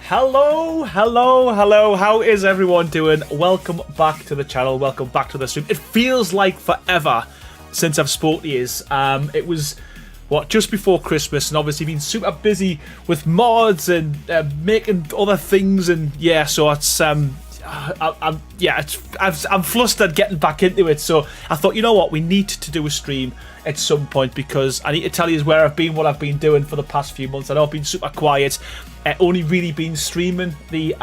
Hello, hello, hello. How is everyone doing? Welcome back to the channel. Welcome back to the stream. It feels like forever since I've spoke to you. It was, what, just before Christmas, and obviously been super busy with mods and making other things, and yeah, so it's I'm flustered getting back into it. So I thought, you know what, we need to do a stream at some point because I need to tell you where I've been, what I've been doing for the past few months. I know I've been super quiet. Only really been streaming the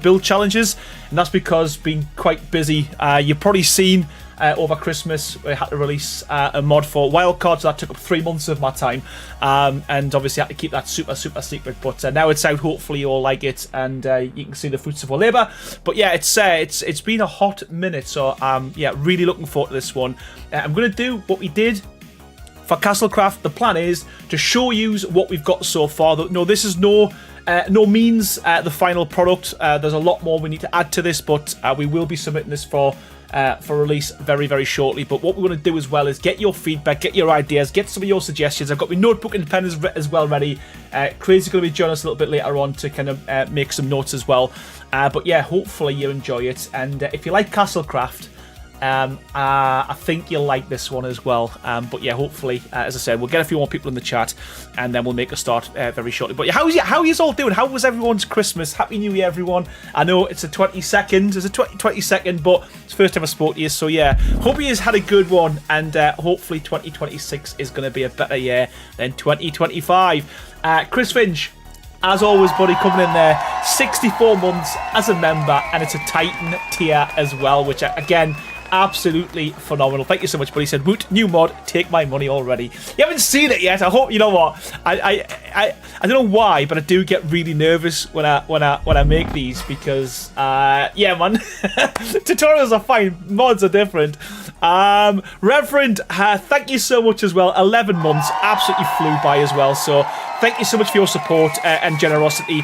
build challenges, and that's because been quite busy. You've probably seen over Christmas we had to release a mod for Wildcard, so that took up 3 months of my time, and obviously had to keep that super secret. But now it's out. Hopefully you all like it, and you can see the fruits of our labour. But yeah, it's been a hot minute, so yeah, really looking forward to this one. I'm going to do what we did for Castlecraft. The plan is to show you what we've got so far. No, this is no means the final product. There's a lot more we need to add to this, but we will be submitting this for release very shortly. But what we want to do as well is get your feedback, get your ideas, get some of your suggestions. I've got my notebook and pen as well ready. Crazy's going to be joining us a little bit later on to kind of make some notes as well. But yeah, hopefully you enjoy it, and if you like Castlecraft, I think you'll like this one as well. But yeah, hopefully, as I said, we'll get a few more people in the chat, and then we'll make a start very shortly. But yeah, how are you all doing? How was everyone's Christmas? Happy New Year, everyone. I know it's a 22nd. It's a 22nd, but it's the first time I spoke to you. So yeah, hope you had a good one, and hopefully 2026 is going to be a better year than 2025. Chris Finch, as always, buddy, coming in there, 64 months as a member, and it's a Titan tier as well, which again, absolutely phenomenal. Thank you so much, buddy. He said, "Woot, new mod, take my money already." You haven't seen it yet. I hope, you know what, I don't know why, but I do get really nervous when I make these because yeah, man, tutorials are fine, mods are different. Reverend, thank you so much as well. 11 months, absolutely flew by as well. So thank you so much for your support and generosity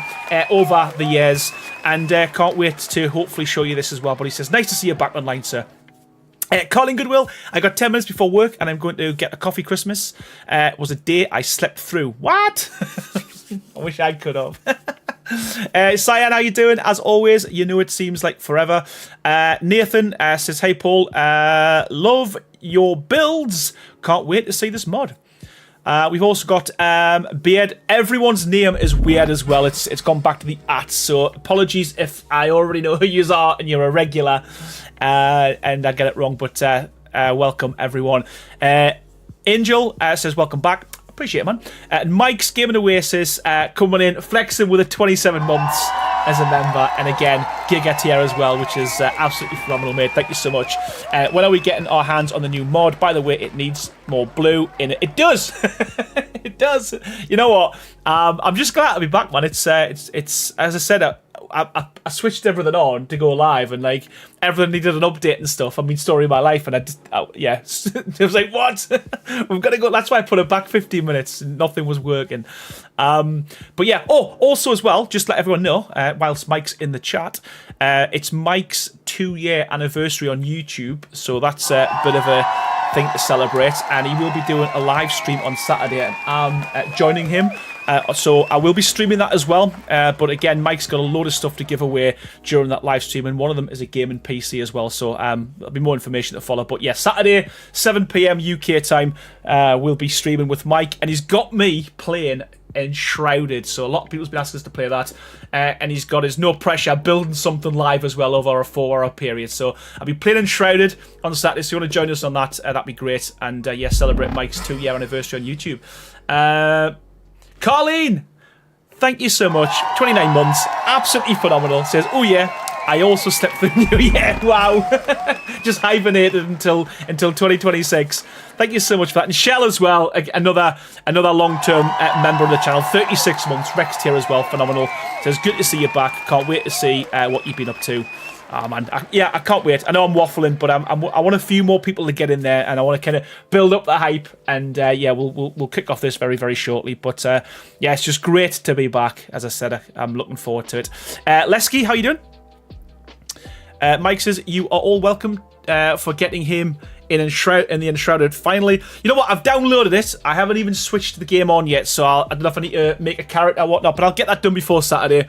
over the years, and can't wait to hopefully show you this as well. But he says, "Nice to see you back online, sir." Colin Goodwill, I got 10 minutes before work and I'm going to get a coffee Christmas. It was a day I slept through. What? I wish I could have. Cyan, how you doing? As always, you know it seems like forever. Nathan says, "Hey Paul, love your builds. Can't wait to see this mod." We've also got Beard. Everyone's name is weird as well. It's gone back to the @ so apologies if I already know who you are and you're a regular and I get it wrong, but welcome everyone. Angel says, "Welcome back." Appreciate it, man. And Mike's Gaming Oasis coming in, flexing with a 27 months as a member, and again, Giga tier as well, which is absolutely phenomenal, mate. Thank you so much. When are we getting our hands on the new mod? By the way, it needs more blue in it. It does. It does. You know what? I'm just glad to be back, man. It's as I said, I switched everything on to go live, and like everything needed an update and stuff. I mean, story of my life, and yeah, it was like, what? We've got to go. That's why I put it back 15 minutes. And nothing was working. But yeah. Oh, also as well, just let everyone know, whilst Mike's in the chat, it's Mike's 2-year anniversary on YouTube, so that's a bit of a thing to celebrate, and he will be doing a live stream on Saturday, and I'm joining him. So I will be streaming that as well. But again, Mike's got a load of stuff to give away during that live stream, and one of them is a gaming PC as well. So there'll be more information to follow. But yeah, Saturday, 7 PM UK time, we'll be streaming with Mike, and he's got me playing Enshrouded. So a lot of people's been asking us to play that, and he's got his no pressure building something live as well over a 4-hour period. So I'll be playing Enshrouded on Saturday. So if you want to join us on that, that'd be great. And yeah, celebrate Mike's 2-year anniversary on YouTube. Colleen, thank you so much. 29 months, absolutely phenomenal. Says, oh yeah, I also slept through New Year. Wow, just hibernated until 2026. Thank you so much for that. And Shell as well, another long-term member of the channel, 36 months. Rex here as well, phenomenal. Says, good to see you back. Can't wait to see what you've been up to. Oh man, I can't wait. I know I'm waffling, but I want a few more people to get in there, and I want to kind of build up the hype. And yeah, we'll kick off this very, very shortly. But yeah, it's just great to be back. As I said, I'm looking forward to it. Lesky, how you doing? Mike says, you are all welcome for getting him in the Enshrouded finally. You know what? I've downloaded it. I haven't even switched the game on yet, so I don't know if I need to make a character or whatnot, but I'll get that done before Saturday.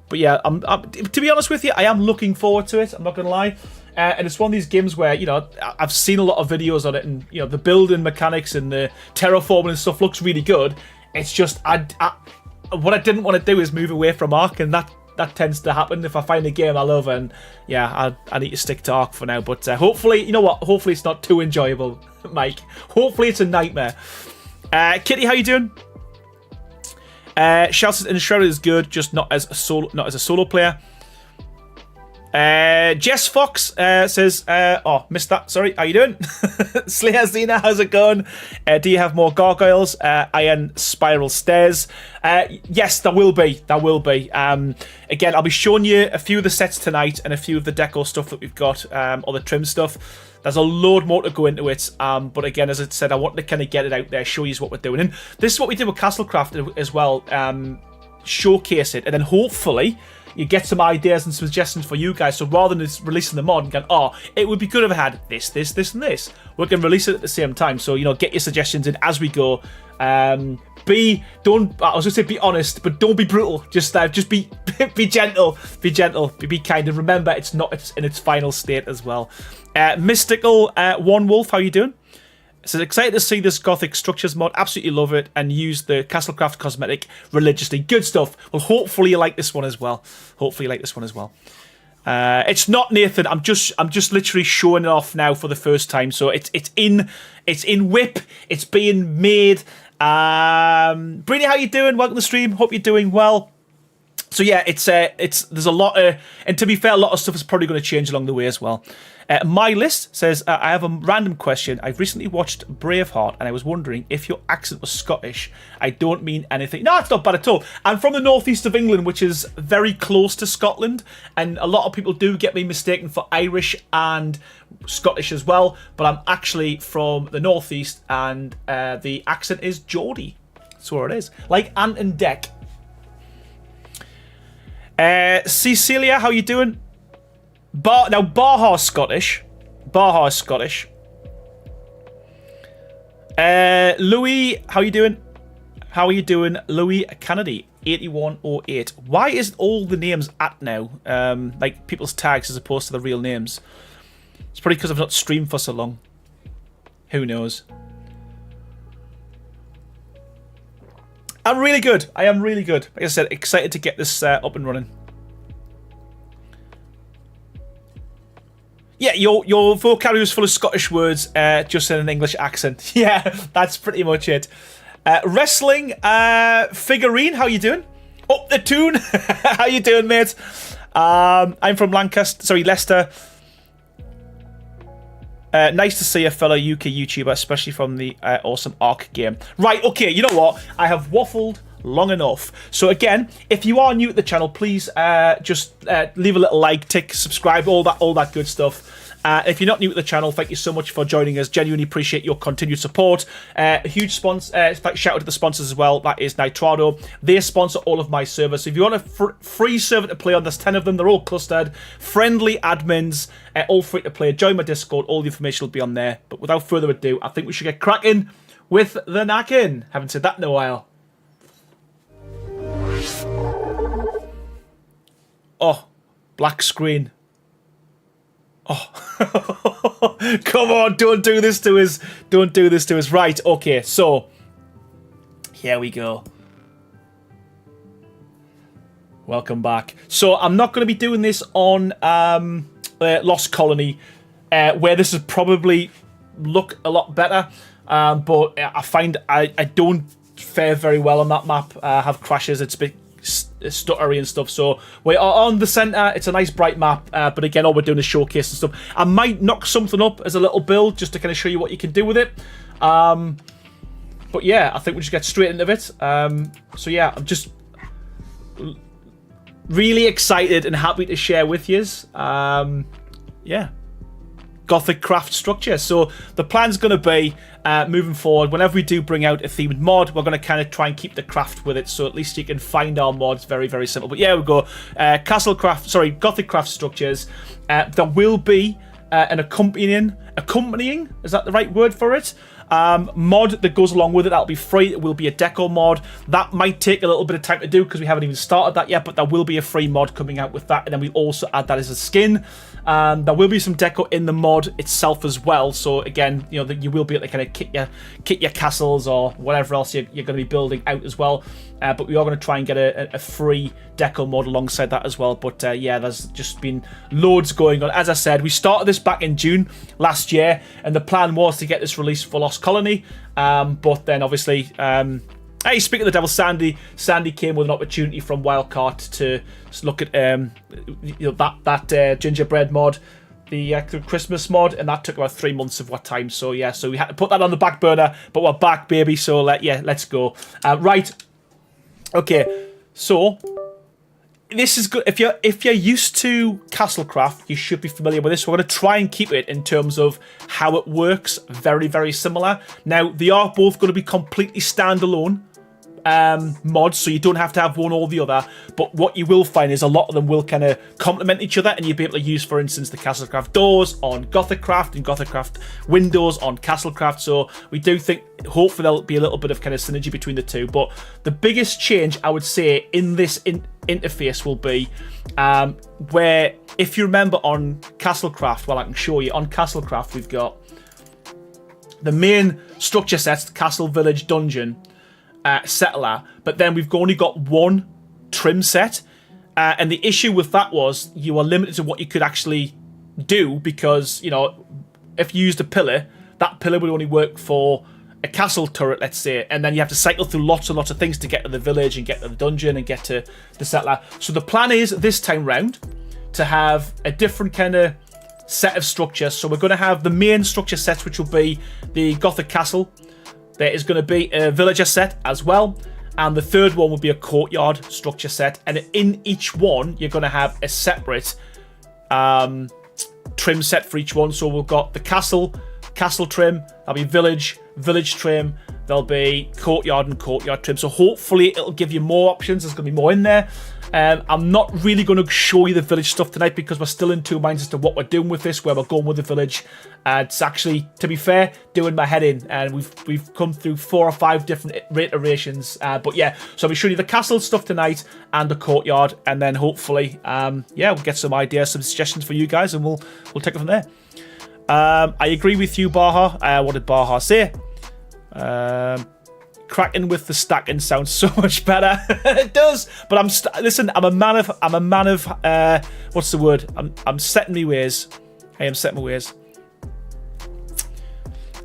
But yeah, to be honest with you, I am looking forward to it. I'm not going to lie. And it's one of these games where, you know, I've seen a lot of videos on it, and, you know, the building mechanics and the terraforming and stuff looks really good. It's just, what I didn't want to do is move away from Ark, and that tends to happen if I find a game I love, and yeah, I need to stick to Ark for now. But hopefully, you know what? Hopefully it's not too enjoyable, Mike. Hopefully it's a nightmare. Kitty, how you doing? Shouts Enshrouded is good, just not as a solo player. Jess Fox says, oh, missed that, sorry, how you doing? Slayer Zena, how's it going? Do you have more gargoyles? Iron spiral stairs? Yes, there will be. Again, I'll be showing you a few of the sets tonight, and a few of the deco stuff that we've got, or the trim stuff. There's a load more to go into it, but again, as I said, I want to kind of get it out there, show you what we're doing. And this is what we did with Castlecraft as well, showcase it, and then hopefully you get some ideas and suggestions for you guys. So rather than just releasing them on and going, oh, it would be good if I had this, and this, we can release it at the same time. So, you know, get your suggestions in as we go. I was gonna say be honest, but don't be brutal. Just be gentle, be kind, and remember it's in its final state as well. Mystical One Wolf, how you doing? So excited to see this Gothic Structures mod. Absolutely love it, and use the Castlecraft cosmetic religiously. Good stuff. Well, hopefully you like this one as well. It's not Nathan. I'm just literally showing it off now for the first time. So it's in whip. It's being made. Brini, how you doing? Welcome to the stream. Hope you're doing well. So yeah, there's a lot of, and to be fair, a lot of stuff is probably going to change along the way as well. My list says, I have a random question. I've recently watched Braveheart, and I was wondering if your accent was Scottish. I don't mean anything. No, it's not bad at all. I'm from the northeast of England, which is very close to Scotland, and a lot of people do get me mistaken for Irish and Scottish as well, but I'm actually from the northeast, and the accent is Geordie. That's where it is. Like Ant and Dec. Cecilia, how you doing? Barhar's Scottish. Louis, how you doing? Louis Kennedy, 8108. Why is all the names at now? Like people's tags as opposed to the real names. It's probably because I've not streamed for so long. Who knows? I'm really good. I am really good. Like I said, excited to get this up and running. Yeah, your vocabulary is full of Scottish words, just in an English accent. Yeah, that's pretty much it. Wrestling figurine, how you doing? Up the tune, how you doing, mate? I'm from Leicester. Nice to see a fellow UK YouTuber, especially from the awesome Ark game. Right, okay, you know what? I have waffled long enough. So again, if you are new to the channel, please just leave a little like, tick, subscribe, all that good stuff. If you're not new to the channel, thank you so much for joining us. Genuinely appreciate your continued support. A huge shout out to the sponsors as well. That is Nitrado. They sponsor all of my servers. So if you want a free server to play on, there's 10 of them. They're all clustered. Friendly admins, all free to play. Join my Discord. All the information will be on there. But without further ado, I think we should get cracking with the knacking. Haven't said that in a while. Oh, black screen. Oh, come on, don't do this to us. Don't do this to us. Right, okay, so here we go. Welcome back. So I'm not going to be doing this on Lost Colony, where this would probably look a lot better, but I find I don't fare very well on that map. I have crashes, it's a bit stuttery and stuff, so we are on the center. It's a nice bright map, but again, all we're doing is showcase and stuff. I might knock something up as a little build just to kind of show you what you can do with it, but yeah, I think we'll just get straight into it. So yeah, I'm just really excited and happy to share with you yeah, Gothic craft structure. So the plan's going to be moving forward, whenever we do bring out a themed mod, we're going to kind of try and keep the craft with it, so at least you can find our mods very, very simple. But yeah, we go Gothic craft structures. There will be an accompanying, is that the right word for it? Mod that goes along with it. That'll be free. It will be a deco mod. That might take a little bit of time to do because we haven't even started that yet, but there will be a free mod coming out with that, and then we'll also add that as a skin. There will be some deco in the mod itself as well, so again, you know, that you will be able to kind of kit your castles or whatever else you're going to be building out as well. But we are going to try and get a free deco mod alongside that as well. But yeah, there's just been loads going on. As I said, we started this back in June last year, and the plan was to get this released for Lost Colony. But then obviously, hey, speaking of the devil, Sandy came with an opportunity from Wildcard to look at you know, that gingerbread mod, the Christmas mod, and that took about 3 months of what time. So yeah, so we had to put that on the back burner, but we're back, baby. So yeah, let's go. Right. Okay, so this is good. If you're used to Castlecraft, you should be familiar with this. We're going to try and keep it in terms of how it works very, very similar. Now, they are both going to be completely standalone mods, so you don't have to have one or the other, but what you will find is a lot of them will kind of complement each other, and you'll be able to use, for instance, the Castlecraft doors on Gothicraft and Gothicraft windows on Castlecraft. So we do think hopefully there'll be a little bit of kind of synergy between the two, but the biggest change I would say in this interface will be where, if you remember on Castlecraft, well, I can show you on Castlecraft, we've got the main structure sets: castle, village, dungeon, settler, but then we've only got one trim set, and the issue with that was you are limited to what you could actually do, because, you know, if you used a pillar, that pillar would only work for a castle turret, let's say, and then you have to cycle through lots and lots of things to get to the village and get to the dungeon and get to the settler. So the plan is this time round to have a different kind of set of structures. So we're going to have the main structure sets, which will be the Gothic castle. There is going to be a villager set as well, and the third one will be a courtyard structure set, and in each one you're going to have a separate trim set for each one. So we've got the castle trim, there'll be village trim, there'll be courtyard and courtyard trim. So hopefully it'll give you more options. There's going to be more in there. I'm not really going to show you the village stuff tonight because we're still in two minds as to what we're doing with this, where we're going with the village. It's actually, to be fair, doing my head in, and we've come through 4 or 5 different iterations. But yeah, so I'll be showing you the castle stuff tonight and the courtyard, and then hopefully, yeah, we'll get some ideas, some suggestions for you guys, and we'll take it from there. I agree with you, Baha. What did Baha say? Kraken with the stacking sounds so much better. It does, but listen. I'm a man of. What's the word? I'm setting my ways. I am setting my ways.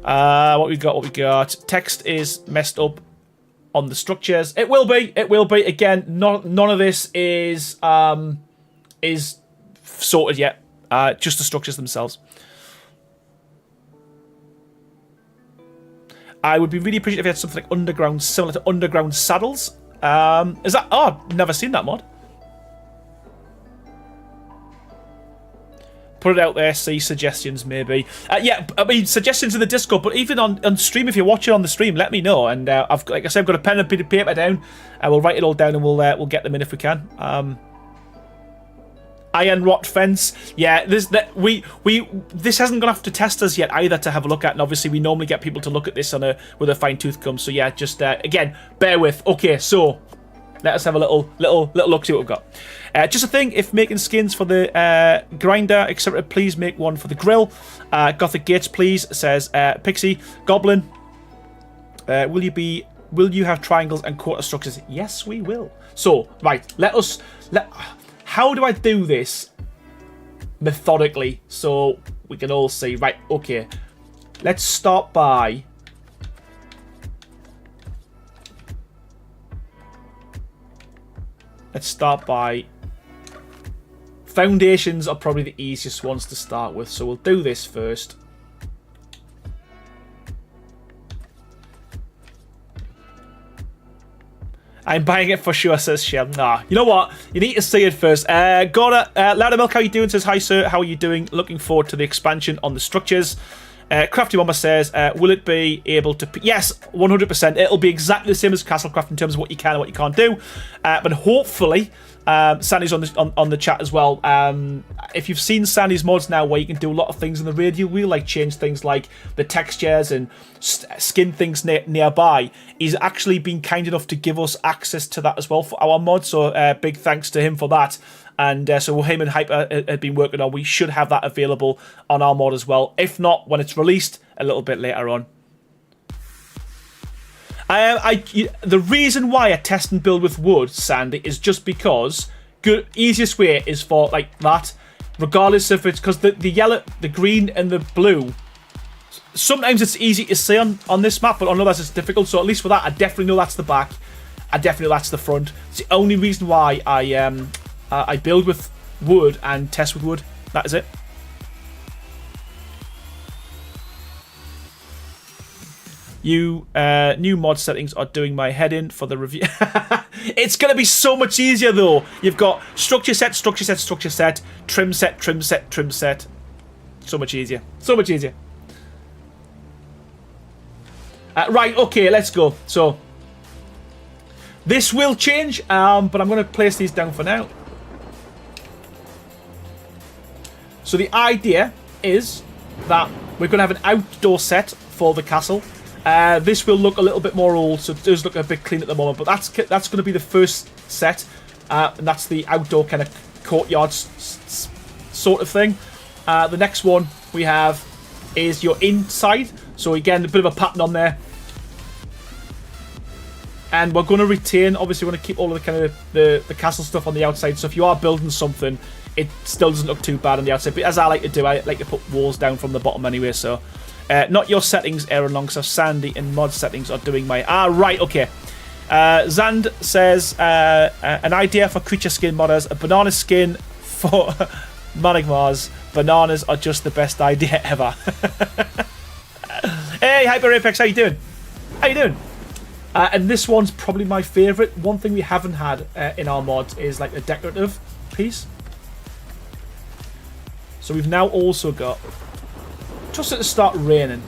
What we got? Text is messed up on the structures. It will be. Again, none of this is sorted yet. Just the structures themselves. I would be really appreciative if you had something like underground, similar to underground saddles. Is that... Oh, never seen that mod. Put it out there, see suggestions maybe. Yeah, I mean, suggestions in the Discord, but even on stream, if you're watching on the stream, let me know. And like I said, I've got a pen and bit of paper down. We'll write it all down and we'll get them in if we can. Iron rot fence. Yeah, this hasn't gone off to testers yet either to have a look at, and obviously we normally get people to look at this with a fine tooth comb. So yeah, just again, bear with. Okay, so let us have a little look, see what we've got. Just a thing, if making skins for the grinder, etc., please make one for the grill. Gothic Gates, please, says Pixie. Goblin, will you have triangles and quarter structures? Yes, we will. So, right, how do I do this methodically so we can all see? Right, okay. Let's start by... Foundations are probably the easiest ones to start with, so we'll do this first. I'm buying it for sure, says Shem. Nah, you know what? You need to see it first. Louder Milk, how you doing? Says, hi, sir. How are you doing? Looking forward to the expansion on the structures. Crafty Mama says, will it be able to... Yes, 100%. It'll be exactly the same as Castlecraft in terms of what you can and what you can't do. But hopefully... Sandy's on the chat as well. If you've seen Sandy's mods now where you can do a lot of things in the radial wheel, like change things like the textures and skin things nearby, he's actually been kind enough to give us access to that as well for our mod, so big thanks to him for that. And so him and Hyper have been working on, we should have that available on our mod as well, if not when it's released a little bit later on. The reason why I test and build with wood, Sandy, is just because easiest way is for like that, regardless if it's because the yellow, the green, and the blue. Sometimes it's easy to see on this map, but on others it's difficult. So at least for that, I definitely know that's the back. I definitely know that's the front. It's the only reason why I build with wood and test with wood. That is it. You new mod settings are doing my head in for the review. It's going to be so much easier though. You've got structure set, structure set, structure set, trim set, trim set, trim set. So much easier. So much easier. Right, okay, let's go. So, this will change, but I'm going to place these down for now. So the idea is that we're going to have an outdoor set for the castle. This will look a little bit more old, so it does look a bit clean at the moment, but that's going to be the first set, and that's the outdoor kind of courtyard sort of thing. The next one we have is your inside, so again, a bit of a pattern on there. And we're going to retain, obviously we're going to keep all of the kind of the castle stuff on the outside, so if you are building something, it still doesn't look too bad on the outside, but as I like to do, I like to put walls down from the bottom anyway, so... not your settings, Aaron Long, so Sandy and mod settings are doing my... right, okay. Zand says, an idea for creature skin modders, a banana skin for Manic Mars. Bananas are just the best idea ever. Hey, Hyper Apex, how you doing? How you doing? And this one's probably my favourite. One thing we haven't had in our mods is like a decorative piece. So we've now also got... Just at the start raining.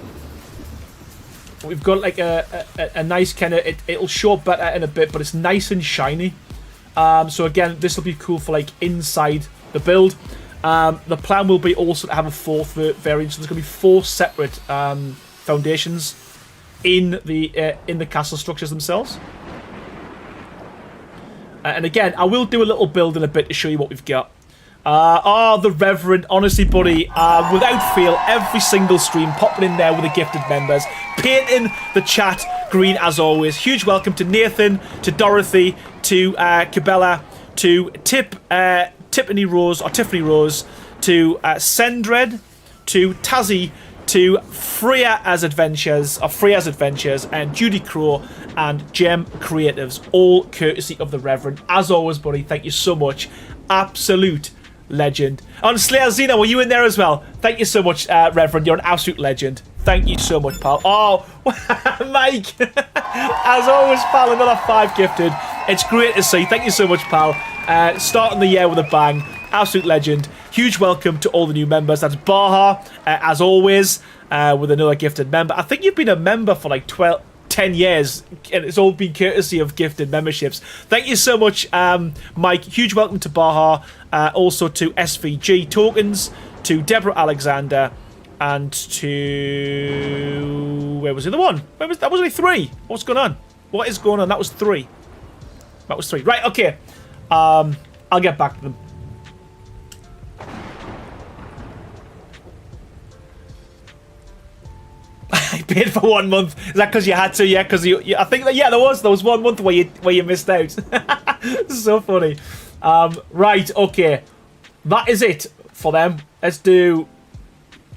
We've got like a nice kind of... It'll show up better in a bit, but it's nice and shiny. So again, this will be cool for like inside the build. The plan will be also to have a fourth variant. So there's going to be 4 separate foundations in the castle structures themselves. And again, I will do a little build in a bit to show you what we've got. The Reverend, honestly, buddy, without fail, every single stream, popping in there with the gifted members, painting the chat green as always. Huge welcome to Nathan, to Dorothy, to Cabela, to Tiffany Rose, to Sendred, to Tazzy, to Freya's Adventures, and Judy Crow, and Gem Creatives, all courtesy of the Reverend. As always, buddy, thank you so much. Absolute legend. On Slayer Zena, were you in there as well? Thank you so much, Reverend. You're an absolute legend. Thank you so much, pal. Oh, Mike. As always, pal, another 5 gifted. It's great to see. Thank you so much, pal. Starting the year with a bang. Absolute legend. Huge welcome to all the new members. That's Baha, as always, with another gifted member. I think you've been a member for like 10 years, and it's all been courtesy of gifted memberships. Thank you so much, Mike. Huge welcome to Baha. Also to SVG Tokens, to Deborah Alexander, and to... Where was the other one? That was only 3. What's going on? What is going on? That was 3. That was 3. Right, okay. I'll get back to them. I paid for 1 month. Is that because you had to? Yeah, because I think that, yeah, there was 1 month where you missed out. So funny. Right, okay. That is it for them. Let's do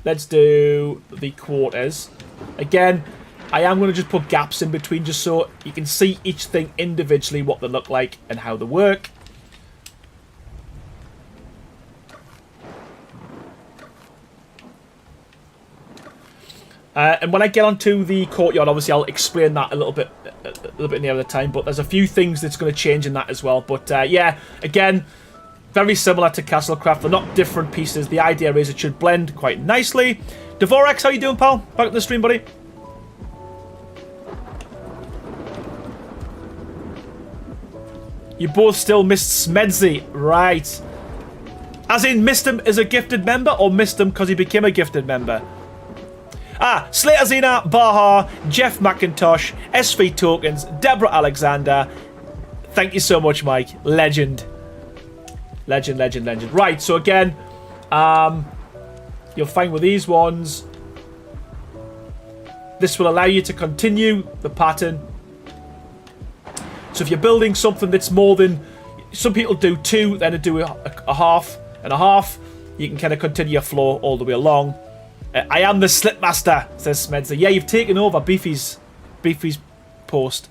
the quarters. Again, I am going to just put gaps in between just so you can see each thing individually, what they look like and how they work. And when I get onto the courtyard, obviously I'll explain that a little bit near the time. But there's a few things that's going to change in that as well. But yeah, again, very similar to Castlecraft. They're not different pieces. The idea is it should blend quite nicely. Devorex, how you doing, pal? Back in the stream, buddy. You both still missed Smedzy, right? As in, missed him as a gifted member, or missed him because he became a gifted member? Ah, Slater Zena, Baha, Jeff McIntosh, SV Tokens, Deborah Alexander. Thank you so much, Mike. Legend. Legend, legend, legend. Right, so again, you'll find with these ones, this will allow you to continue the pattern. So if you're building something that's more than, some people do 2, then they do a half and a half. You can kind of continue your flow all the way along. I am the Slipmaster, says Smedza. Yeah, you've taken over Beefy's post.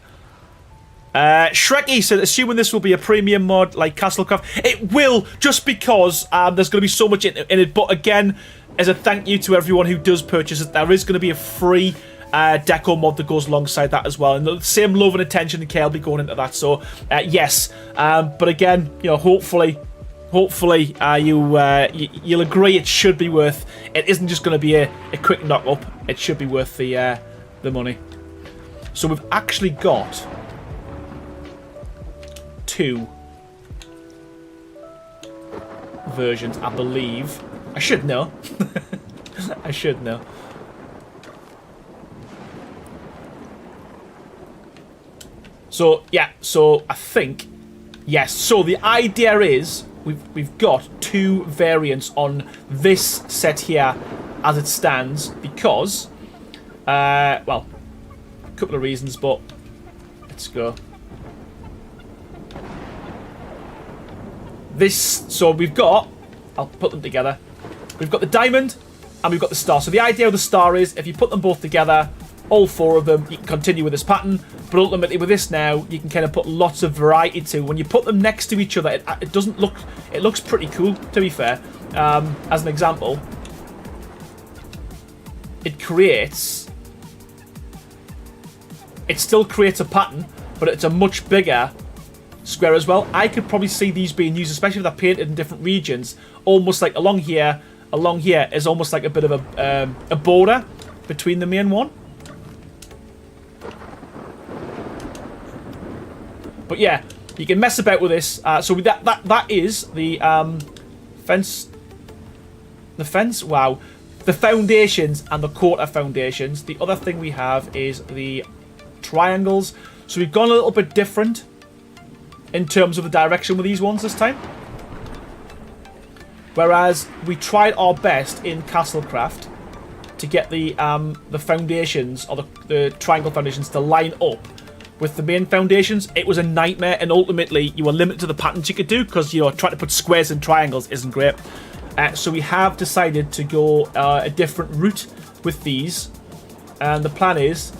Shrekky said, assuming this will be a premium mod like Castlecraft. It will, just because there's going to be so much in it. But again, as a thank you to everyone who does purchase it, there is going to be a free deco mod that goes alongside that as well. And the same love and attention and care will be going into that. So, yes. But again, you know, hopefully you'll agree it should be worth. It isn't just going to be a quick knock up. It should be worth the money. So we've actually got 2 versions, I believe. I should know. I should know. So yeah. So I think yes. So the idea is. We've got 2 variants on this set here as it stands because, well, a couple of reasons, but let's go. So we've got, I'll put them together. We've got the diamond and we've got the star. So the idea of the star is if you put them both together, all 4 of them, you can continue with this pattern. But ultimately with this now, you can kind of put lots of variety to. When you put them next to each other, it doesn't look... It looks pretty cool, to be fair. As an example, it creates... It still creates a pattern, but it's a much bigger square as well. I could probably see these being used, especially if they're painted in different regions. Almost like along here is almost like a bit of a border between the main one. But yeah, you can mess about with this. So that is the fence. The fence. Wow, the foundations and the quarter foundations. The other thing we have is the triangles. So we've gone a little bit different in terms of the direction with these ones this time. Whereas we tried our best in Castlecraft to get the foundations or the triangle foundations to line up with the main foundations. It was a nightmare, and ultimately you were limited to the patterns you could do because, you know, trying to put squares and triangles isn't great. So we have decided to go a different route with these, and the plan is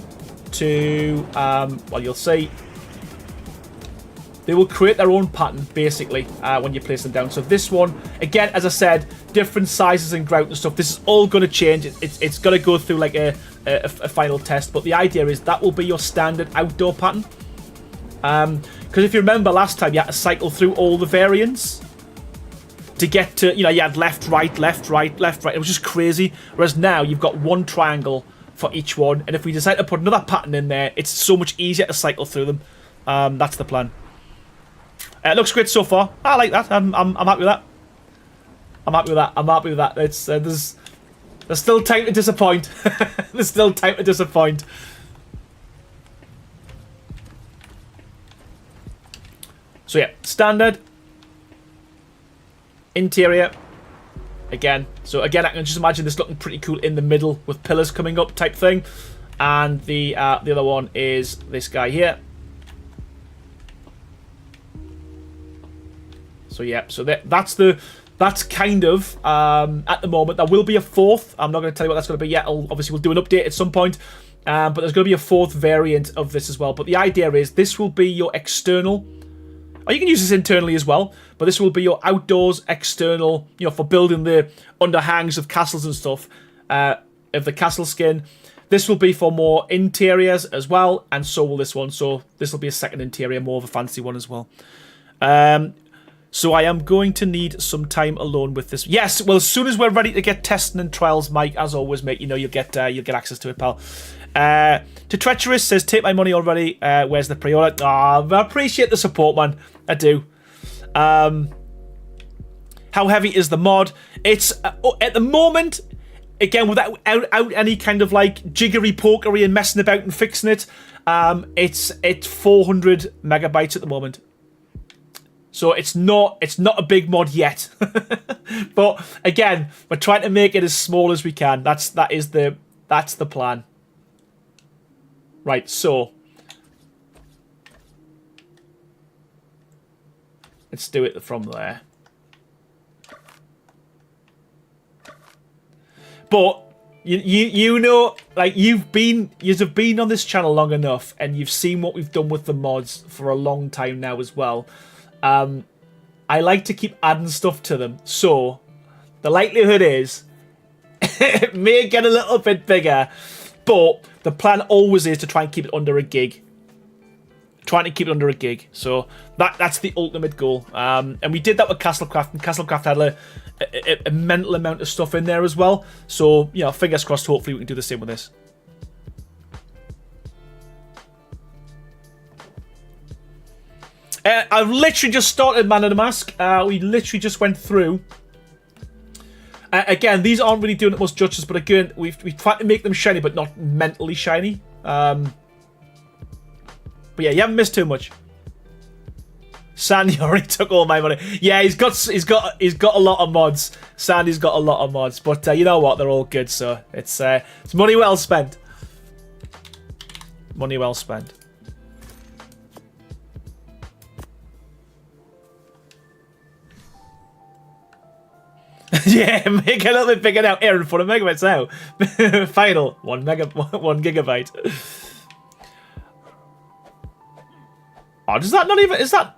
to, well, you'll see, they will create their own pattern basically when you place them down. So this one, again, as I said, different sizes and grout and stuff. This is all going to change. It's going to go through like a final test, but the idea is that will be your standard outdoor pattern. Because if you remember last time, you had to cycle through all the variants to get to, you had left, right, left, right, left, right. It was just crazy. Whereas now you've got one triangle for each one. And if we decide to put another pattern in there, it's so much easier to cycle through them. That's the plan. It looks great so far. I like that. I'm happy with that. I'm happy with that. I'm happy with that. It's there's still time to disappoint. There's still time to disappoint. So yeah, standard. Interior. Again. So again, I can just imagine this looking pretty cool in the middle with pillars coming up type thing. And the other one is this guy here. So yeah, so that's kind of at the moment. There will be a fourth. I'm not going to tell you what that's going to be yet. Obviously, we'll do an update at some point. But there's going to be a fourth variant of this as well. But the idea is this will be your external. Or you can use this internally as well. But this will be your outdoors external, for building the underhangs of castles and stuff, of the castle skin. This will be for more interiors as well. And so will this one. So this will be a second interior, more of a fancy one as well. So I am going to need some time alone with this. Yes, well, as soon as we're ready to get testing and trials, Mike, as always, mate, you'll get access to it, pal. To Treacherous says, take my money already. Where's the pre-order? Oh, I appreciate the support, man. I do. How heavy is the mod? It's at the moment, again, without any kind of like jiggery pokery and messing about and fixing it. It's 400 megabytes at the moment. So it's not a big mod yet. But again, we're trying to make it as small as we can. That's the plan. Right, so let's do it from there. But you know, like you've been on this channel long enough, and you've seen what we've done with the mods for a long time now as well. I like to keep adding stuff to them, so the likelihood is it may get a little bit bigger, but the plan always is to try and keep it under a gig. Trying to keep it under a gig, so that's the ultimate goal. And we did that with Castlecraft, and Castlecraft had a mental amount of stuff in there as well. So fingers crossed. Hopefully, we can do the same with this. I've literally just started Man in the Mask. We literally just went through. Again, these aren't really doing it much justice, but again, we've tried to make them shiny, but not mentally shiny. But yeah, you haven't missed too much. Sandy already took all my money. Yeah, he's got a lot of mods. Sandy's got a lot of mods, but you know what? They're all good, so it's money well spent. Money well spent. Yeah, make it a little bit bigger now. Aaron, 4 megabytes now. Final 1 gigabyte. Oh, does that not even... Is that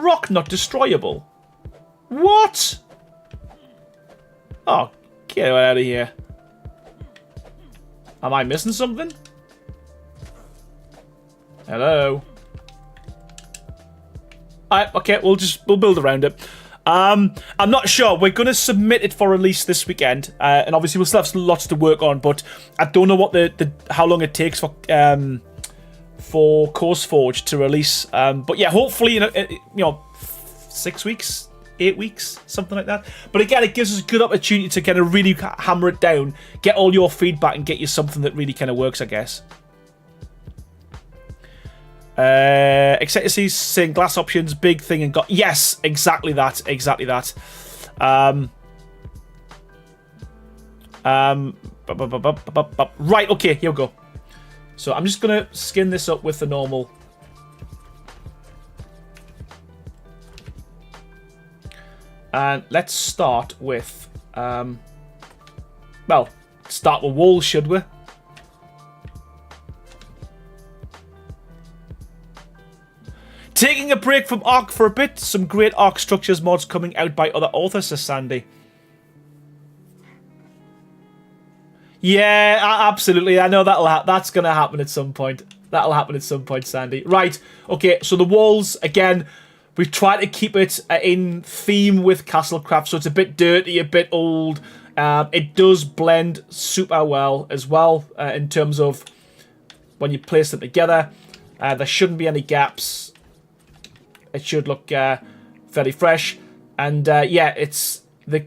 rock not destroyable? What? Oh, get out of here. Am I missing something? Hello? Alright, okay, we'll build around it. I'm not sure. We're going to submit it for release this weekend. And obviously we'll still have lots to work on, but I don't know what how long it takes for CourseForge to release. But yeah, hopefully, 6 weeks, 8 weeks, something like that. But again, it gives us a good opportunity to kind of really hammer it down, get all your feedback, and get you something that really kind of works, I guess. Excited to see saying glass options, big thing, and got yes, exactly that. Right, okay, here we go. So I'm just gonna skin this up with the normal. And let's start with start with walls, should we? Taking a break from Arc for a bit. Some great Arc Structures mods coming out by other authors, says Sandy. Yeah, absolutely. I know that's going to happen at some point. That'll happen at some point, Sandy. Right, okay, so the walls, again, we've tried to keep it in theme with Castlecraft, so it's a bit dirty, a bit old. It does blend super well as well in terms of when you place them together. There shouldn't be any gaps. It should look very fresh. And yeah, it's the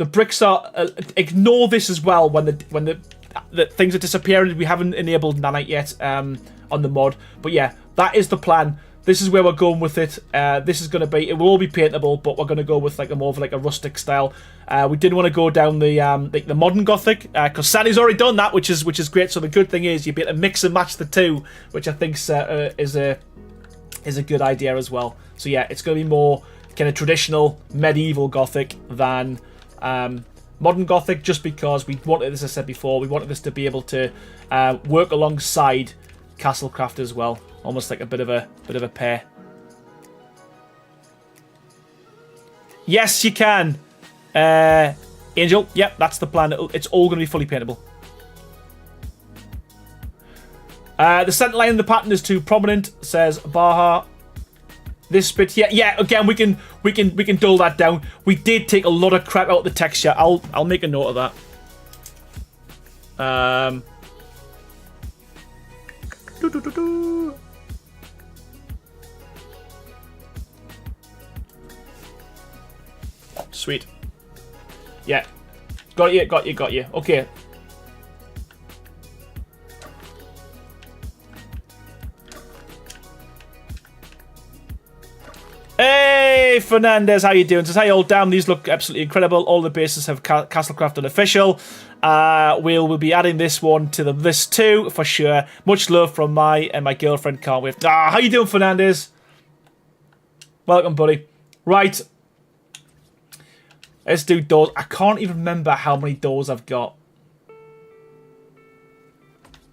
bricks are. Ignore this as well when the things are disappearing. We haven't enabled nanite yet on the mod, but yeah, that is the plan. This is where we're going with it. This is going to be. It will all be paintable, but we're going to go with like a more of like a rustic style. We didn't want to go down the modern Gothic because Sandy's already done that, which is great. So the good thing is you'll be able to mix and match the two, which I think is a good idea as well. So yeah, it's going to be more kind of traditional medieval Gothic than modern Gothic, just because we wanted, as I said before, we wanted this to be able to work alongside Castlecraft as well. Almost like a bit of a pair. Yes, you can. Angel, yep, that's the plan. It's all going to be fully paintable. The centre line in the pattern is too prominent, says Baha. This bit here, yeah. Again, we can dull that down. We did take a lot of crap out of the texture. I'll make a note of that. Sweet. Yeah. Got you. Okay. Hey, Fernandez, how you doing? Says, hey, all damn, these look absolutely incredible. All the bases have Castlecraft unofficial. We'll be adding this one to the list too, for sure. Much love from my girlfriend. Can't wait. How you doing, Fernandez? Welcome, buddy. Right. Let's do doors. I can't even remember how many doors I've got.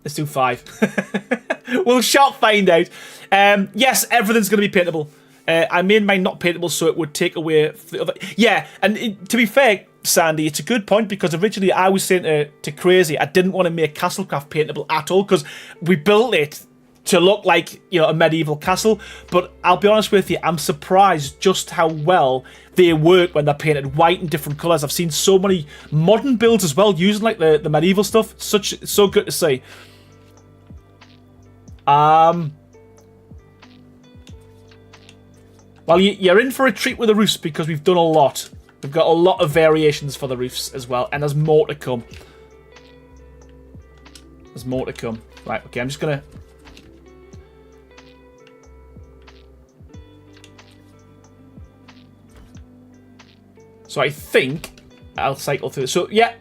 Let's do 5. We'll shall find out. Yes, everything's going to be paintable. I made mine not paintable, so it would take away the other. Yeah, and to be fair, Sandy, it's a good point, because originally I was saying to Crazy, I didn't want to make Castlecraft paintable at all, because we built it to look like, you know, a medieval castle. But I'll be honest with you, I'm surprised just how well they work when they're painted white in different colours. I've seen so many modern builds as well using like the medieval stuff. So good to see. Well, you're in for a treat with the roofs, because we've done a lot. We've got a lot of variations for the roofs as well, and there's more to come. There's more to come. Right, okay, I'm just going to... So I think I'll cycle through. So, yeah,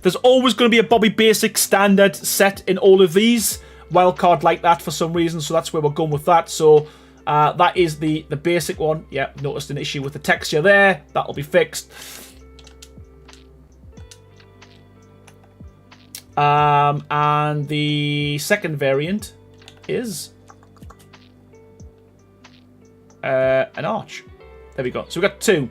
there's always going to be a Bobby Basic standard set in all of these. Wildcard like that for some reason, so that's where we're going with that. So... that is the basic one. Yeah, noticed an issue with the texture there. That'll be fixed. And the second variant is an arch. There we go. So we've got 2.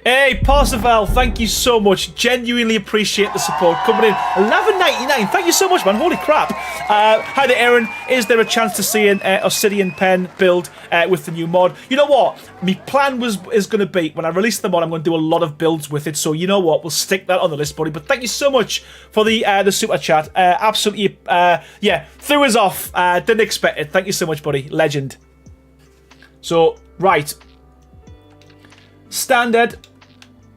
Hey, Parseval, thank you so much. Genuinely appreciate the support. Coming in $11.99. Thank you so much, man. Holy crap. Hi there, Aaron. Is there a chance to see an Obsidian pen build with the new mod? You know what? My plan is going to be, when I release the mod, I'm going to do a lot of builds with it. So you know what? We'll stick that on the list, buddy. But thank you so much for the super chat. Absolutely, yeah, threw us off. Didn't expect it. Thank you so much, buddy. Legend. So, right. Standard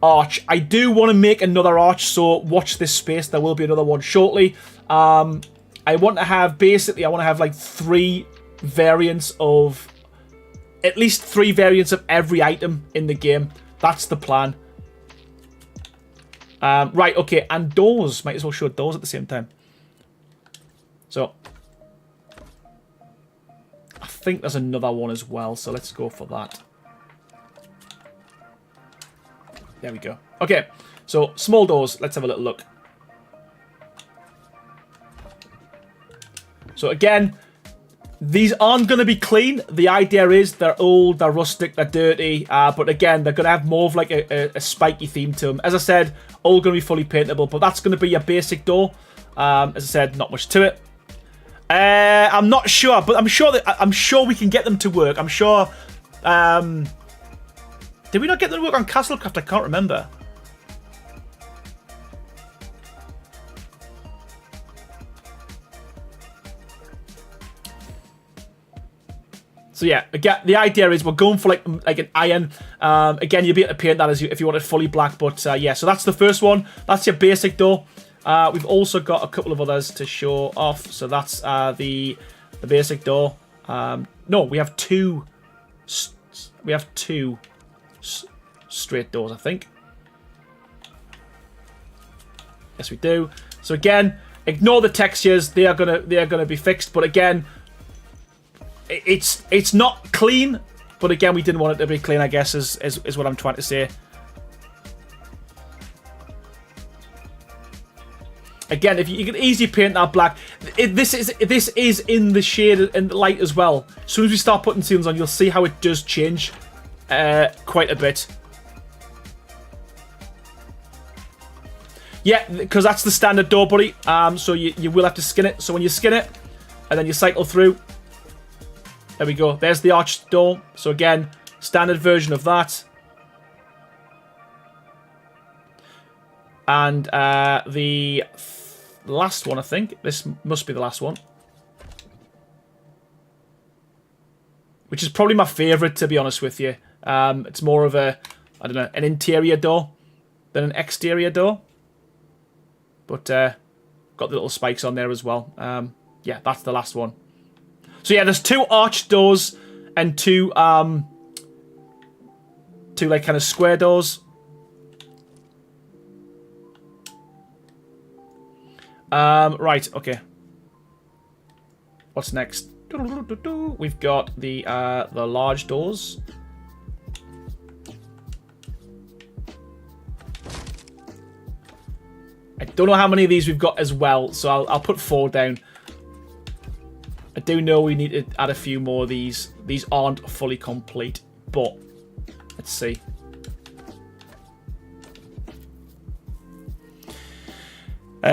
arch. I do want to make another arch, so watch this space. There will be another one shortly. I want to have, basically, I want to have like 3 variants of, at least 3 variants of every item in the game. That's the plan. Right, okay, and doors. Might as well show doors at the same time. So, I think there's another one as well, so let's go for that. There we go. Okay, so small doors. Let's have a little look. So again, these aren't going to be clean. The idea is they're old, they're rustic, they're dirty. But again, they're going to have more of like a spiky theme to them. As I said, all going to be fully paintable, but that's going to be your basic door. As I said, not much to it. I'm not sure, but I'm sure we can get them to work. I'm sure. Did we not get them to work on Castlecraft? I can't remember. So yeah, again, the idea is we're going for like an iron. Again, you'll be able to paint that if you want it fully black. But yeah, so that's the first one. That's your basic door. We've also got a couple of others to show off. So that's the basic door. No, we have two. We have two straight doors, I think. Yes, we do. So again, ignore the textures. They are gonna be fixed. But again, it's not clean. But again, we didn't want it to be clean, I guess, is what I'm trying to say. Again, if you can easily paint that black, this is in the shade and the light as well. As soon as we start putting ceilings on, you'll see how it does change quite a bit. Yeah, because that's the standard door, buddy. So you will have to skin it. So when you skin it, and then you cycle through, there we go. There's the arched door. So again, standard version of that. And the last one, I think. This must be the last one. Which is probably my favourite, to be honest with you. It's more of a, I don't know, an interior door than an exterior door. But got the little spikes on there as well. Yeah, that's the last one. So yeah, there's two arched doors and two like kind of square doors. Right, okay. What's next? We've got the large doors. I don't know how many of these we've got as well, so I'll put 4 down. I do know we need to add a few more of these. These aren't fully complete, but let's see. I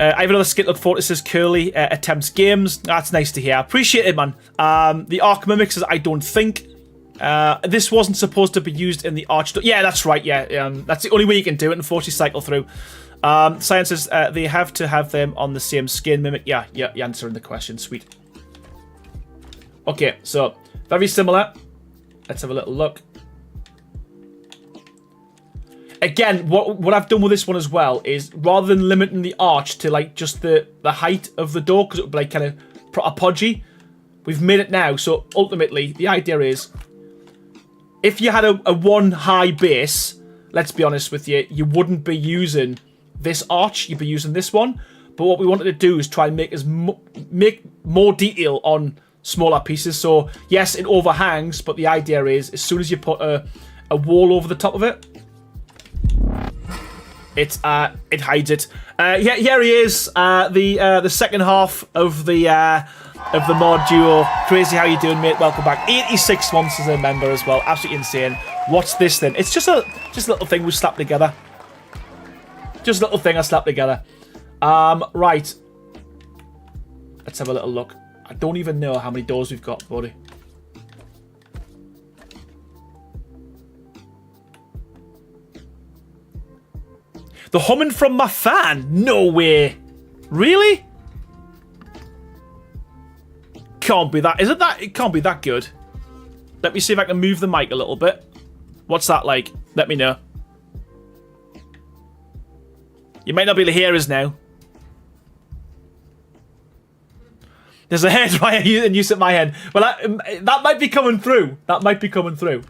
have another skit look forward to, says Curly attempts games. That's nice to hear. Appreciate it, man. The Arc Mimics, I don't think. This wasn't supposed to be used in the arch door. Yeah, that's right. Yeah, that's the only way you can do it. Unfortunately, cycle through. Science says they have to have them on the same skin mimic. Yeah, you're answering the question. Sweet. Okay, so very similar. Let's have a little look. Again, what I've done with this one as well is rather than limiting the arch to like just the height of the door because it would be like kind of podgy, we've made it now. So ultimately, the idea is if you had a one high base, let's be honest with you, you wouldn't be using this arch. You'd be using this one. But what we wanted to do is try and make more detail on smaller pieces. So yes, it overhangs, but the idea is as soon as you put a wall over the top of it, it hides it. Yeah, here he is, the second half of the mod duo. Crazy, how you doing, mate? Welcome back. 86 months as a member as well. Absolutely insane. What's this then? It's just a little thing we slapped together. Just a little thing I slapped together. Right. Let's have a little look. I don't even know how many doors we've got, buddy. The humming from my fan? No way. Really? Can't be that. Is it that? It can't be that good. Let me see if I can move the mic a little bit. What's that like? Let me know. You might not be able to hear us now. There's a hairdryer and use at my head. Well, that might be coming through. That might be coming through.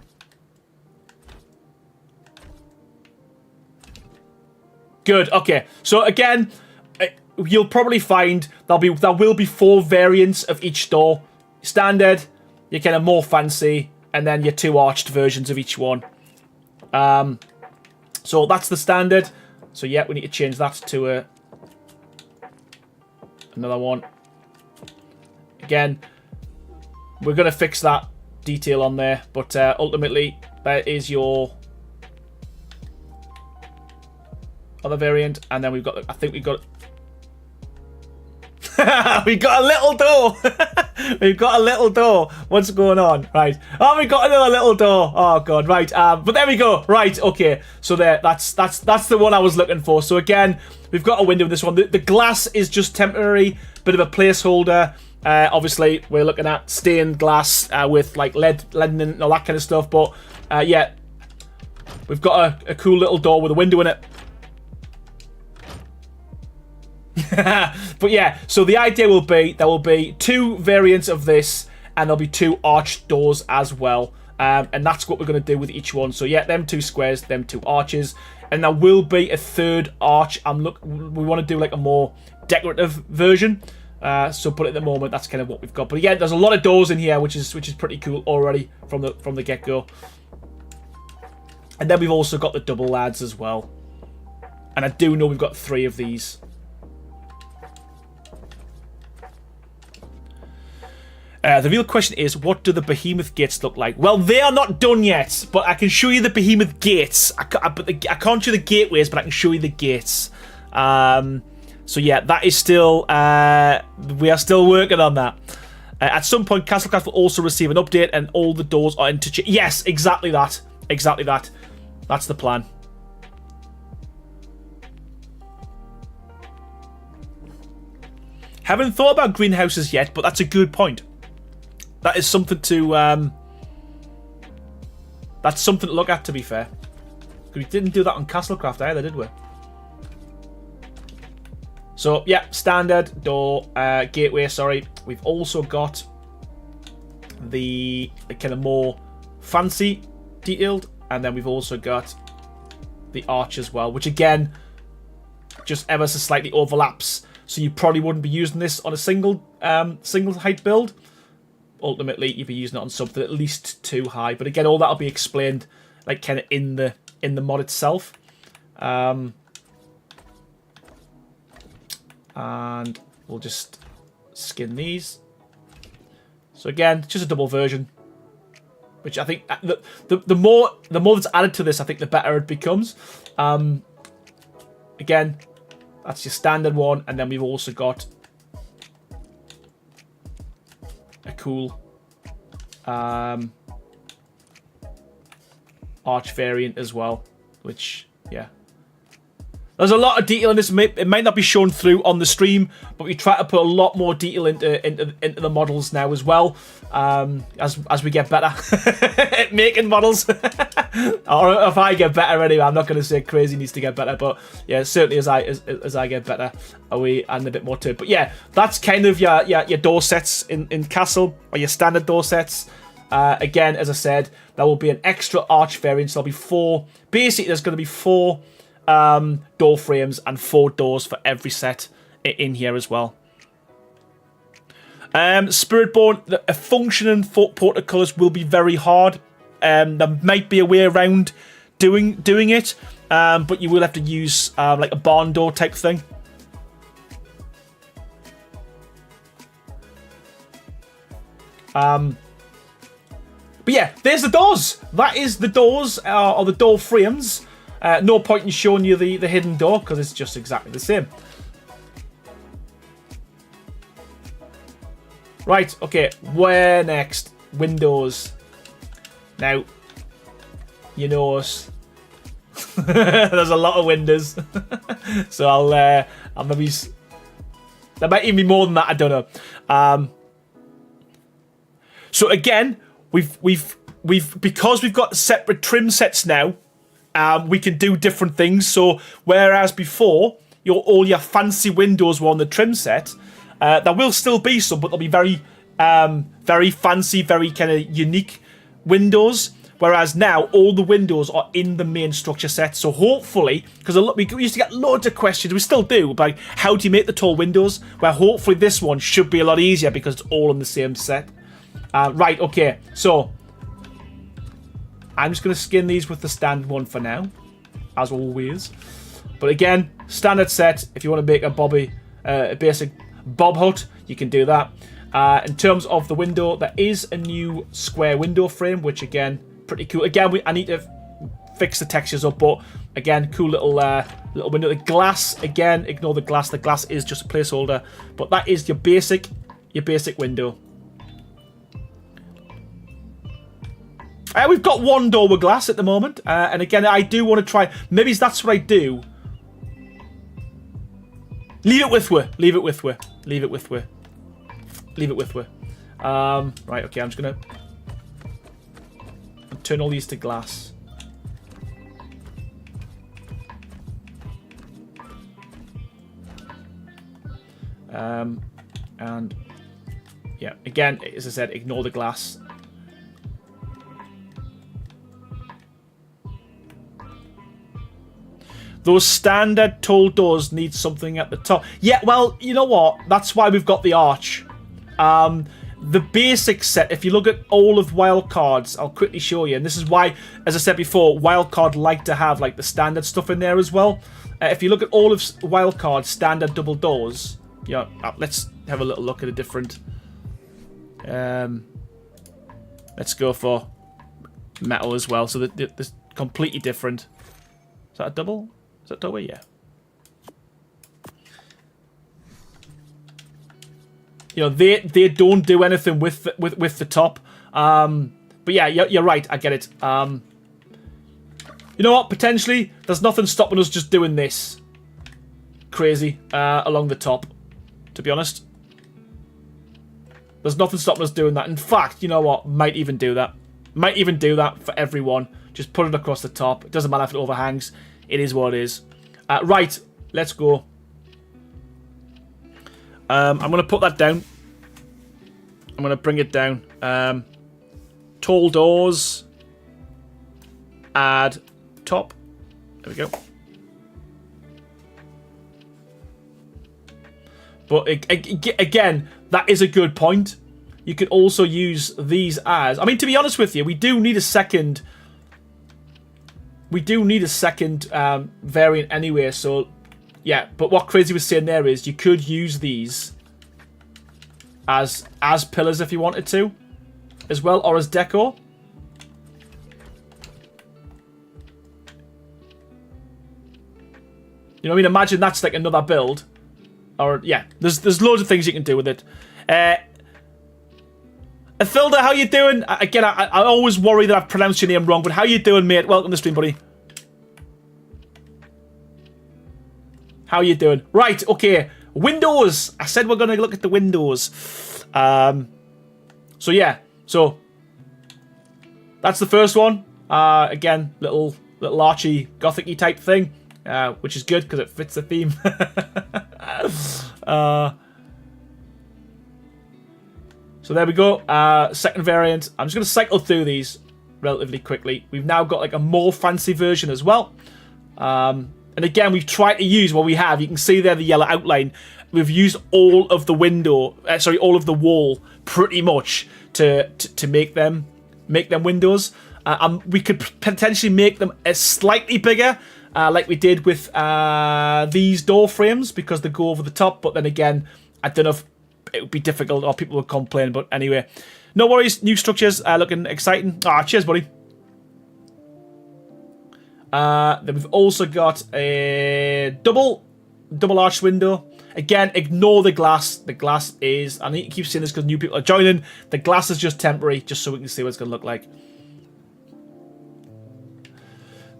Good. Okay. So again, you'll probably find there will be 4 variants of each door. Standard, your kind of more fancy, and then your 2 arched versions of each one. So that's the standard. So yeah, we need to change that to another one. Again, we're gonna fix that detail on there, but ultimately that is your other variant, and then we've got, I think we've got We got a little door. We've got a little door. What's going on? Right. Oh, we got another little door. Oh god. Right. But there we go. Right. Okay. So that's the one I was looking for. So again, we've got a window in this one. The glass is just temporary, bit of a placeholder. Obviously, we're looking at stained glass with like lead in it and all that kind of stuff. But yeah, we've got a cool little door with a window in it. But yeah, so the idea will be there will be 2 variants of this, and there'll be 2 arched doors as well, and that's what we're going to do with each one. So yeah, them 2 squares, them 2 arches, and there will be a 3rd arch. We want to do like a more decorative version, so but at the moment that's kind of what we've got. But yeah, there's a lot of doors in here, which is pretty cool already from the get-go. And then we've also got the double lads as well, and I do know we've got 3 of these. The real question is, what do the behemoth gates look like? Well, they are not done yet, but I can show you the behemoth gates. I can't show you the gateways, but I can show you the gates. So yeah, that is still... we are still working on that. At some point, Castlecraft will also receive an update, and all the doors are interchangeable. Yes, exactly that. Exactly that. That's the plan. Haven't thought about greenhouses yet, but that's a good point. That is something to look at, to be fair. We didn't do that on Castlecraft either, did we? So yeah, standard door gateway. Sorry, we've also got the kind of more fancy detailed, and then we've also got the arch as well, which again just ever so slightly overlaps. So you probably wouldn't be using this on a single height build. Ultimately, you'd be using it on something at least 2 high. But again, all that'll be explained like kind of in the mod itself. And we'll just skin these. So again, just a double version, which I think the more that's added to this, I think the better it becomes. Again, that's your standard one, and then we've also got a cool arch variant as well, which, yeah. There's a lot of detail in this. It might not be shown through on the stream, but we try to put a lot more detail into the models now as well, as we get better at making models. Or if I get better anyway. I'm not going to say Crazy needs to get better, but yeah, certainly as I get better, we add a bit more to it. But yeah, that's kind of your door sets in Castle, or your standard door sets. Again, as I said, there will be an extra arch variant. So there'll be 4. Basically, there's going to be 4 door frames and 4 doors for every set in here as well. Spiritborn, a functioning port of colours will be very hard. There might be a way around doing it, but you will have to use like a barn door type thing. But yeah, there's the doors. That is the doors, or the door frames. No point in showing you the hidden door, because it's just exactly the same. Right, okay, where next? Windows. Now, you know us. There's a lot of windows. So I'll maybe... There might even be more than that, I don't know. So again, we've because we've got separate trim sets now, we can do different things. So whereas before, all your fancy windows were on the trim set, there will still be some, but they'll be very, very fancy, very kind of unique windows. Whereas now, all the windows are in the main structure set. So hopefully, because we used to get loads of questions, we still do, like how do you make the tall windows? Well, hopefully this one should be a lot easier because it's all in the same set. Right, okay, so I'm just going to skin these with the standard one for now, as always. But again, standard set, if you want to make a basic bob hut, you can do that. In terms of the window, there is a new square window frame, which again, pretty cool. Again, I need to fix the textures up. But again, cool little little window. The glass, again, ignore the glass. The glass is just a placeholder. But that is your basic window. We've got one door with glass at the moment. And again, I do want to try... Maybe that's what I do. Leave it with her. Leave it with her. Leave it with her. Leave it with her. Right, okay, I'm just going to turn all these to glass. And, yeah, again, as I said, ignore the glass. Those standard tall doors need something at the top. Yeah, well, you know what? That's why we've got the arch. The basic set, if you look at all of Wildcard's, I'll quickly show you. And this is why, as I said before, Wildcard like to have like the standard stuff in there as well. If you look at all of Wildcard's standard double doors, yeah, let's have a little look at a different. Let's go for metal as well. So they're completely different. Is that a double? Is that double? Yeah. You know, they don't do anything with the top. But yeah, you're right. I get it. You know what? Potentially, there's nothing stopping us just doing this crazy along the top. To be honest, there's nothing stopping us doing that. In fact, you know what? Might even do that. Might even do that for everyone. Just put it across the top. It doesn't matter if it overhangs. It is what it is. Right, let's go. I'm going to put that down. I'm going to bring it down. Tall doors. Add top. There we go. But again, that is a good point. You could also use these as... I mean, to be honest with you, we do need a second... We do need a second variant anyway, so... Yeah, but what Crazy was saying there is you could use these as pillars if you wanted to, as well, or as deco. You know what I mean? Imagine that's like another build. Or, yeah, there's loads of things you can do with it. Athilda, how you doing? Again, I always worry that I've pronounced your name wrong, but how you doing, mate? Welcome to the stream, buddy. How you doing? Right, okay. Windows. I said we're going to look at the windows. So, yeah. So, that's the first one. Again, little archy, gothic-y type thing, which is good because it fits the theme. So there we go. Second variant. I'm just going to cycle through these relatively quickly. We've now got like a more fancy version as well. And again, we've tried to use what we have. You can see there the yellow outline. We've used all of the all of the wall pretty much to make them windows. We could potentially make them slightly bigger, like we did with these door frames because they go over the top. But then again, I don't know if it would be difficult or people would complain. But anyway, no worries. New structures looking exciting. Cheers, buddy. Then we've also got a double arch window. Again, ignore the glass. The glass is, I need to keep saying this because new people are joining. The glass is just temporary, just so we can see what it's going to look like.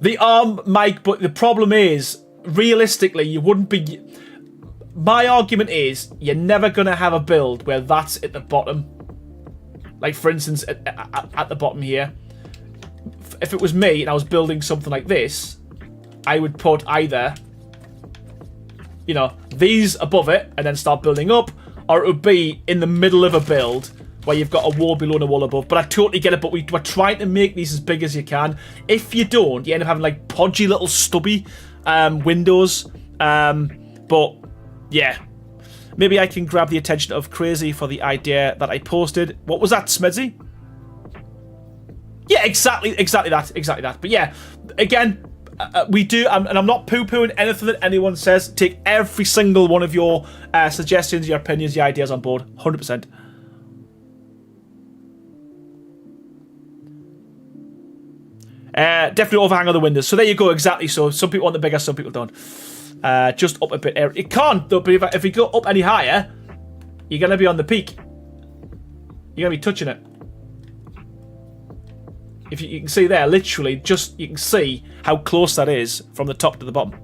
The arm mic, but the problem is, realistically, you wouldn't be... My argument is, you're never going to have a build where that's at the bottom. Like, for instance, at the bottom here. If it was me and I was building something like this, I would put either, you know, these above it and then start building up, or it would be in the middle of a build where you've got a wall below and a wall above. But I totally get it, but we're trying to make these as big as you can. If you don't, you end up having like podgy little stubby windows. But yeah, maybe I can grab the attention of Crazy for the idea that I posted. What was that, Smedzy? Yeah, exactly that. But yeah, again, we do, and I'm not poo-pooing anything that anyone says. Take every single one of your suggestions, your opinions, your ideas on board, 100%. Definitely overhang on the windows. So there you go, exactly. So some people want the bigger, some people don't. Just up a bit. It can't, though, but if you go up any higher, you're going to be on the peak. You're going to be touching it. If you can see there, literally, you can see how close that is from the top to the bottom.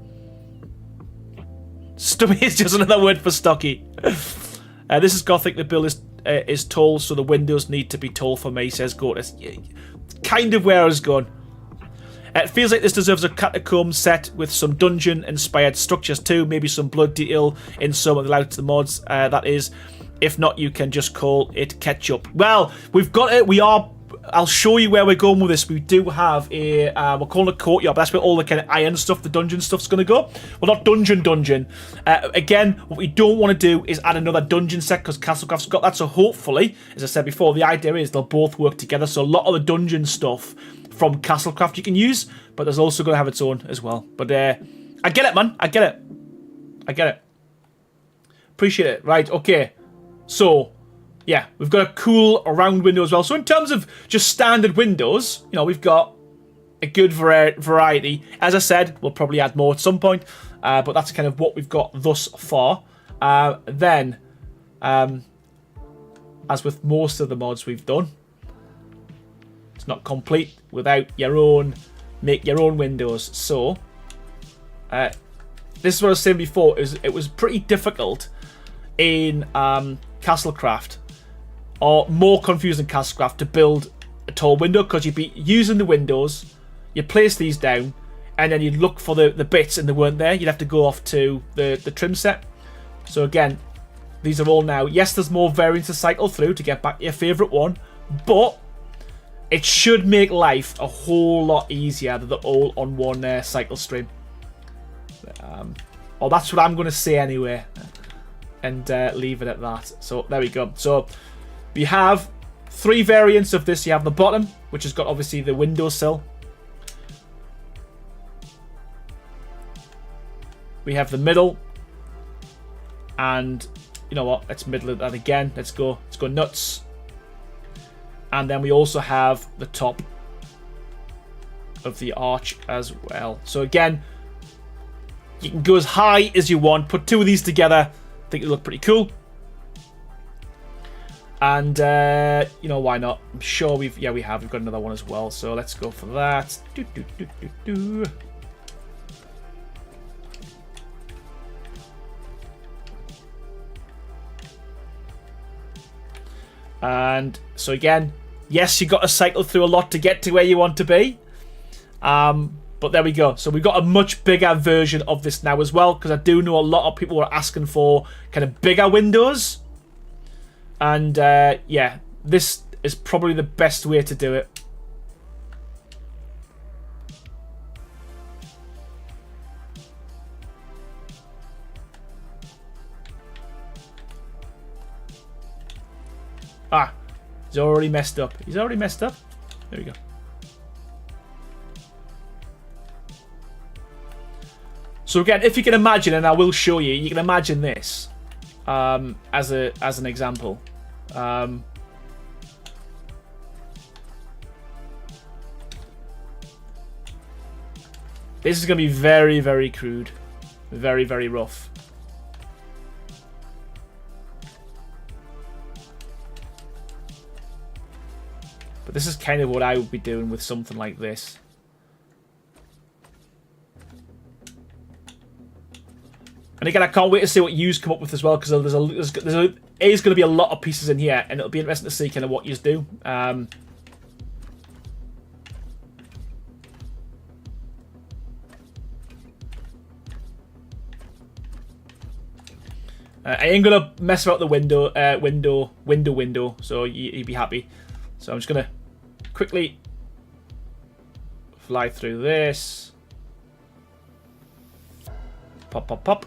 Stubby is just another word for stocky. This is Gothic. The build is tall, so the windows need to be tall for me, says Gortis. Kind of where I was going. It feels like this deserves a catacomb set with some dungeon-inspired structures too. Maybe some blood detail in some of the layouts of the mods. That is, if not, you can just call it ketchup. Well, we've got it. I'll show you where we're going with this. We do have a, we're calling it courtyard, but that's where all the kind of iron stuff, the dungeon stuff's going to go. Well, not dungeon. Again, what we don't want to do is add another dungeon set because Castlecraft's got that. So hopefully, as I said before, the idea is they'll both work together. So a lot of the dungeon stuff from Castlecraft you can use, but there's also going to have its own as well. But I get it, man. I get it. Appreciate it. Right, okay. So, yeah, we've got a cool round window as well. So in terms of just standard windows, you know, we've got a good variety. As I said, we'll probably add more at some point, but that's kind of what we've got thus far. Then, as with most of the mods we've done, it's not complete without make your own windows. So, this is what I was saying before. It was pretty difficult in Castlecraft, or more confusing Castlecraft, to build a tall window, because you'd be using the windows, you place these down, and then you'd look for the bits and they weren't there. You'd have to go off to the trim set. So again, these are all now. Yes, there's more variants to cycle through to get back your favourite one, but it should make life a whole lot easier that they're all on one cycle stream. Or that's what I'm going to say anyway, and leave it at that. So there we go. So we have 3 variants of this. You have the bottom, which has got obviously the windowsill. We have the middle, and you know what? Let's middle that again. Let's go nuts. And then we also have the top of the arch as well. So again, you can go as high as you want. Put 2 of these together. I think it'll look pretty cool. And you know, why not? I'm sure we've got another one as well. So let's go for that. And so again, yes, you got to cycle through a lot to get to where you want to be. But there we go. So we've got a much bigger version of this now as well, because I do know a lot of people were asking for kind of bigger windows. And yeah, this is probably the best way to do it. Ah, he's already messed up. There we go. So again, if you can imagine, and I will show you, you can imagine this as an example. This is going to be very, very crude, very, very rough. But this is kind of what I would be doing with something like this. And again, I can't wait to see what yous come up with as well, because there's going to be a lot of pieces in here, and it'll be interesting to see kind of what yous do. I ain't gonna mess about the window, so you'd be happy. So I'm just gonna quickly fly through this. Pop, pop, pop.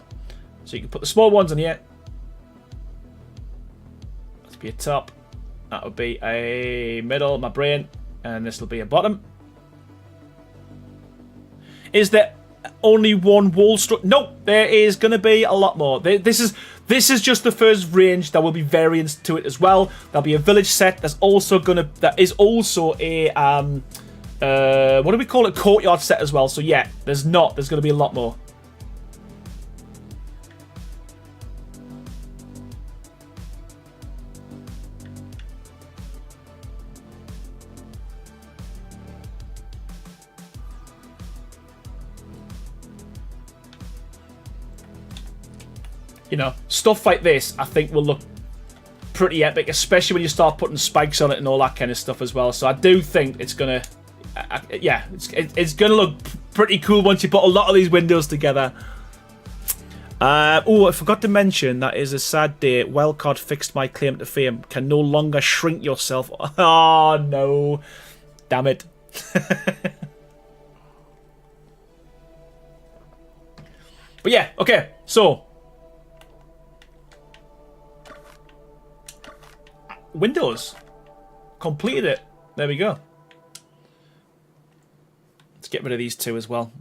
So you can put the small ones in here. That'll be a top. That would be a middle, my brain, and this will be a bottom. Is there only one wall structure? No, there is going to be a lot more. This is just the first range. There will be variants to it as well. There'll be a village set. That is also a what do we call it? Courtyard set as well. So yeah, there's going to be a lot more. You know, stuff like this, I think, will look pretty epic, especially when you start putting spikes on it and all that kind of stuff as well. So I do think it's gonna, yeah, it's gonna look pretty cool once you put a lot of these windows together. Oh, I forgot to mention that is a sad day. Wildcard fixed my claim to fame. Can no longer shrink yourself. Oh no, damn it. But yeah, okay, so. Windows. Completed it. There we go. Let's get rid of these two as well.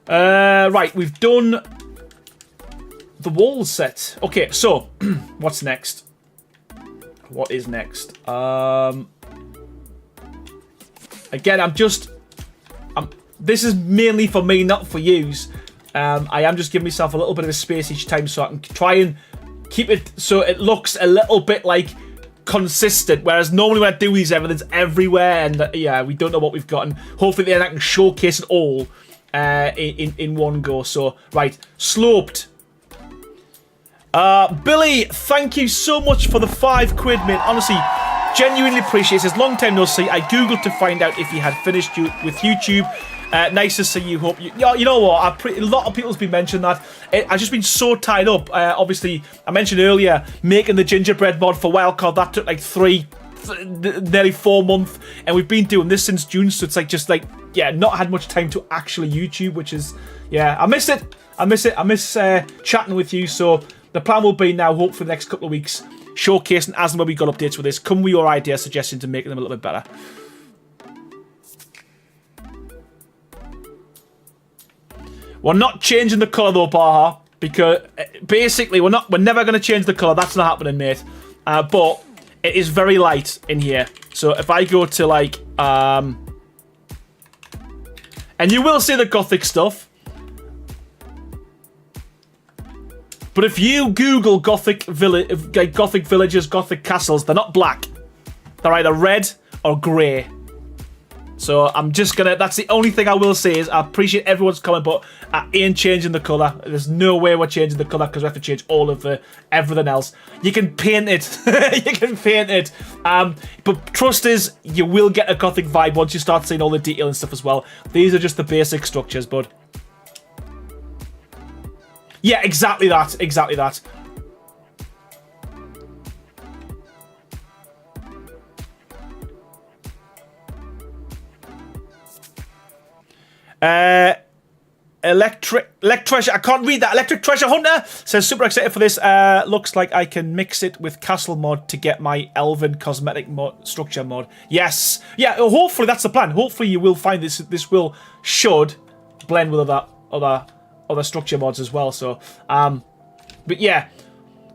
Right, we've done the wall set. Okay, so what's next? What is next? Again, this is mainly for me, not for yous. I am just giving myself a little bit of a space each time so I can try and keep it so it looks a little bit like consistent. Whereas normally when I do these, everything's everywhere, and yeah, we don't know what we've got. And hopefully then I can showcase it all in one go. So right, sloped. Billy, thank you so much for the £5, mate. Honestly, genuinely appreciate it. It says, long time no see. I googled to find out if you had finished with YouTube. Nice to see you. Hope you know what? A lot of people's been mentioning that. I've just been so tied up. Obviously, I mentioned earlier making the gingerbread mod for Wildcard. That took like nearly 4 months, and we've been doing this since June. So it's like yeah, not had much time to actually YouTube, which is I miss it. I miss chatting with you. So the plan will be now, hopefully, the next couple of weeks, showcasing as and when we got updates with this. Come with your ideas, suggestions, and making them a little bit better. We're not changing the colour though, Baha, because basically we're never going to change the colour. That's not happening, mate. But it is very light in here. So if I go to like, and you will see the Gothic stuff. But if you Google Gothic villages, Gothic castles, they're not black. They're either red or grey. So I'm just gonna. That's the only thing I will say is I appreciate everyone's comment, but I ain't changing the colour. There's no way we're changing the colour because we have to change all of everything else. You can paint it. You can paint it. But trust is, you will get a Gothic vibe once you start seeing all the detail and stuff as well. These are just the basic structures, bud. Yeah, exactly that. Exactly that. Electric Treasure. I can't read that. Electric Treasure Hunter says, super excited for this. Looks like I can mix it with Castle mod to get my Elven cosmetic mod, structure mod. Yes. Yeah, hopefully that's the plan. Hopefully you will find this should blend with other structure mods as well. So but yeah,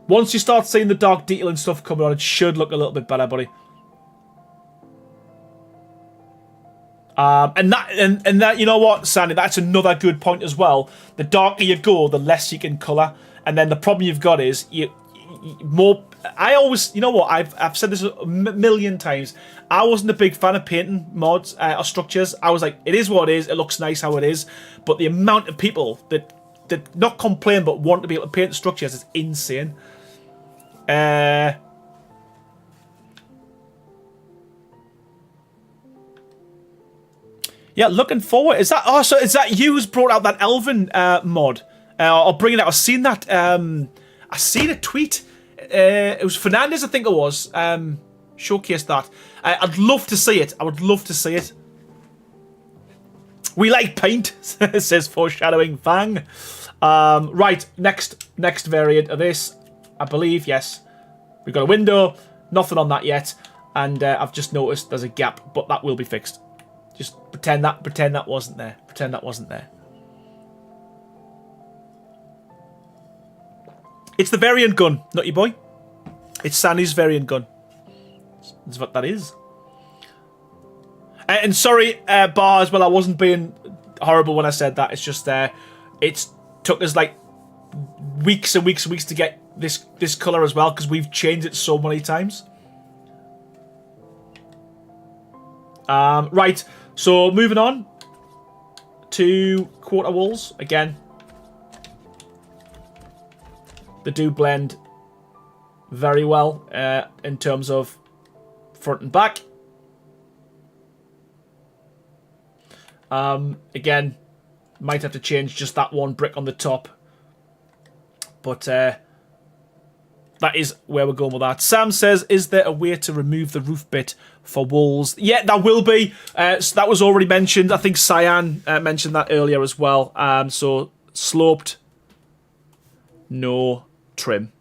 once you start seeing the dark detail and stuff coming on, it should look a little bit better, buddy. And that you know what, Sandy, that's another good point as well. The darker you go, the less you can colour, and then the problem you've got is more. I always, you know what, I've said this a million times. I wasn't a big fan of painting mods or structures. I was like, it is what it is. It looks nice how it is, but the amount of people that not complain but want to be able to paint structures is insane. Yeah, looking forward. Is that you who's brought out that Elven mod? Or bringing it out? I've seen that. I seen a tweet. It was Fernandez, I think it was. Showcased that. I'd love to see it. I would love to see it. We like paint, says foreshadowing Fang. Right, next variant of this, I believe, yes. We've got a window, nothing on that yet, and I've just noticed there's a gap, but that will be fixed. Just pretend that wasn't there. Pretend that wasn't there. It's the variant gun, Nutty Boy. It's Sandy's variant gun. That's what that is. And sorry, Bar, as well, I wasn't being horrible when I said that. It's just it took us like weeks and weeks and weeks to get this colour as well, because we've changed it so many times. Right, so moving on to quarter walls again. They do blend very well in terms of front and back. Again, might have to change just that one brick on the top, but that is where we're going with that. Sam says, is there a way to remove the roof bit for walls? Yeah, that will be. So that was already mentioned. I think Cyan mentioned that earlier as well. So sloped, no trim.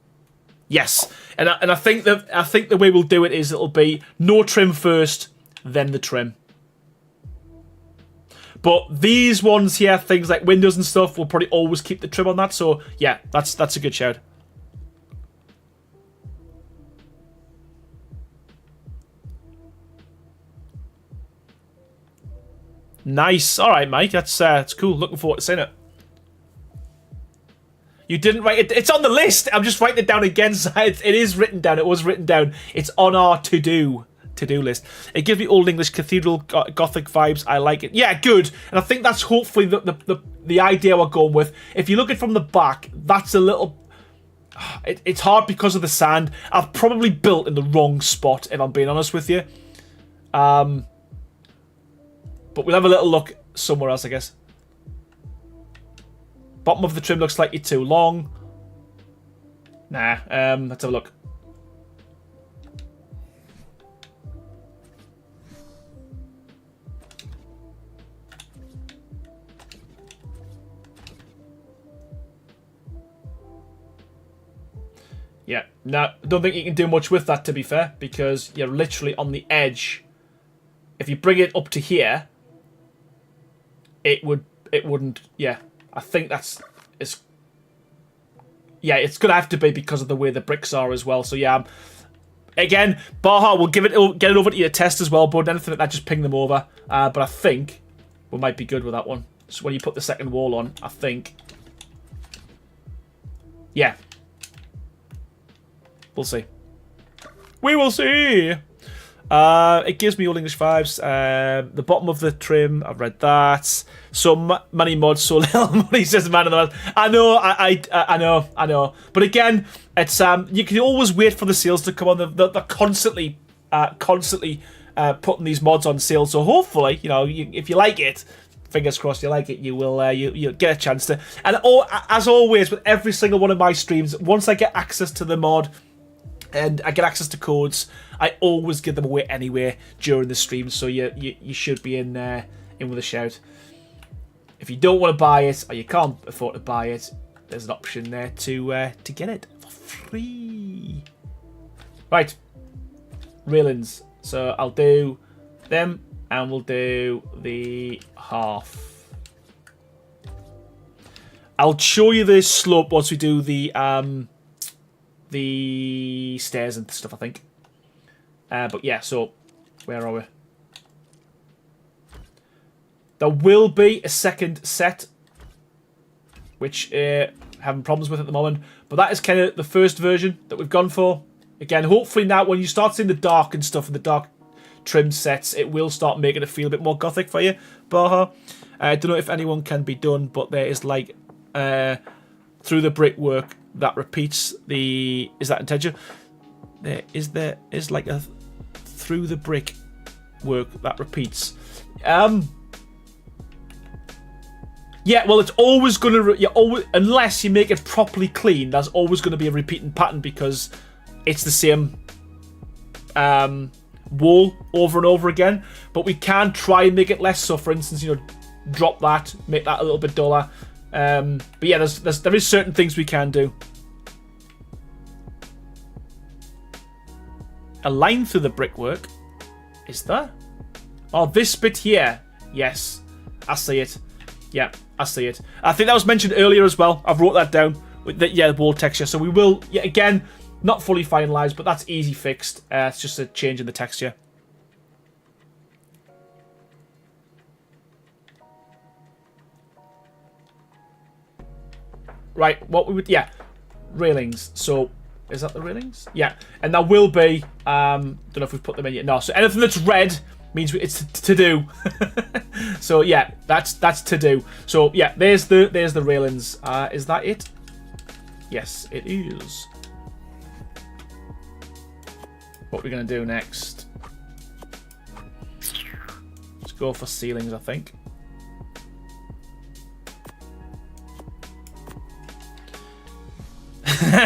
Yes, and I think the way we'll do it is it'll be no trim first, then the trim. But these ones here, things like windows and stuff, will probably always keep the trim on that. So yeah, that's a good shout. Nice. All right, Mike. That's cool. Looking forward to seeing it. You didn't write it. It's on the list. I'm just writing it down again. So it is written down. It was written down. It's on our to-do list. It gives me Old English cathedral Gothic vibes. I like it. Yeah, good. And I think that's hopefully the idea we're going with. If you look at it from the back, that's a little... It's hard because of the sand. I've probably built in the wrong spot, if I'm being honest with you. But we'll have a little look somewhere else, I guess. Bottom of the trim looks slightly too long. Nah, let's have a look. Yeah, no, I don't think you can do much with that, to be fair, because you're literally on the edge. If you bring it up to here, it wouldn't, yeah. I think it's gonna have to be because of the way the bricks are as well. So yeah, again, Baha will get it over to your test as well, bud. Anything like that, just ping them over. But I think we might be good with that one. So when you put the second wall on, I think, yeah, we'll see. We will see. It gives me Old English vibes. The bottom of the trim, I've read that. So many mods, so little money, says the man in the mod. I know, I know. But again, it's you can always wait for the sales to come on. They're constantly putting these mods on sale. So hopefully, you know, if you like it, fingers crossed you like it, you will you'll get a chance to. And as always, with every single one of my streams, once I get access to the mod and I get access to codes, I always give them away anyway during the stream. So you should be in with a shout. If you don't want to buy it or you can't afford to buy it, there's an option there to get it for free. Right, railings. So I'll do them, and we'll do the half. I'll show you the slope once we do the stairs and stuff, I think. But yeah, so where are we? There will be a second set, which having problems with at the moment. But that is kind of the first version that we've gone for. Again, hopefully now when you start seeing the dark and stuff and the dark trim sets, it will start making it feel a bit more gothic for you, Baha. I don't know if anyone can be done, but there is like through the brickwork that repeats the... Is that intention? There is like a through the brick work that repeats. Yeah, well, it's always going to... unless you make it properly clean, there's always going to be a repeating pattern because it's the same wall over and over again. But we can try and make it less. So, for instance, you know, drop that, make that a little bit duller. But yeah, there is certain things we can do. A line through the brickwork. Is there? Oh, this bit here. Yes, I see it. Yeah, I see it. I think that was mentioned earlier as well. I've wrote that down. the wall texture. So we will, yeah, again, not fully finalized, but that's easy fixed. It's just a change in the texture. Right, what we would, yeah, railings. So, is that the railings? Yeah, and there will be, don't know if we've put them in yet. No, so anything that's red means it's to do. So yeah, that's to do. So yeah, there's the railings. Is that it? Yes, it is. What we're gonna do next? Let's go for ceilings, I think.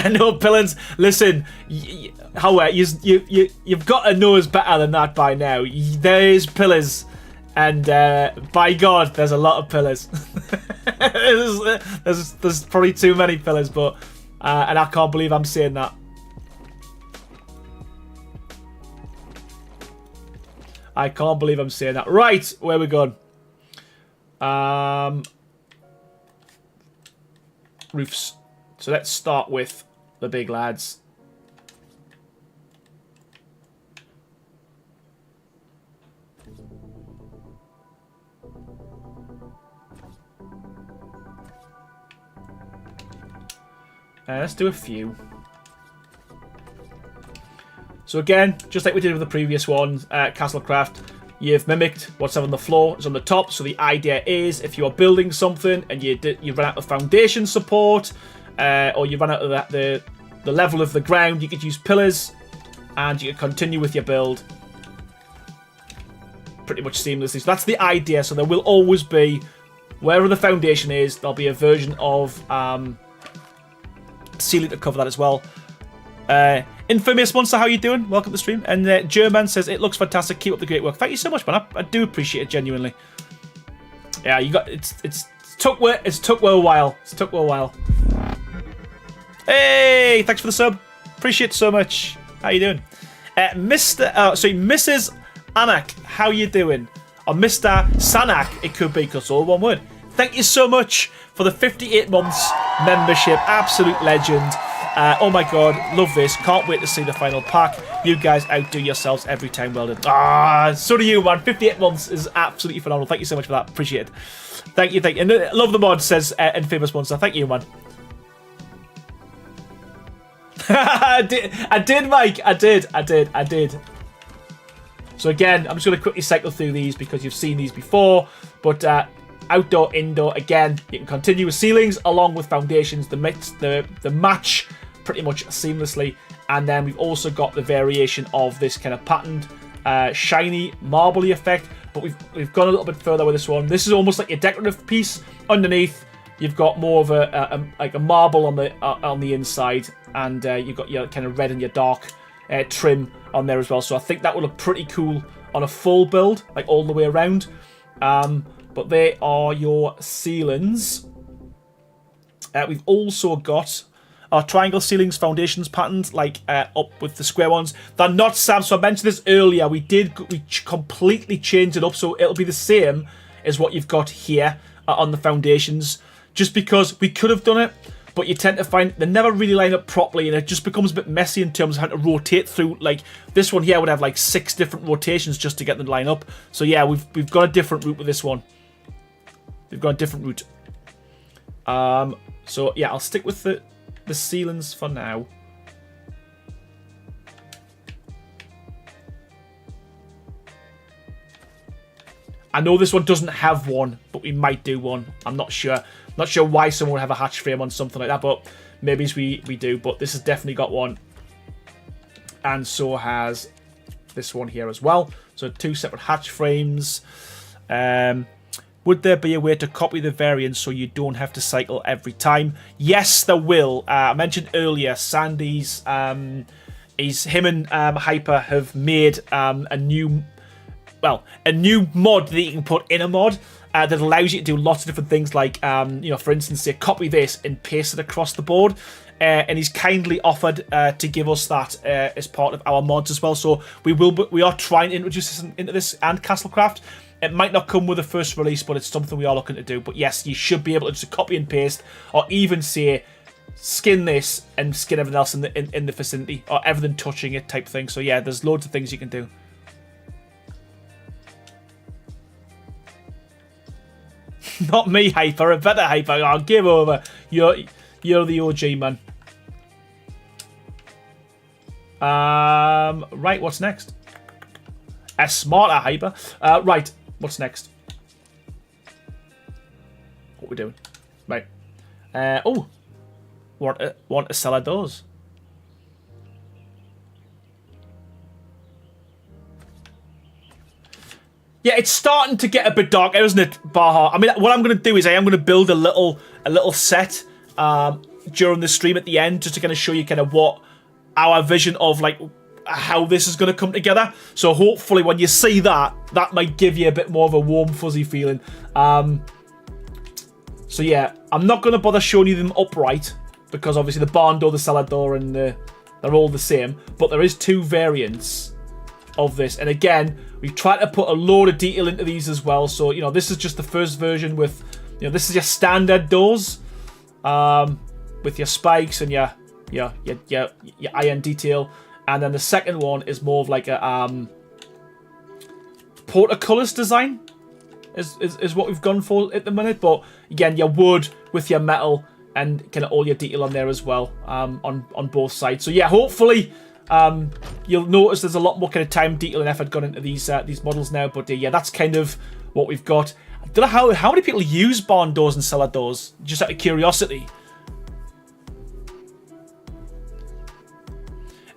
No pillars. Listen, Howard, you've got to know us better than that by now. There's pillars, and by God, there's a lot of pillars. there's probably too many pillars, but and I can't believe I'm saying that. I can't believe I'm saying that. Right, where we going? Roofs. So let's start with the big lads. Let's do a few. So again, just like we did with the previous one, Castlecraft, you've mimicked what's on the floor is on the top. So the idea is, if you are building something and you run out of foundation support, or you run out of the level of the ground, you could use pillars, and you could continue with your build pretty much seamlessly. So that's the idea. So there will always be, wherever the foundation is, there'll be a version of ceiling to cover that as well. Infamous Monster, how you doing? Welcome to the stream. And German says, it looks fantastic. Keep up the great work. Thank you so much, man. I do appreciate it genuinely. Yeah, you got it's took a while. It's took a while. Hey, thanks for the sub. Appreciate it so much. How you doing? Mrs. Anak, how you doing? Or Mr. Sanak, it could be, because all one word. Thank you so much for the 58 months membership. Absolute legend. Oh my God, love this. Can't wait to see the final pack. You guys outdo yourselves every time. Well done. So do you, man. 58 months is absolutely phenomenal. Thank you so much for that. Appreciate it. Thank you. And love the mod, says Infamous Monster. Thank you, man. I did, Mike. I did. So again, I'm just going to quickly cycle through these because you've seen these before. But outdoor, indoor, again, you can continue with ceilings along with foundations. The match pretty much seamlessly. And then we've also got the variation of this kind of patterned, shiny, marbly effect. But we've gone a little bit further with this one. This is almost like a decorative piece. Underneath, you've got more of a marble on the inside, and you've got your kind of red and your dark trim on there as well. So I think that would look pretty cool on a full build, like all the way around. But they are your ceilings. We've also got our triangle ceilings foundations patterned, like up with the square ones. They're not Sam. So I mentioned this earlier. We completely changed it up, so it'll be the same as what you've got here on the foundations. Just because we could have done it, but you tend to find they never really line up properly, and it just becomes a bit messy in terms of how to rotate through. Like this one here would have like 6 different rotations just to get them to line up. So yeah, we've got a different route with this one. We've got a different route. So yeah, I'll stick with the ceilings for now. I know this one doesn't have one, but we might do one. I'm not sure. Not sure why someone would have a hatch frame on something like that, but maybe we do. But this has definitely got one. And so has this one here as well. So 2 separate hatch frames. Would there be a way to copy the variants so you don't have to cycle every time? Yes, there will. I mentioned earlier, Sandy's, him and Hyper have made a new mod that you can put in a mod that allows you to do lots of different things, like, for instance, say, copy this and paste it across the board. And he's kindly offered to give us that as part of our mods as well. So we are trying to introduce this into this and Castlecraft. It might not come with the first release, but it's something we are looking to do. But yes, you should be able to just copy and paste, or even say skin this and skin everything else in the vicinity, or everything touching it type thing. So yeah, there's loads of things you can do. Not me, Hyper. A better Hyper. I'll give over. You're the OG, man. Right, what's next? A smarter Hyper. Right, what's next? What we doing? Right. Oh, want to sell our doors. Yeah, it's starting to get a bit dark, isn't it, Baha? I mean, what I'm going to do is I am going to build a little set during the stream at the end, just to kind of show you kind of what our vision of like how this is going to come together. So hopefully when you see that, that might give you a bit more of a warm, fuzzy feeling. So yeah, I'm not going to bother showing you them upright, because obviously the barn door, the cellar door, and they're all the same. But there is 2 variants of this, and again, we've tried to put a load of detail into these as well. So you know, this is just the first version with, you know, this is your standard doors, with your spikes and your iron detail, and then the second one is more of like a portcullis design. Is what we've gone for at the minute. But again, your wood with your metal and kind of all your detail on there as well, on both sides. So yeah, hopefully you'll notice there's a lot more kind of time, detail, and effort gone into these models now. But yeah, that's kind of what we've got. I don't know how many people use barn doors and cellar doors, just out of curiosity.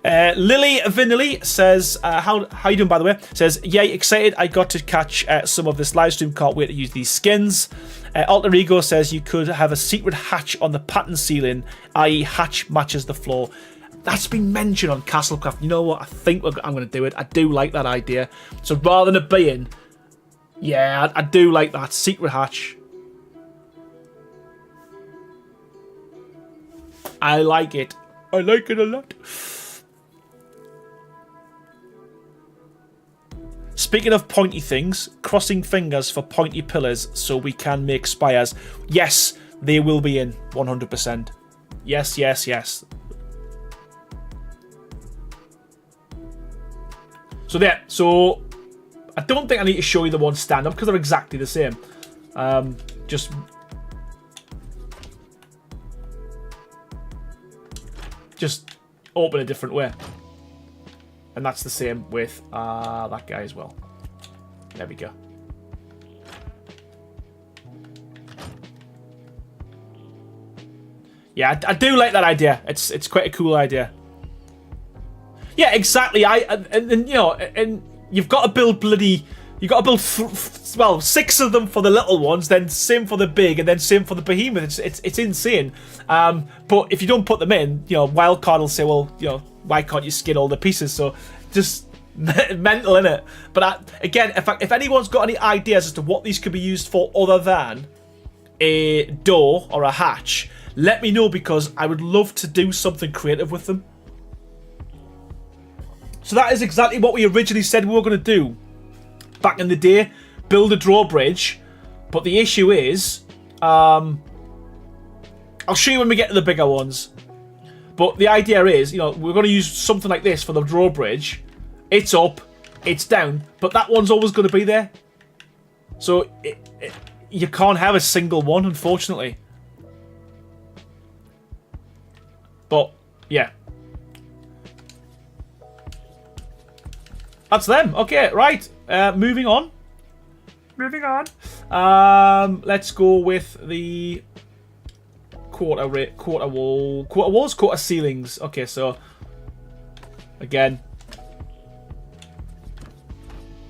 Lily Vinily says, how you doing, by the way? Says, yeah, excited. I got to catch some of this live stream. Can't wait to use these skins. Alter Ego says you could have a secret hatch on the pattern ceiling, i.e. hatch matches the floor. That's been mentioned on Castlecraft. You know what? I think I'm going to do it. I do like that idea. So rather than it being, yeah, I do like that secret hatch. I like it. I like it a lot. Speaking of pointy things, crossing fingers for pointy pillars so we can make spires. Yes, they will be in 100%. Yes, yes, yes. So there. So I don't think I need to show you the ones stand up because they're exactly the same. Just open a different way. And that's the same with that guy as well. There we go. Yeah, I do like that idea. It's quite a cool idea. Yeah, exactly. And you know, and you've got to build you've got to build 6 of them for the little ones, then same for the big, and then same for the behemoth. It's insane. But if you don't put them in, you know, Wildcard will say, well, you know, why can't you skin all the pieces? So just mental, innit? But again, if anyone's got any ideas as to what these could be used for other than a door or a hatch, let me know, because I would love to do something creative with them. So that is exactly what we originally said we were going to do back in the day, build a drawbridge. But the issue is, I'll show you when we get to the bigger ones. But the idea is, you know, we're going to use something like this for the drawbridge. It's up, it's down, but that one's always going to be there. So you can't have a single one, unfortunately. But yeah, that's them. Okay, right. Moving on. Let's go with the quarter walls, quarter ceilings. Okay, so again,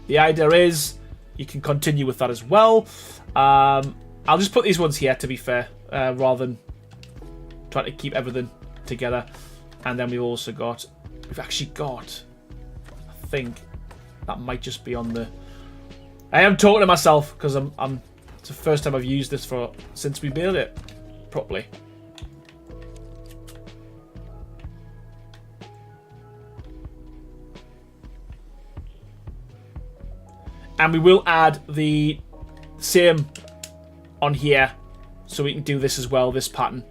the idea is you can continue with that as well. I'll just put these ones here, to be fair, rather than trying to keep everything together. And then we've actually got, I think that might just be on the, I am talking to myself because it's the first time I've used this since we built it properly. And we will add the same on here, so we can do this as well, this pattern.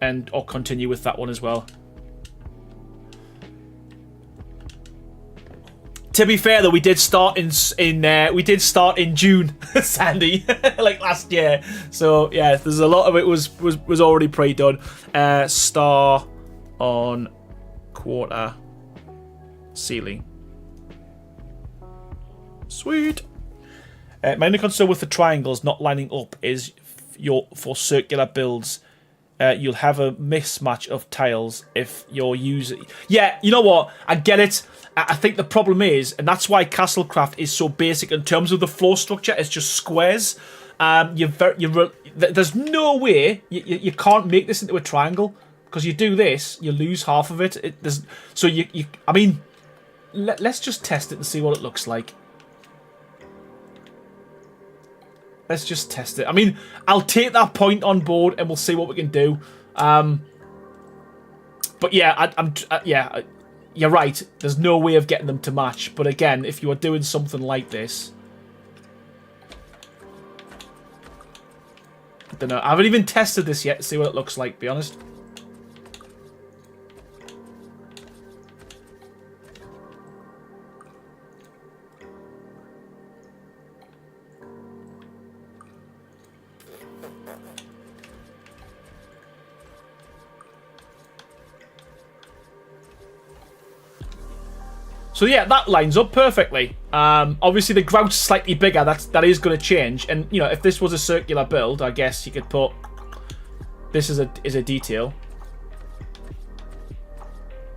and or continue with that one as well. To be fair though, we did start in June, Sandy, like last year. So yeah, there's a lot of it was already pre-done. Star on quarter ceiling. Sweet. My only concern with the triangles not lining up is for circular builds. You'll have a mismatch of tiles if you're using... Yeah, you know what? I get it. I think the problem is, and that's why Castlecraft is so basic in terms of the floor structure, it's just squares. There's no way you can't make this into a triangle, because you do this, you lose half of it. I mean, let's just test it and see what it looks like. Let's just test it. I mean, I'll take that point on board and we'll see what we can do. But yeah, you're right. There's no way of getting them to match. But again, if you are doing something like this... I don't know. I haven't even tested this yet to see what it looks like, to be honest. So yeah, that lines up perfectly. Obviously the grout's slightly bigger. That is going to change. And you know, if this was a circular build, I guess you could put this is a detail.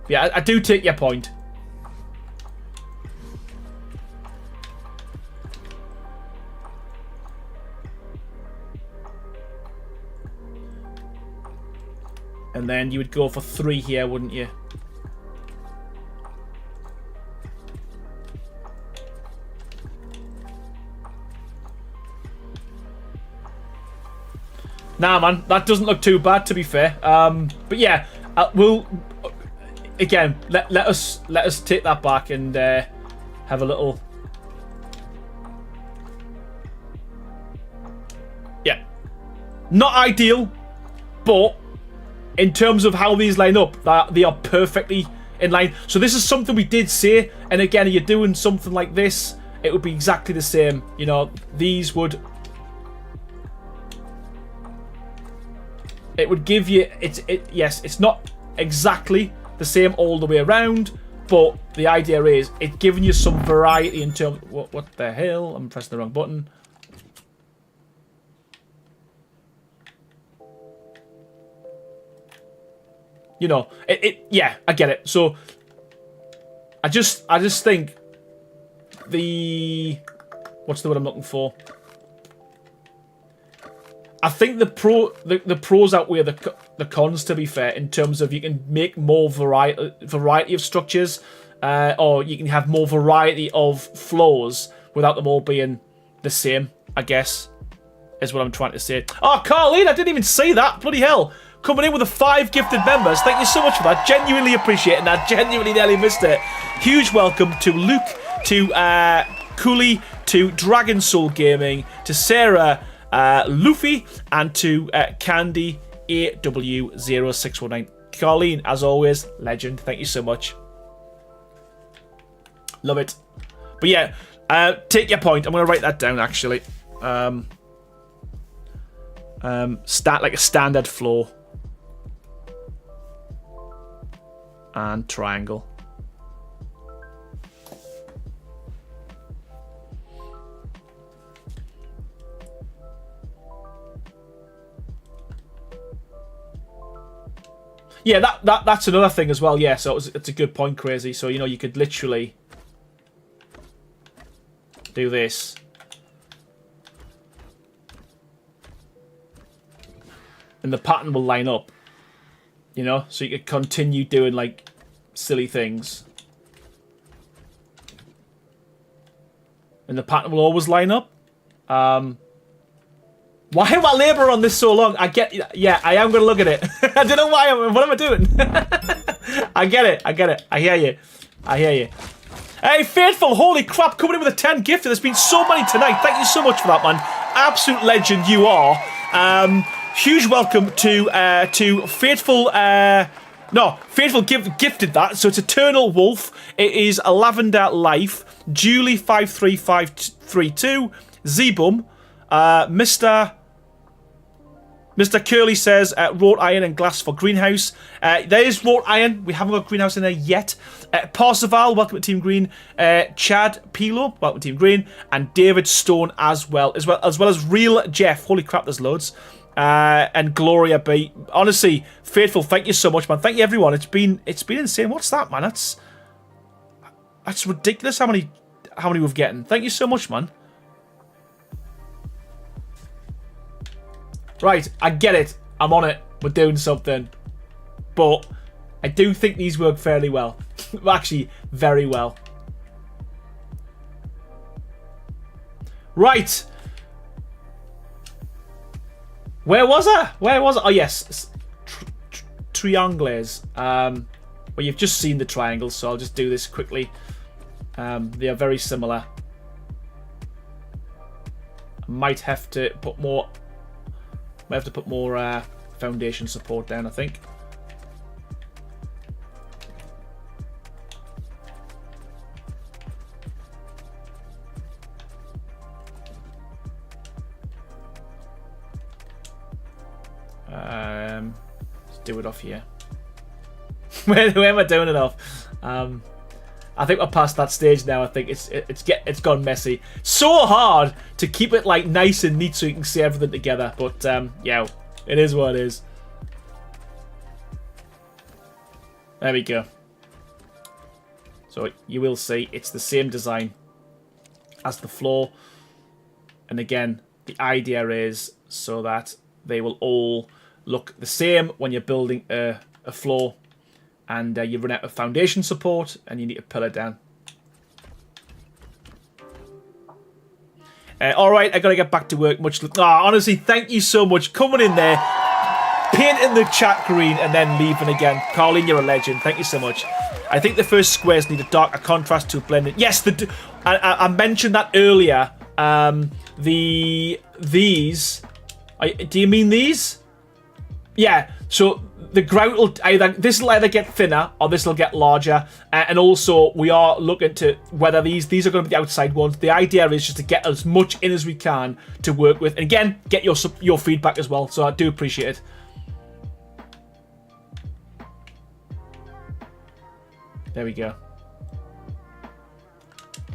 Yeah, I do take your point. And then you would go for 3 here, wouldn't you? Nah, man, that doesn't look too bad, to be fair. But yeah, we'll again let us take that back and have a little. Yeah, not ideal, but in terms of how these line up, they are perfectly in line. So this is something we did say, and again, you're doing something like this, it would be exactly the same. You know, these would. It would give you yes, it's not exactly the same all the way around, but the idea is it's giving you some variety in terms. What the hell? I'm pressing the wrong button. You know, yeah, I get it. So I just think what's the word I'm looking for? I think the pros outweigh the cons, to be fair, in terms of you can make more variety of structures, or you can have more variety of floors without them all being the same, I guess, is what I'm trying to say. Oh, Carleen, I didn't even see that. Bloody hell. Coming in with 5 gifted members. Thank you so much for that. Genuinely appreciate it, and I genuinely nearly missed it. Huge welcome to Luke, to Cooley, to Dragon Soul Gaming, to Sarah, Luffy, and to Candy AW0619. Carleen, as always, legend. Thank you so much. Love it. But yeah, take your point. I'm going to write that down, actually. Start like a standard floor. And triangle. Yeah, that's another thing as well. Yeah, so it's a good point, Crazy. So, you know, you could literally do this. And the pattern will line up. You know, so you could continue doing, like, silly things. And the pattern will always line up. Why am I labouring on this so long? Yeah, I am going to look at it. I don't know why. What am I doing? I get it. I hear you. Hey, Faithful, holy crap, coming in with a 10 gifted. There's been so many tonight. Thank you so much for that, man. Absolute legend you are. huge welcome to Faithful. No, Faithful gifted that. So it's Eternal Wolf. It is a Lavender Life. Julie 53532. Zebum. Mr. Curly says wrought iron and glass for greenhouse. There is wrought iron. We haven't got greenhouse in there yet. Parseval, welcome to Team Green. Chad Pilo, welcome to Team Green, and David Stone as well as Real Jeff. Holy crap, there's loads. And Gloria B. Honestly, Faithful, thank you so much, man. Thank you, everyone. It's been insane. What's that, man? That's ridiculous. How many we're getting? Thank you so much, man. Right, I get it. I'm on it. We're doing something. But I do think these work fairly well. Actually, very well. Right. Where was I? Oh, yes. Triangles. Well, you've just seen the triangles, so I'll just do this quickly. They are very similar. I might have to put more... foundation support down, I think. Let's do it off here. Where am I doing it off? I think we're past that stage now. I think it's gone messy. So hard to keep it like nice and neat so you can see everything together. But yeah, it is what it is. There we go. So you will see it's the same design as the floor. And again, the idea is so that they will all look the same when you're building a floor. And you run out of foundation support, and you need to pull it down. All right, I gotta get back to work. Honestly, thank you so much coming in there, painting the chat green, and then leaving again. Colin, you're a legend. Thank you so much. I think the first squares need a darker contrast to blend it. Yes, I mentioned that earlier. These. Do you mean these? Yeah. So. The grout will this will either get thinner or this will get larger, and also we are looking to whether these are going to be the outside ones. The idea is just to get as much in as we can to work with, and again, get your feedback as well. So I do appreciate it. There we go.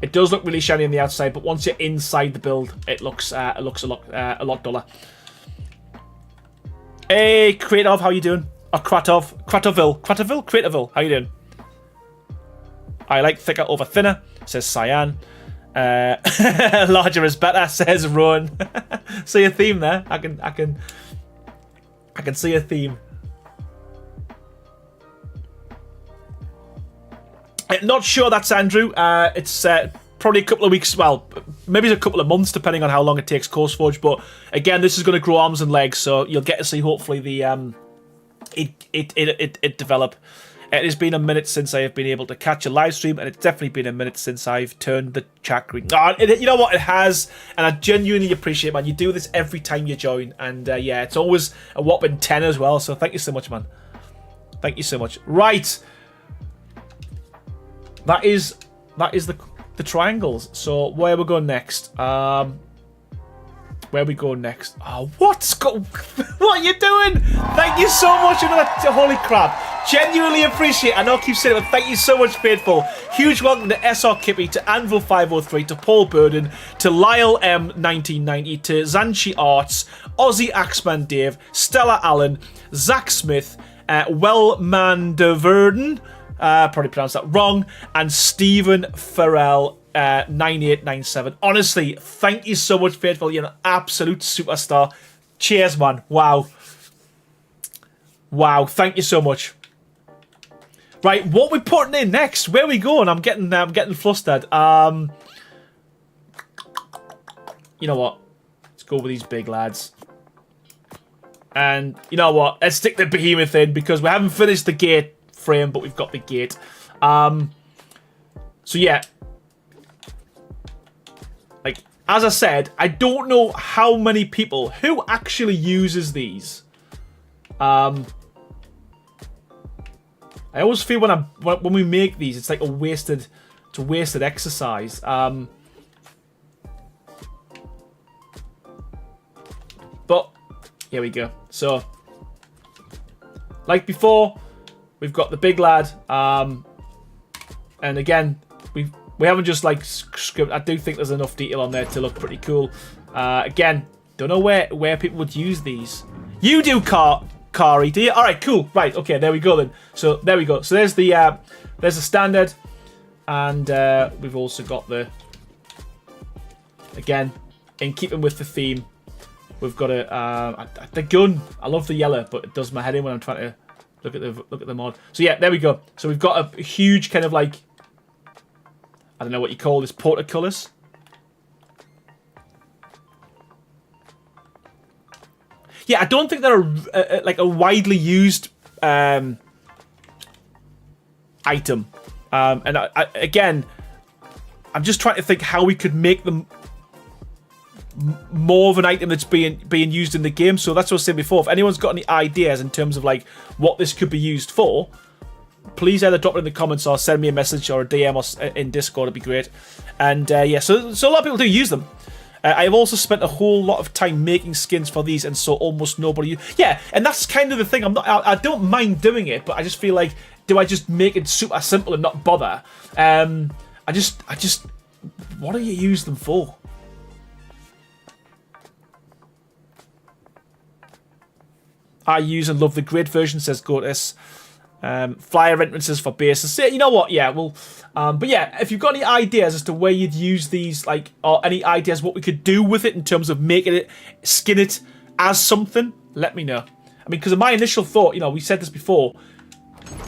It does look really shiny on the outside, but once you're inside the build, it looks a lot duller. Hey, Creative, how you doing? Or Kratoville, how you doing? I like thicker over thinner, says Cyan. Larger is better, says Rowan. See a theme there. I can see a theme. Not sure that's Andrew. It's probably a couple of weeks. Well, maybe a couple of months, depending on how long it takes CourseForge. But again, this is going to grow arms and legs, so you'll get to see hopefully the it develop. It has been a minute since I have been able to catch a live stream, and it's definitely been a minute since I've turned the chat green. You know what? It has, and I genuinely appreciate it, man. You do this every time you join, and yeah, it's always a whopping 10 as well, so thank you so much, man. Thank you so much. Right. That is the triangles. So where are we going next? Where we go next? Oh, what are you doing? Thank you so much. Holy crap. Genuinely appreciate it. I know I keep saying it, but thank you so much, Faithful. Huge welcome to SR Kippy, to Anvil503, to Paul Burden, to Lyle M1990, to Zanchi Arts, Aussie Axeman Dave, Stella Allen, Zach Smith, Wellman probably pronounced that wrong, and Stephen Farrell 9897. Honestly, thank you so much, Faithful. You're an absolute superstar. Cheers, man. Wow. Thank you so much. Right, what we putting in next? Where are we going? I'm getting flustered. You know what? Let's go with these big lads. And you know what? Let's stick the behemoth in because we haven't finished the gate frame, but we've got the gate. So yeah. Like, as I said, I don't know how many people who actually uses these. I always feel when we make these, it's like a wasted exercise. But here we go. So, like before, we've got the big lad, and again, we haven't just like script. I do think there's enough detail on there to look pretty cool. Again, don't know where people would use these. You do, Kari, do you? All right, cool. Right, okay, there we go then. So there we go. So there's the standard, and we've also got the, again, in keeping with the theme, we've got the gun. I love the yellow, but it does my head in when I'm trying to look at the mod. So yeah, there we go. So we've got a huge kind of like, I don't know what you call this, portcullis. Yeah, I don't think they're like a widely used item. And again, I'm just trying to think how we could make them more of an item that's being used in the game. So that's what I was saying before. If anyone's got any ideas in terms of like what this could be used for, please either drop it in the comments or send me a message or a DM or in Discord. It'd be great. And yeah, so a lot of people do use them. I've also spent a whole lot of time making skins for these, and so almost nobody. Yeah, and that's kind of the thing. I don't mind doing it, but I just feel like, do I just make it super simple and not bother? I just, what do you use them for? I use and love the grid version, says Gortis. Flyer entrances for bases. You know what? Yeah, well, but yeah, if you've got any ideas as to where you'd use these, like, or any ideas what we could do with it in terms of making it, skin it as something, let me know. I mean, because of my initial thought, you know, we said this before,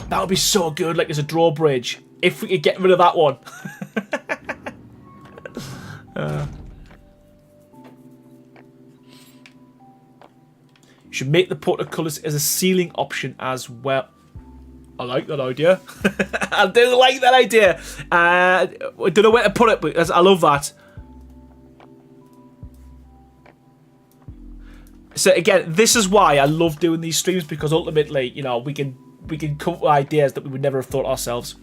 that would be so good, like as a drawbridge, if we could get rid of that one. You should make the portcullis as a ceiling option as well. I like that idea. I do like that idea. I don't know where to put it, but I love that. So again, this is why I love doing these streams, because ultimately, you know, we can come up with ideas that we would never have thought ourselves.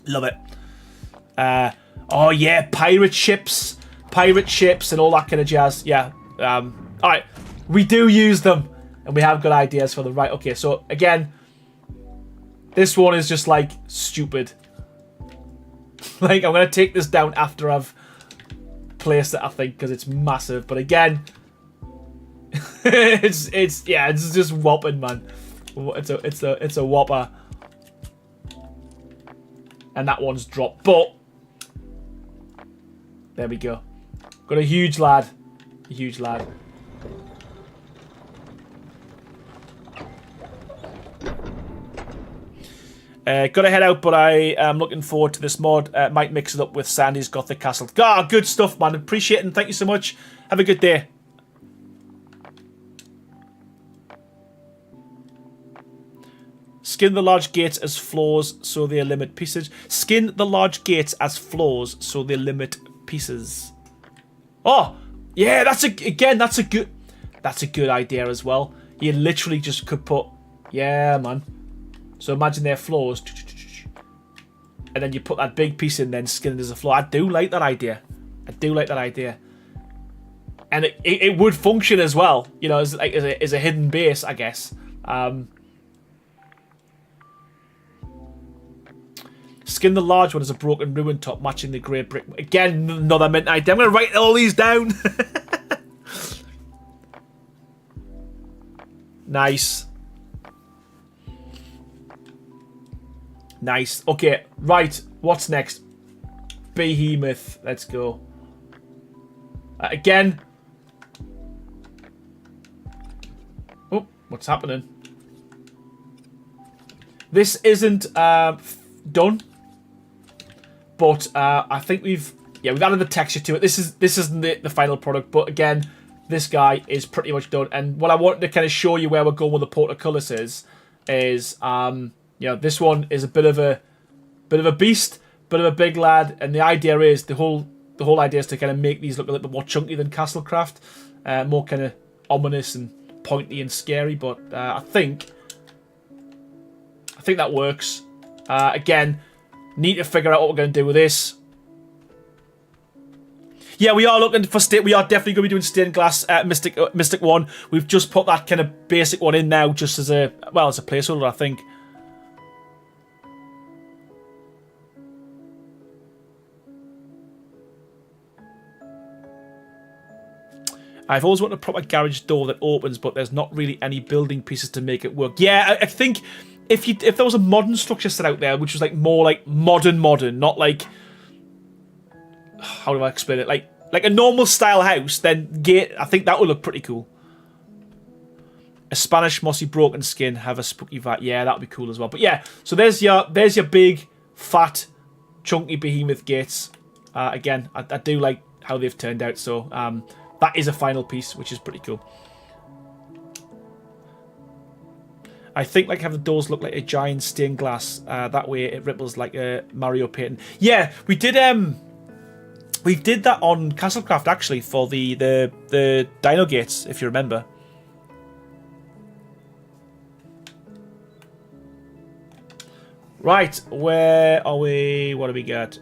Love it. Oh yeah, pirate ships and all that kind of jazz. Yeah. All right, we do use them, and we have got ideas for them. Right. Okay. So again, this one is just like stupid. Like, I'm gonna take this down after I've placed it, I think, because it's massive. But again, it's just whopping, man. It's a whopper. And that one's dropped. But there we go. Got a huge lad. A huge lad. Gotta head out, but I am looking forward to this mod. Might mix it up with Sandy's Gothic Castle. Ah, good stuff, man. Appreciate it, and thank you so much. Have a good day. Skin the large gates as floors, so they limit pieces. Skin the large gates as floors, so they limit pieces. Oh, yeah, that's a good idea as well. You literally just could put, yeah, man. So imagine their floors, and then you put that big piece in, then skin it as a floor. I do like that idea. I do like that idea, and it would function as well. You know, as a hidden base, I guess. Skin the large one as a broken ruin top, matching the grey brick. Again, another mint idea. I'm gonna write all these down. Nice. Nice. Okay, right. What's next? Behemoth. Let's go. Again. Oh, what's happening? This isn't done, but I think we've added the texture to it. This isn't the final product, but again, this guy is pretty much done. And what I wanted to kind of show you where we're going with the portcullis is you know, this one is a bit of a beast, bit of a big lad, and the idea is the whole the whole idea is to kind of make these look a little bit more chunky than Castlecraft, more kind of ominous and pointy and scary. But I think that works. Again, need to figure out what we're going to do with this. Yeah, we are looking for we are definitely going to be doing stained glass Mystic one. We've just put that kind of basic one in now, just as a placeholder, I think. I've always wanted a proper garage door that opens, but there's not really any building pieces to make it work. Yeah, I think if there was a modern structure set out there, which was like more like modern, not like, how do I explain it? Like a normal style house, then I think that would look pretty cool. A Spanish mossy broken skin, have a spooky vat. Yeah, that would be cool as well. But yeah, so there's your big, fat, chunky behemoth gates. Again, I do like how they've turned out. So that is a final piece, which is pretty cool. I think like have the doors look like a giant stained glass. That way it ripples like a Mario painting. Yeah, we did that on Castlecraft actually for the Dino Gates, if you remember. Right, where are we? What do we got?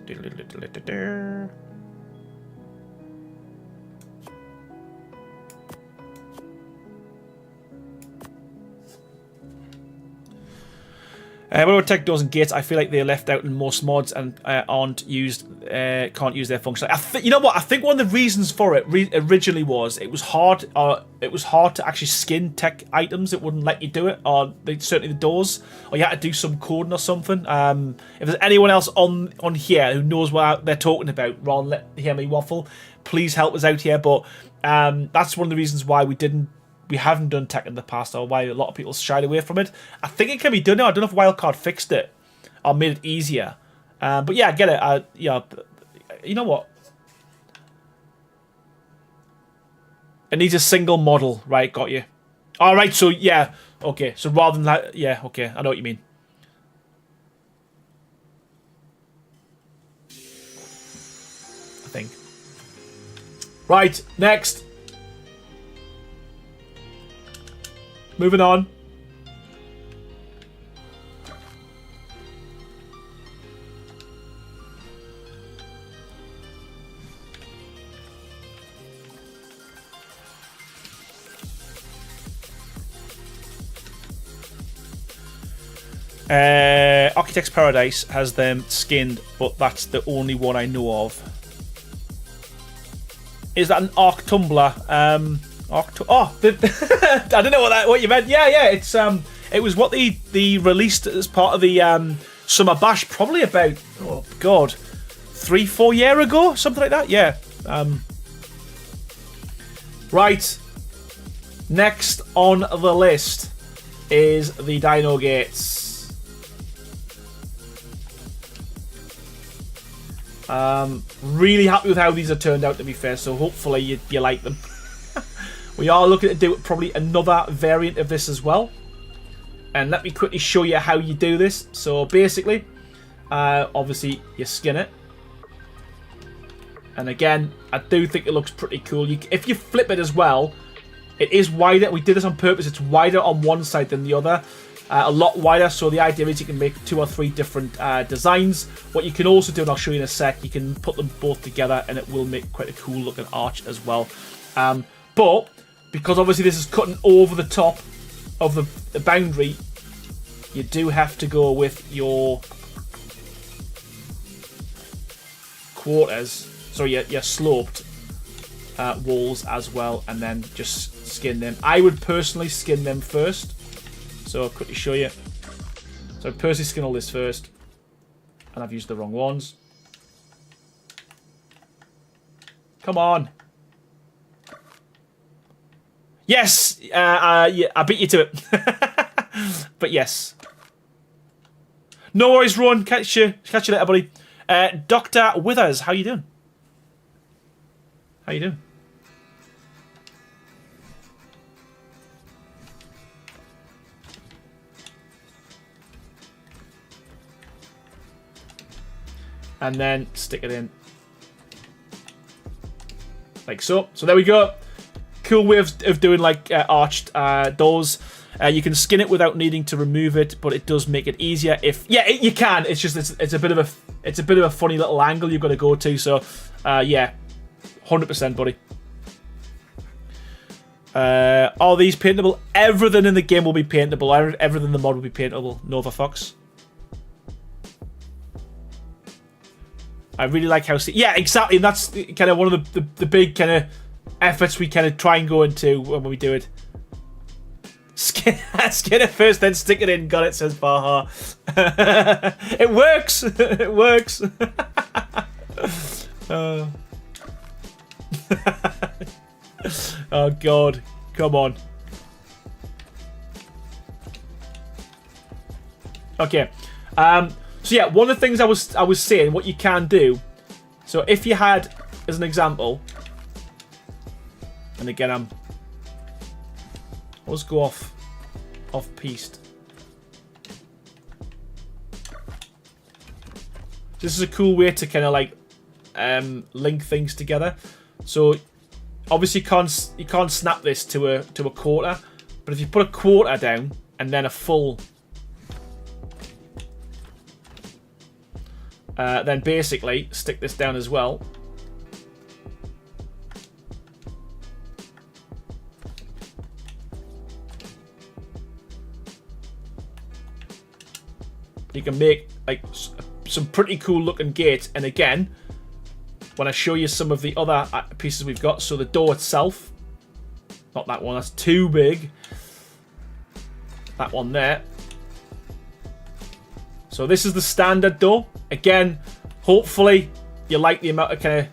What about tech doors and gates? I feel like they're left out in most mods and can't use their function. You know what? I think one of the reasons for it originally was it was hard to actually skin tech items. It wouldn't let you do it, or certainly the doors, or you had to do some coding or something. If there's anyone else on here who knows what they're talking about, rather than hear me waffle, please help us out here. But that's one of the reasons why we haven't done tech in the past, or why a lot of people shied away from it. I think it can be done now. I don't know if Wildcard fixed it or made it easier. But yeah, I get it. Yeah, you know what? It needs a single model. Right, got you. All right, so yeah. Okay, so rather than that, yeah, okay. I know what you mean. I think. Right, next. Moving on. Architect's Paradise has them skinned, but that's the only one I know of. Is that an Arc Tumbler? I don't know what you meant. Yeah. It was what they released as part of the Summer Bash, probably about 3-4 years ago, something like that. Yeah. Right. Next on the list is the Dino Gates. Really happy with how these are turned out, to be fair. So hopefully you like them. We are looking to do probably another variant of this as well. And let me quickly show you how you do this. So basically, obviously you skin it. And again, I do think it looks pretty cool. If you flip it as well, it is wider. We did this on purpose. It's wider on one side than the other. A lot wider. So the idea is you can make 2 or 3 different designs. What you can also do, and I'll show you in a sec, you can put them both together and it will make quite a cool looking arch as well. But because obviously this is cutting over the top of the boundary, you do have to go with your quarters, so your sloped walls as well, and then just skin them. I would personally skin them first, so I'll quickly show you. So I personally skin all this first, and I've used the wrong ones. Come on. Yes, yeah, I beat you to it. But yes. No worries, Ron. Catch you later, buddy. Dr. Withers, how you doing? How you doing? And then stick it in. like so. So there we go. Cool way of doing like arched doors. You can skin it without needing to remove it, but it does make it easier. If you can. It's just it's a bit of a funny little angle you've got to go to. So yeah, 100%, buddy. Are these paintable? Everything in the game will be paintable. Everything in the mod will be paintable. Nova Fox. I really like how... Yeah, exactly. And that's kind of one of the big kind of efforts we kind of try and go into when we do it. Skin it first, then stick it in. Got it, says Baha. It works. It works. Oh God, come on. Okay. So yeah, one of the things I was saying, what you can do. So if you had, as an example, and again let's go off piste. This is a cool way to kind of like link things together. So obviously you can't snap this to a quarter, but if you put a quarter down and then a full, then basically stick this down as well. You can make like some pretty cool looking gates. And again, when I show you some of the other pieces we've got, so the door itself, not that one, that's too big. That one there. So this is the standard door. Again, hopefully you like the amount of kind of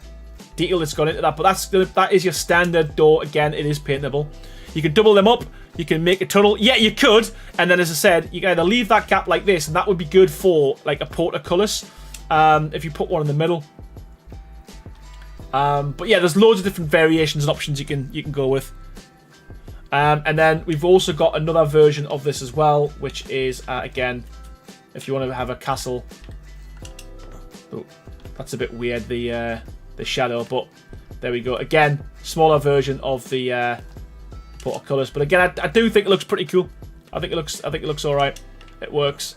detail that's gone into that. But that is your standard door. Again, it is paintable. You can double them up. You can make a tunnel. Yeah, you could. And then, as I said, you can either leave that gap like this, and that would be good for like a portcullis. If you put one in the middle. But yeah, there's loads of different variations and options you can go with. And then we've also got another version of this as well, which is again, if you want to have a castle. Oh, that's a bit weird, the shadow, but there we go. Again, smaller version of the portcullis, but again, I do think it looks pretty cool. I think it looks all right. It works.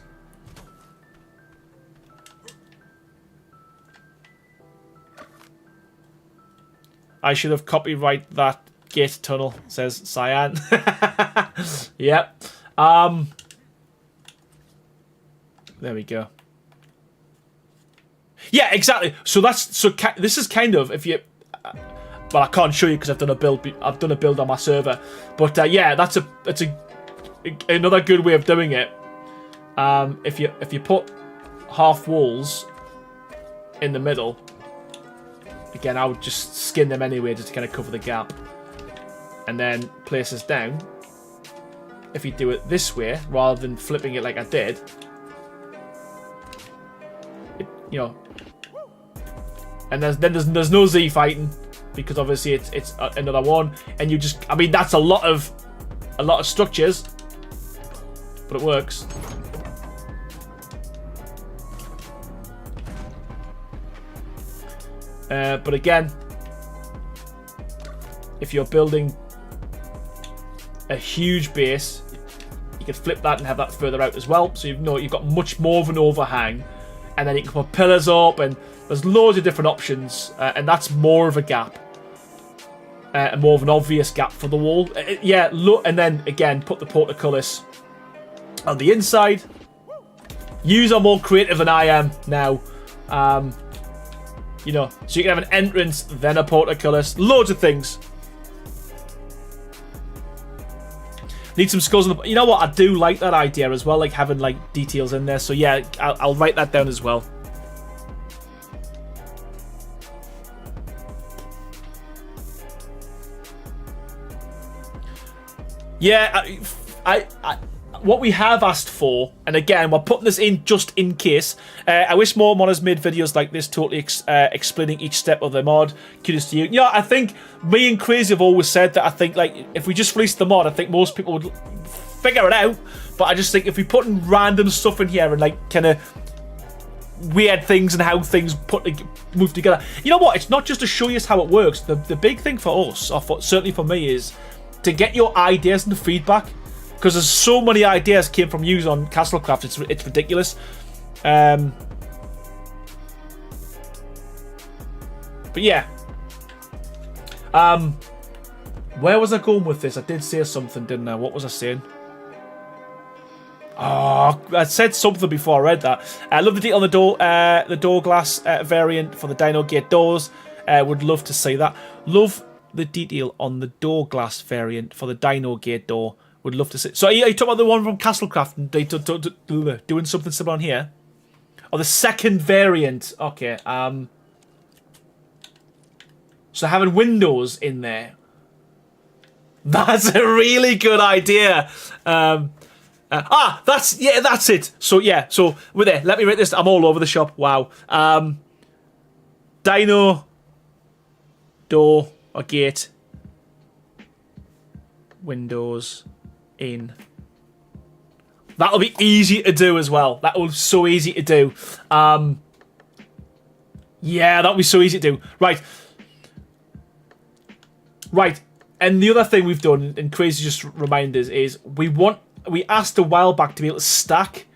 I should have copyrighted that gate tunnel, says Cyan. Yep. There we go. Yeah, exactly. So this is kind of, if you, well, I can't show you because I've done a build on my server, but yeah, that's another good way of doing it. If you put half walls in the middle. Again, I would just skin them anyway just to kind of cover the gap. And then place this down. If you do it this way, rather than flipping it like I did, you know. And there's no Z fighting, because obviously it's another one. And you just, I mean, that's a lot of structures, but it works. But again, if you're building a huge base, you can flip that and have that further out as well. So you've got much more of an overhang, and then you can put pillars up, and there's loads of different options, and that's more of a gap, and more of an obvious gap for the wall. Yeah, look, and then again, put the portcullis on the inside. Yous are more creative than I am now. You know, so you can have an entrance, then a portcullis, loads of things. Need some skulls on the... You know what? I do like that idea as well, like having like details in there. So yeah, I'll write that down as well. Yeah, I what we have asked for, and again, we're putting this in just in case. I wish more modders made videos like this, totally explaining each step of the mod. Kudos to you. Yeah, I think me and Crazy have always said that I think like if we just released the mod, I think most people would figure it out. But I just think if we put in random stuff in here and like kind of weird things and how things move together. You know what? It's not just to show you how it works. The big thing for us, or certainly for me, is to get your ideas and the feedback, because there's so many ideas came from you on Castlecraft. It's ridiculous. But yeah. Where was I going with this? I did say something, didn't I? What was I saying? Oh, I said something before I read that. I love the detail on the door glass variant for the Dino Gate doors. Would love to see that. Love the detail on the door glass variant for the Dino Gate door. Would love to see. So are you talking about the one from Castlecraft and they doing something similar on here? Or the second variant? Okay. So having windows in there. That's a really good idea. That's it. So yeah, so we're there. Let me rate this. I'm all over the shop. Wow. Dino door or gate windows in. That'll be easy to do as well. That will be so easy to do. Yeah, that'll be so easy to do. Right. And the other thing we've done, and crazy just reminders, is we asked a while back to be able to stack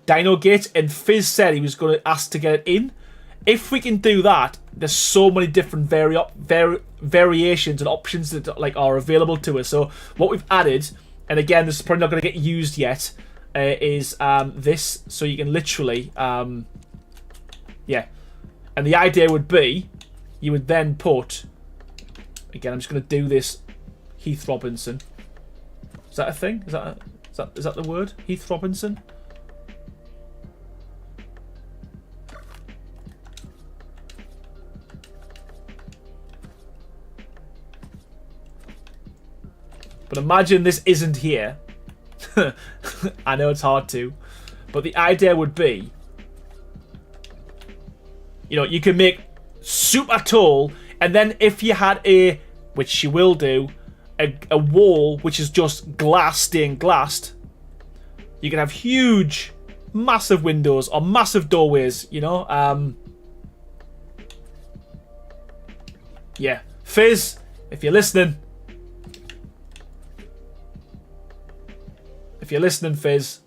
Dino Gates, and Fizz said he was going to ask to get it in. If we can do that, there's so many different variations and options that are available to us. So what we've added, and again, this is probably not going to get used yet, is this. So you can literally, yeah. And the idea would be, you would then put. Again, I'm just going to do this. Heath Robinson. Is that a thing? Is that the word? Heath Robinson. But imagine this isn't here. I know it's hard to, but the idea would be, you can make super tall. And then if you had which you will do, a wall which is just glass, stained glassed, you can have huge, massive windows or massive doorways, Yeah. Fizz, if you're listening. Fizz.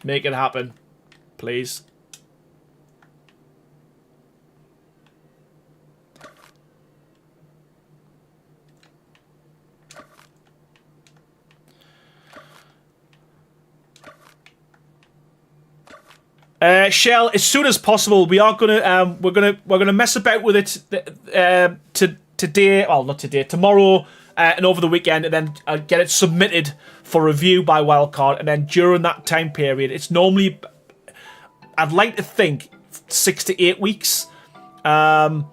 Make it happen, please. Shell, as soon as possible. We are we're gonna mess about with it today. Well, not today. Tomorrow and over the weekend, and then get it submitted for review by Wildcard. And then during that time period, it's normally, I'd like to think, 6 to 8 weeks. But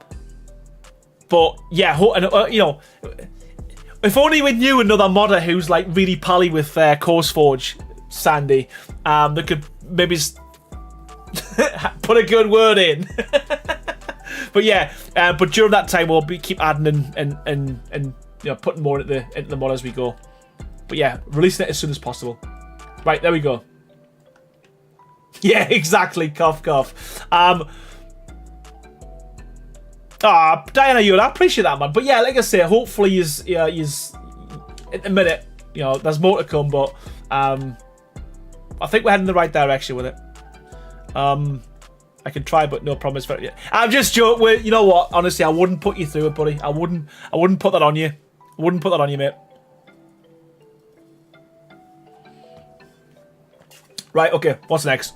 yeah, if only we knew another modder who's like really pally with CourseForge, Sandy, that could maybe put a good word in. But yeah, but during that time we'll keep adding and putting more into the mod as we go. But yeah, releasing it as soon as possible. Right, there we go. Yeah, exactly. Cough, cough. Diana, I appreciate that, man. But yeah, like I say, hopefully he's at the minute, there's more to come, but I think we're heading in the right direction with it. I can try, but no promise. I'm just joking. You know what? Honestly, I wouldn't put you through it, buddy. I wouldn't put that on you. I wouldn't put that on you, mate. Right, okay. What's next?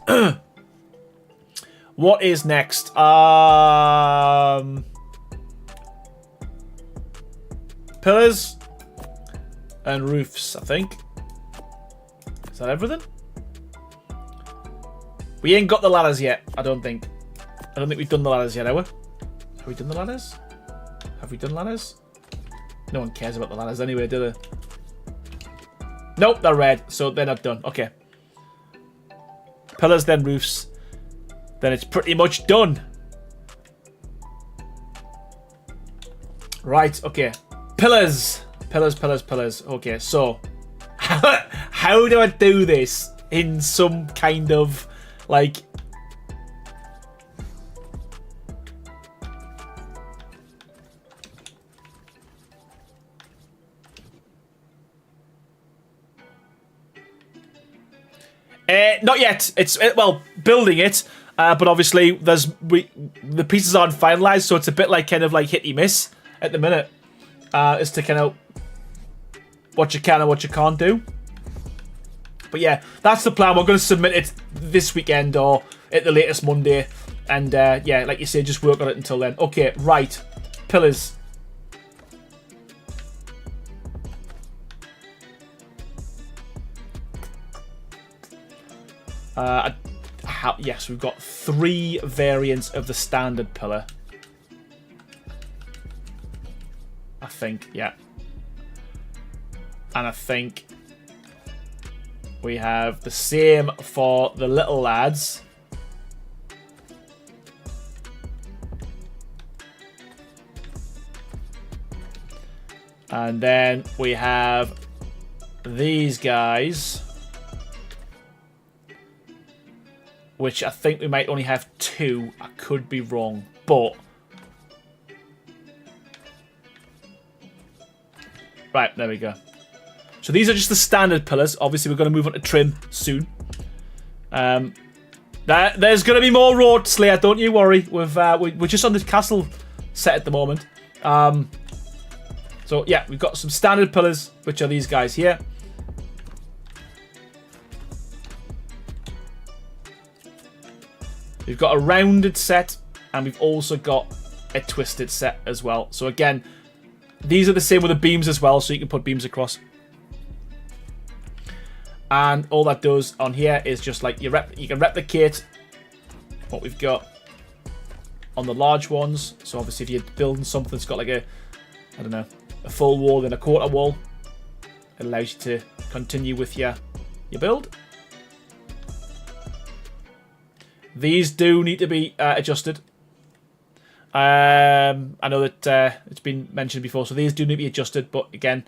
What is next? Pillars and roofs, I think. Is that everything? We ain't got the ladders yet, I don't think. I don't think we've done the ladders yet, have we? Have we done the ladders? Have we done ladders? No one cares about the ladders anyway, do they? Nope, they're red, so they're not done. Okay. Pillars, then roofs. Then it's pretty much done. Right, okay. Pillars. Pillars. Okay, so how do I do this in some kind of like? Not yet. It's well, building it, but obviously the pieces aren't finalized, so it's a bit like kind of like hit miss at the minute, as to kind of what you can and what you can't do. But yeah, that's the plan. We're going to submit it this weekend or at the latest Monday, and yeah, like you say, just work on it until then. Okay, right, pillars. Yes, we've got 3 variants of the standard pillar. I think, yeah. And I think we have the same for the little lads. And then we have these guys, which I think we might only have 2. I could be wrong, but right, there we go. So these are just the standard pillars. Obviously, we're going to move on to trim soon. There's going to be more road slayer. Don't you worry. We're just on the castle set at the moment. So yeah, we've got some standard pillars, which are these guys here. We've got a rounded set, and we've also got a twisted set as well. So again, these are the same with the beams as well, so you can put beams across. And all that does on here is just like you can replicate what we've got on the large ones. So obviously if you're building something that's got like a, I don't know, a full wall and a quarter wall, it allows you to continue with your build. These do need to be adjusted. I know that it's been mentioned before, so these do need to be adjusted, but again,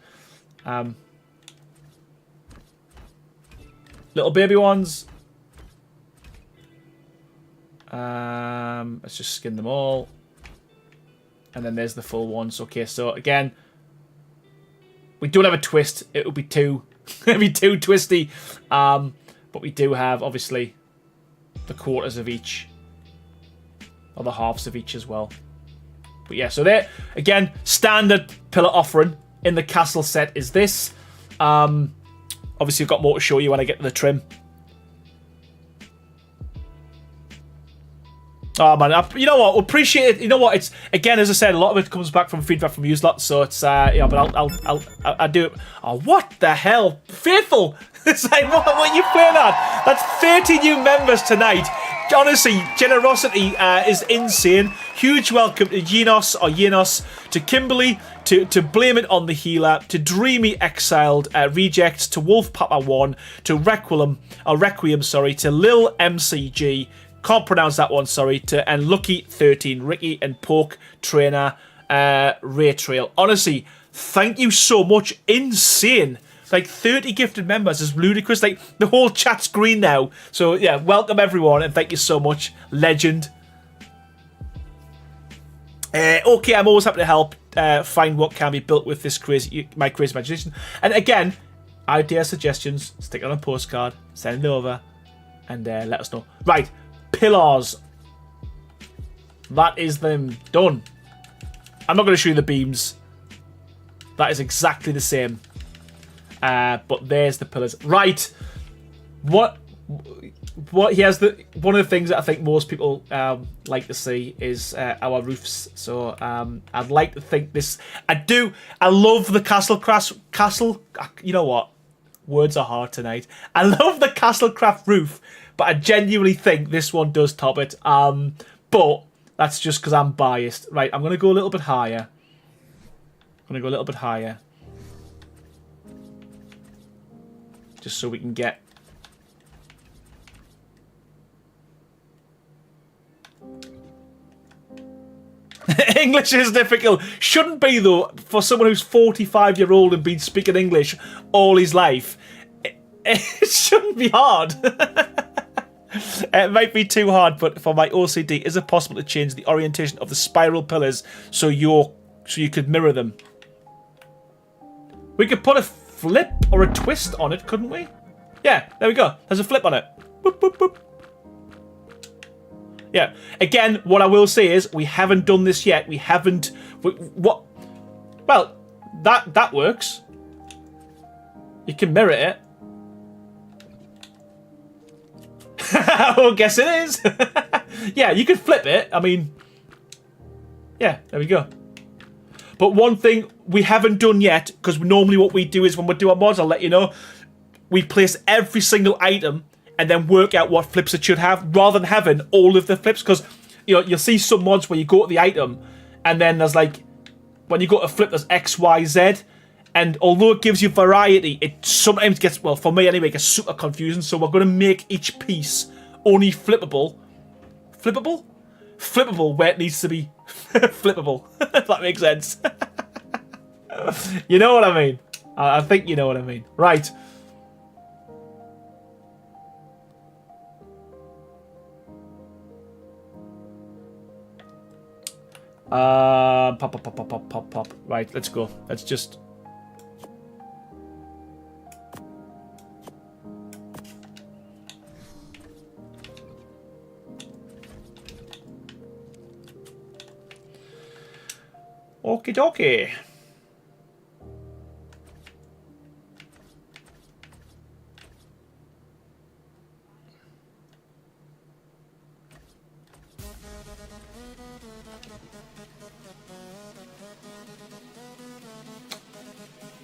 little baby ones. Let's just skin them all. And then there's the full ones. Okay, so again, we don't have a twist. It will be too, it'll be too twisty. But we do have, obviously, the quarters of each, or the halves of each as well. But yeah, so there again, standard pillar offering in the castle set is this. Obviously, I've got more to show you when I get to the trim. Oh man, you know what? Appreciate it. You know what? It's again, as I said, a lot of it comes back from feedback from you lot. So it's yeah, but I'll do it. Oh, what the hell, Faithful? It's like what you playing at? That's 30 new members tonight. Honestly, generosity is insane. Huge welcome to Yenos, to Kimberly, to Blame It on the Healer, to Dreamy Exiled, Reject, to Wolf Papa 1, to Requiem, to Lil MCG, can't pronounce that one, sorry, to Unlucky 13, Ricky and Poke Trainer, Ray Trail. Honestly, thank you so much. Insane. Like 30 gifted members is ludicrous. Like the whole chat's green now. So yeah, welcome everyone and thank you so much. Legend. Okay, I'm always happy to help find what can be built with this my crazy imagination. And again, ideas, suggestions, stick it on a postcard, send it over, and let us know. Right, pillars. That is them done. I'm not going to show you the beams. That is exactly the same. But there's the pillars. Right. What here's one of the things that I think most people like to see is our roofs. So I'd like to think this. I love the castle. You know what? Words are hard tonight. I love the Castlecraft roof, but I genuinely think this one does top it. But that's just because I'm biased. Right, I'm gonna go a little bit higher. Just so we can get... English is difficult. Shouldn't be, though, for someone who's 45-year-old and been speaking English all his life. It shouldn't be hard. It might be too hard, but for my OCD, is it possible to change the orientation of the spiral pillars so you could mirror them? We could put a flip or a twist on it, couldn't we? Yeah, there we go. There's a flip on it. Boop, boop, boop. Yeah. Again, what I will say is we haven't done this yet. We haven't. What? Well, that works. You can mirror it. I guess it is. Yeah, you could flip it. I mean, yeah, there we go. But one thing we haven't done yet, because normally what we do is when we do our mods, I'll let you know, we place every single item and then work out what flips it should have, rather than having all of the flips. Because you'll see some mods where you go to the item and then there's like, when you go to flip, there's X, Y, Z. And although it gives you variety, it sometimes gets, well, for me anyway, it gets super confusing. So we're going to make each piece only flippable. Flippable? Flippable where it needs to be flippable. If that makes sense. You know what I mean? I think you know what I mean. Right. Pop. Right, let's go. Let's just... Okie dokie.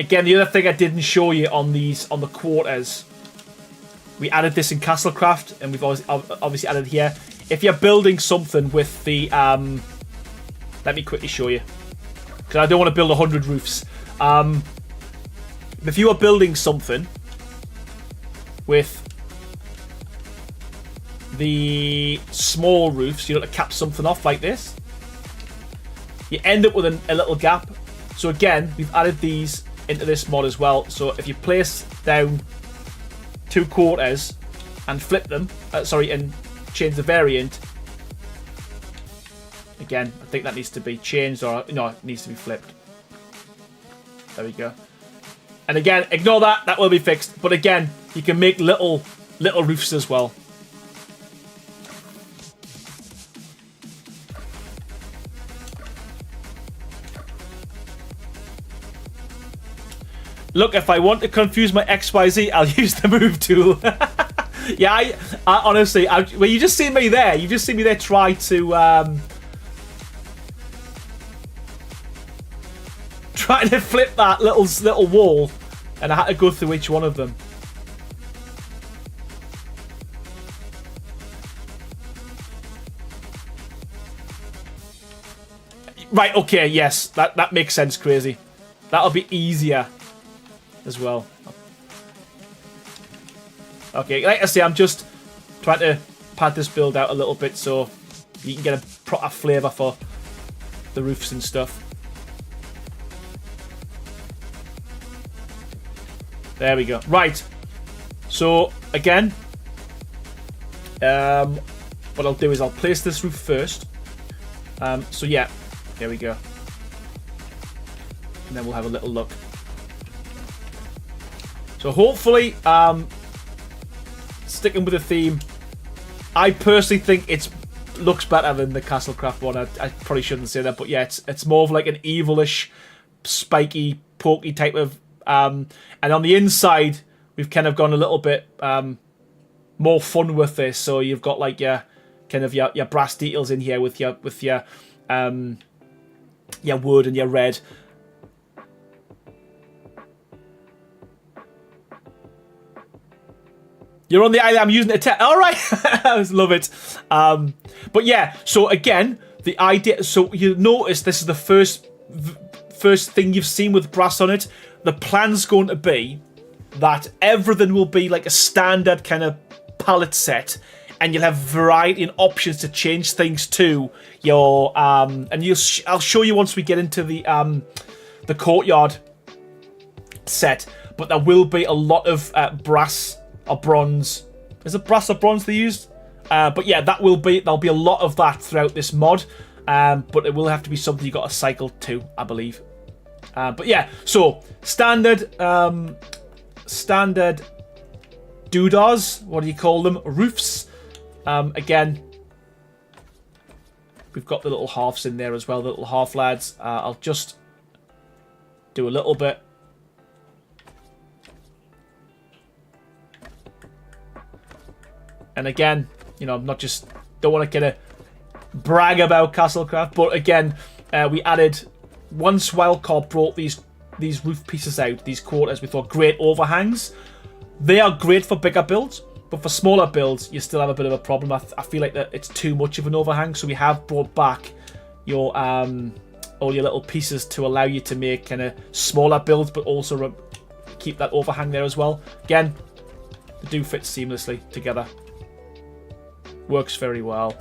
Again, the other thing I didn't show you on the quarters, we added this in Castlecraft, and we've obviously added here. If you're building something with the, let me quickly show you, because I don't want to build 100 roofs. If you are building something with the small roofs, you know, to cap something off like this, you end up with a little gap. So again, we've added these into this mod as well. So if you place down 2 quarters and flip them, and change the variant, again, I think that needs to be changed, or no, it needs to be flipped. There we go. And again, ignore that. That will be fixed. But again, you can make little roofs as well. Look, if I want to confuse my XYZ, I'll use the move tool. Yeah, I honestly, well, you just see me there. You just see me there try to trying to flip that little wall, and I had to go through each one of them. Right, okay, yes, that makes sense, Crazy. That'll be easier as well. Okay, like I say, I'm just trying to pad this build out a little bit so you can get a proper flavour for the roofs and stuff. There we go. Right. So, again, what I'll do is I'll place this roof first. So, yeah, there we go. And then we'll have a little look. So, hopefully, sticking with the theme, I personally think it looks better than the Castlecraft one. I probably shouldn't say that, but yeah, it's more of like an evilish, spiky, pokey type of. And on the inside, we've kind of gone a little bit more fun with this. So you've got like your kind of your brass details in here with your wood and your red. You're on the island. I'm using it to all right. I love it. But yeah. So again, the idea. So you notice this is the first thing you've seen with brass on it. The plan's going to be that everything will be like a standard kind of palette set, and you'll have variety and options to change things to your and I'll show you once we get into the courtyard set. But there will be a lot of brass or bronze. Is it brass or bronze they used? But yeah, there'll be a lot of that throughout this mod. But it will have to be something you got to cycle to, I believe. But yeah, so standard doodahs, what do you call them? Roofs. Again, we've got the little halves in there as well, the little half lads. I'll just do a little bit. And again, you know, I'm not just, don't want to kind of brag about Castlecraft, but again, we added, once Wildcard brought these roof pieces out, these quarters, we thought great overhangs. They are great for bigger builds, but for smaller builds, you still have a bit of a problem. I feel like that it's too much of an overhang, so we have brought back your all your little pieces to allow you to make kind of smaller builds, but also keep that overhang there as well. Again, they do fit seamlessly together. Works very well.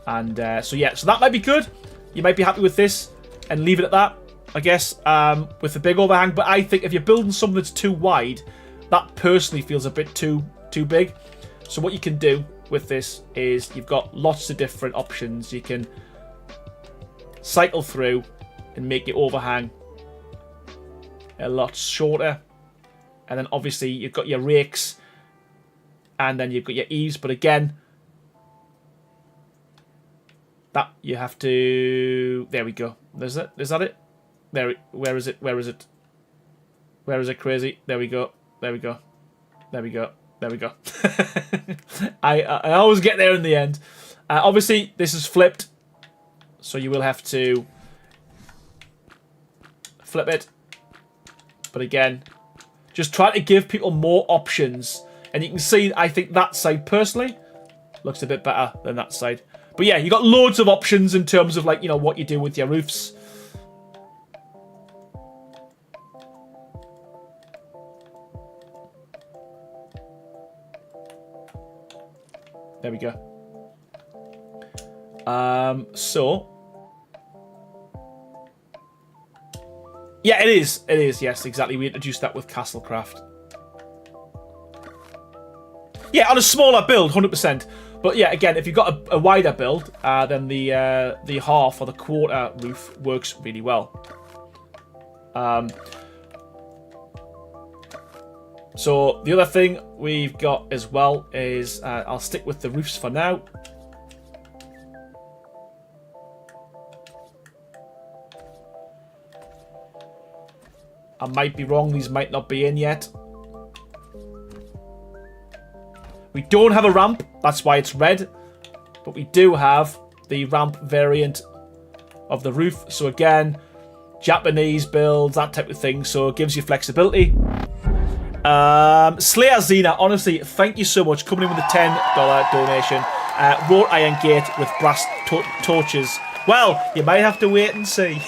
And so yeah, so that might be good. You might be happy with this and leave it at that, I guess, with the big overhang. But I think if you're building something that's too wide, that personally feels a bit too big. So what you can do with this is you've got lots of different options. You can cycle through and make your overhang a lot shorter. And then obviously you've got your rakes and then you've got your eaves. But again, that you have to, there we go. Is that it? There, where is it? Where is it? Where is it, crazy? There we go. There we go. There we go. There we go. I always get there in the end. Obviously, this is flipped, so you will have to flip it. But again, just try to give people more options. And you can see, I think that side, personally, looks a bit better than that side. But yeah, you got loads of options in terms of, like, you know, what you do with your roofs. There we go. So yeah, it is. It is. Yes, exactly. We introduced that with Castlecraft. Yeah, on a smaller build, 100%. But yeah, again, if you've got a wider build, then the half or the quarter roof works really well. So the other thing we've got as well is, I'll stick with the roofs for now. I might be wrong, these might not be in yet. We don't have a ramp, that's why it's red. But we do have the ramp variant of the roof. So again, Japanese builds, that type of thing. So it gives you flexibility. Slayer Xena, honestly, thank you so much. Coming in with a $10 donation. Wrought iron gate with brass torches. Well, you might have to wait and see.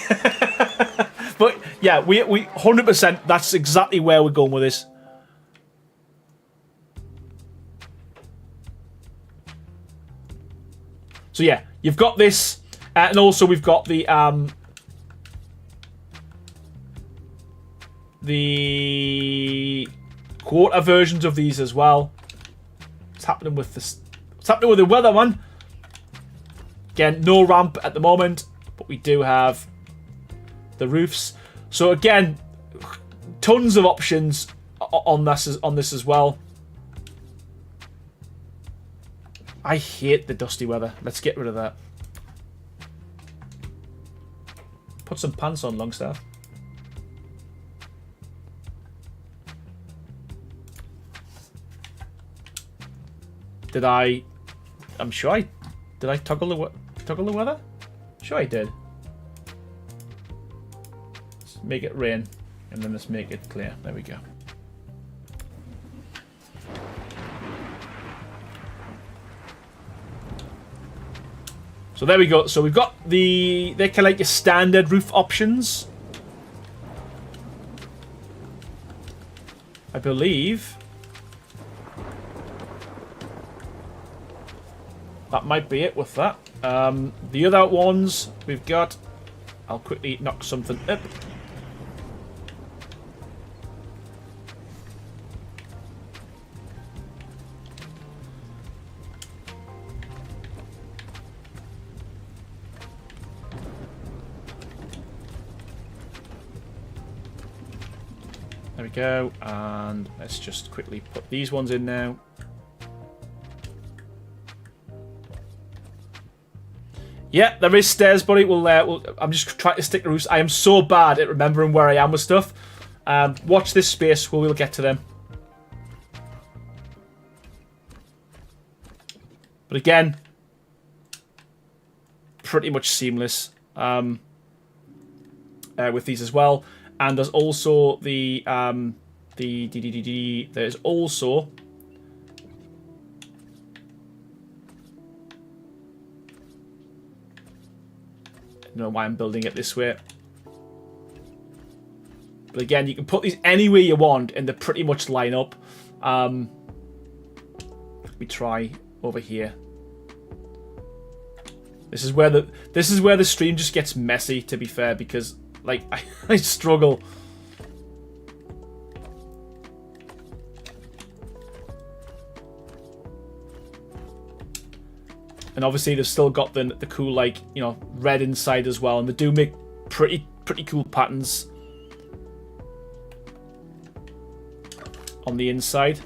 But yeah, we 100%, that's exactly where we're going with this. So yeah, you've got this, and also we've got the quarter versions of these as well. What's happening with this? What's happening with the weather, man? Again, no ramp at the moment, but we do have the roofs. So again, tons of options on this as well. I hate the dusty weather. Let's get rid of that. Put some pants on, Longstaff. Did I? I'm sure I did. I toggle the weather? Sure I did. Let's make it rain, and then let's make it clear. There we go. So there we go. So we've got they're kind of like your standard roof options, I believe. that might be it with that. The other ones we've got, I'll quickly knock something up. There we go, and let's just quickly put these ones in now. Yeah, there is stairs, buddy. I'm just trying to stick to roofs. I am so bad at remembering where I am with stuff. Watch this space where we'll get to them. But again, pretty much seamless with these as well. And there's also there's also I don't know why I'm building it this way. But again, you can put these anywhere you want and they pretty much line up. Let me try over here. This is where the stream just gets messy, to be fair, because like I struggle. And obviously they've still got the cool, like, you know, red inside as well, and they do make pretty cool patterns on the inside.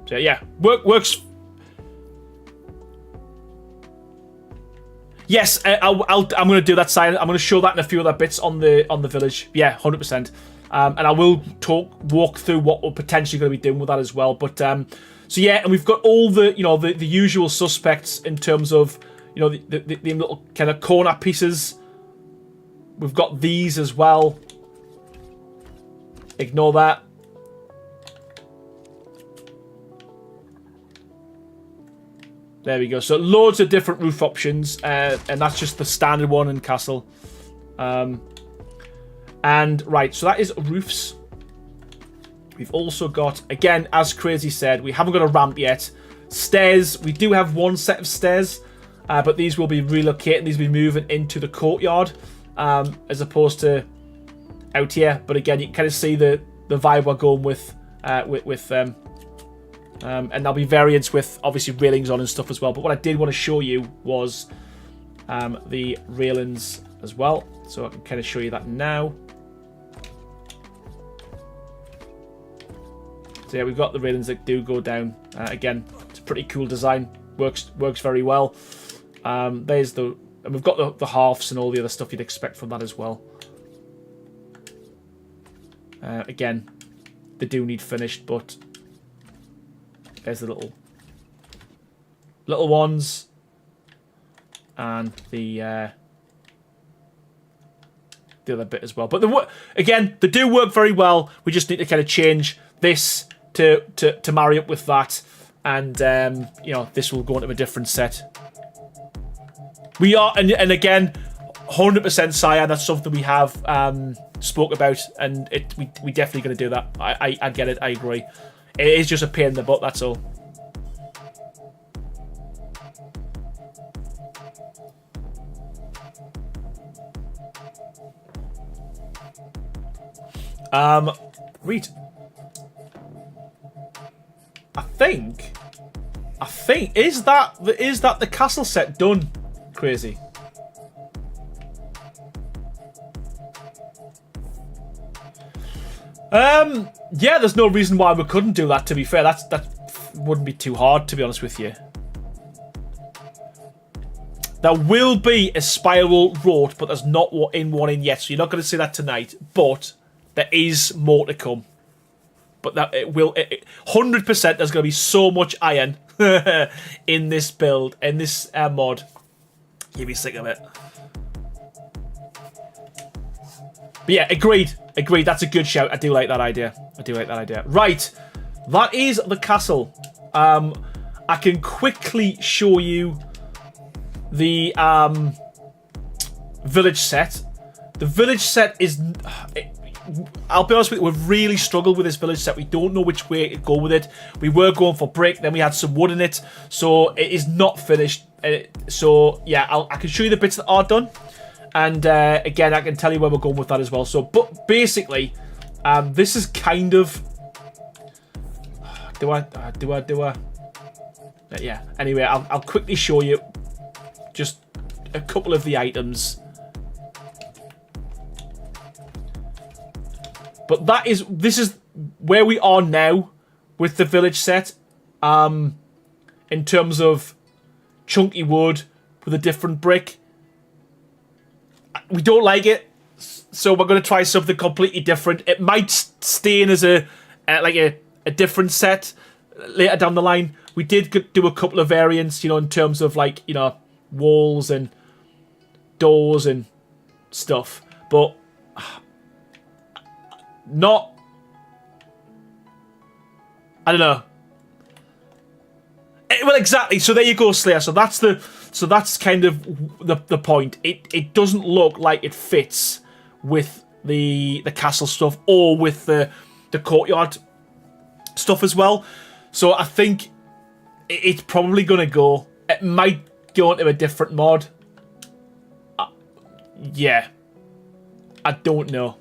So yeah, works. Yes, I'm going to do that side. I'm going to show that in a few other bits on the village. Yeah, 100%. And I will walk through what we're potentially going to be doing with that as well. But so yeah, and we've got all the the usual suspects in terms of the little kind of corner pieces. We've got these as well. Ignore that. There we go. So loads of different roof options, and that's just the standard one in Castle. And right, so that is roofs. We've also got, again, as Crazy said, we haven't got a ramp yet. Stairs, we do have one set of stairs, but these will be relocating. These will be moving into the courtyard, as opposed to out here. But again, you can kind of see the vibe we're going with them. And there'll be variants with obviously railings on and stuff as well. But what I did want to show you was the railings as well. So I can kind of show you that now. So yeah, we've got the railings that do go down. Again, it's a pretty cool design. Works very well. And we've got the halves and all the other stuff you'd expect from that as well. Again, they do need finished, but there's the little ones, and the other bit as well. But again, they do work very well. We just need to kind of change this to marry up with that, and this will go into a different set. We are, and again, 100% Cyan. That's something we have spoke about, and we definitely going to do that. I get it. I agree. It is just a pain in the butt, that's all. Read. I think is that the castle set done, Crazy? Yeah, there's no reason why we couldn't do that, to be fair. That wouldn't be too hard, to be honest with you. There will be a spiral road, but there's not one in yet, so you're not going to see that tonight. But there is more to come. But that 100%. There's going to be so much iron in this build, in this mod. You'll be sick of it. But yeah, agreed. That's a good shout. I do like that idea. Right, that is the castle. I can quickly show you the village set. The village set is... I'll be honest with you, we've really struggled with this village set. We don't know which way to go with it. We were going for brick, then we had some wood in it, so it is not finished. So yeah, I can show you the bits that are done, and again, I can tell you where we're going with that as well. So, but basically, this is kind of. Do I? Yeah. Anyway, I'll quickly show you just a couple of the items. But this is where we are now with the village set, in terms of chunky wood with a different brick. We don't like it, so we're going to try something completely different. It might stay in as a different set later down the line. We did do a couple of variants, you know, in terms of like, you know, walls and doors and stuff, but not. I don't know. Well, exactly. So there you go, Slayer. So that's kind of the point. It doesn't look like it fits with the castle stuff or with the courtyard stuff as well. So I think it's probably going to go. It might go into a different mod. Yeah. I don't know.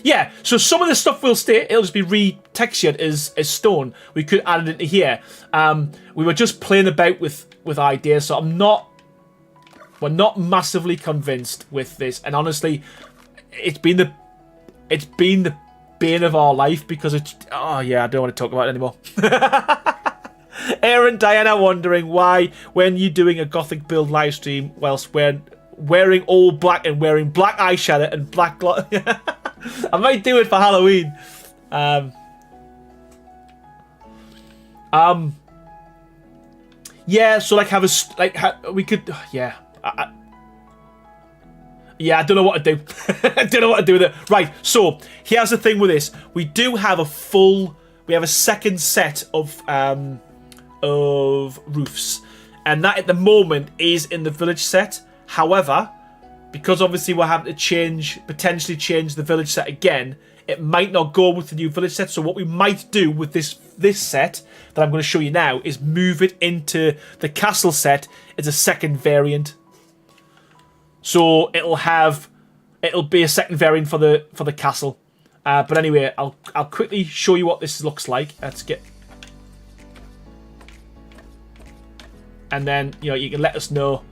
Yeah, so some of the stuff will stay. It'll just be retextured as stone. We could add it into here. We were just playing about with ideas, so we're not massively convinced with this. And honestly, it's been the bane of our life because it's. Oh yeah, I don't want to talk about it anymore. Aaron Diana wondering why, when you're doing a Gothic build live stream, whilst wearing all black and wearing black eyeshadow and black gloss. I might do it for Halloween. Yeah, so like we could. Yeah. Yeah, I don't know what to do. I don't know what to do with it. Right, so here's the thing with this. We do have we have a second set of roofs, and that at the moment is in the village set. However, because obviously we're having to potentially change the village set again, it might not go with the new village set. So what we might do with this set that I'm going to show you now is move it into the castle set as a second variant. So it'll be a second variant for the castle. But anyway, I'll quickly show you what this looks like. Let's get. And then, you know, you can let us know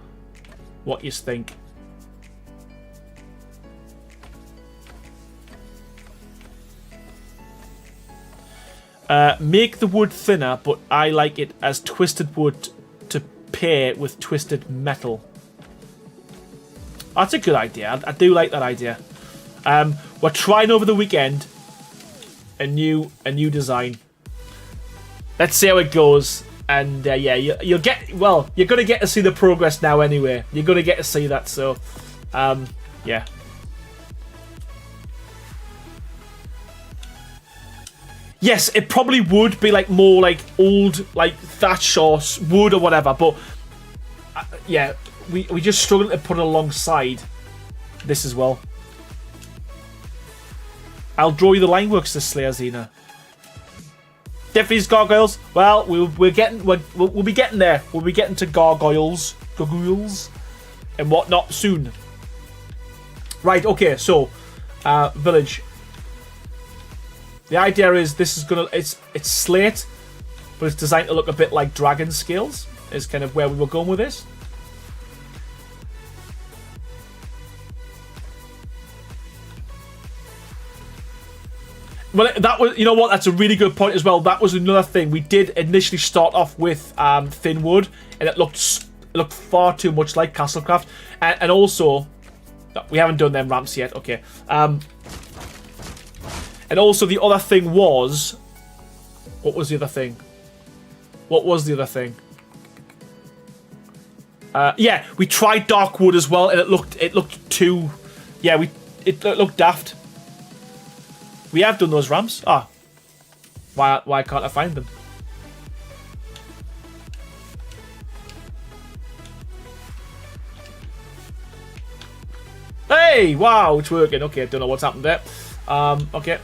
what you think. Make the wood thinner, but I like it as twisted wood to pair with twisted metal. That's a good idea. I do like that idea. We're trying over the weekend a new design. Let's see how it goes. And yeah, you'll get. Well, you're gonna get to see the progress now. Anyway, you're gonna get to see that. So, yeah. Yes, it probably would be like more like old, like thatch or wood or whatever. But yeah, we just struggle to put it alongside this as well. I'll draw you the line works this Slayer Xena. Definitely gargoyles. Well, we'll be getting there. We'll be getting to gargoyles, and whatnot soon. Right. Okay. So, village. The idea is this is gonna. It's slate, but it's designed to look a bit like dragon scales. Is kind of where we were going with this. Well, that was, you know what, that's a really good point as well. That was another thing. We did initially start off with thin wood, and it looked far too much like Castlecraft. And also, we haven't done them ramps yet. Okay. And also the other thing was, what was the other thing? Yeah, we tried dark wood as well, and it looked too. Yeah, it looked daft. We have done those ramps. Ah, why can't I find them? Hey, wow, it's working. Okay, don't know what's happened there. Okay.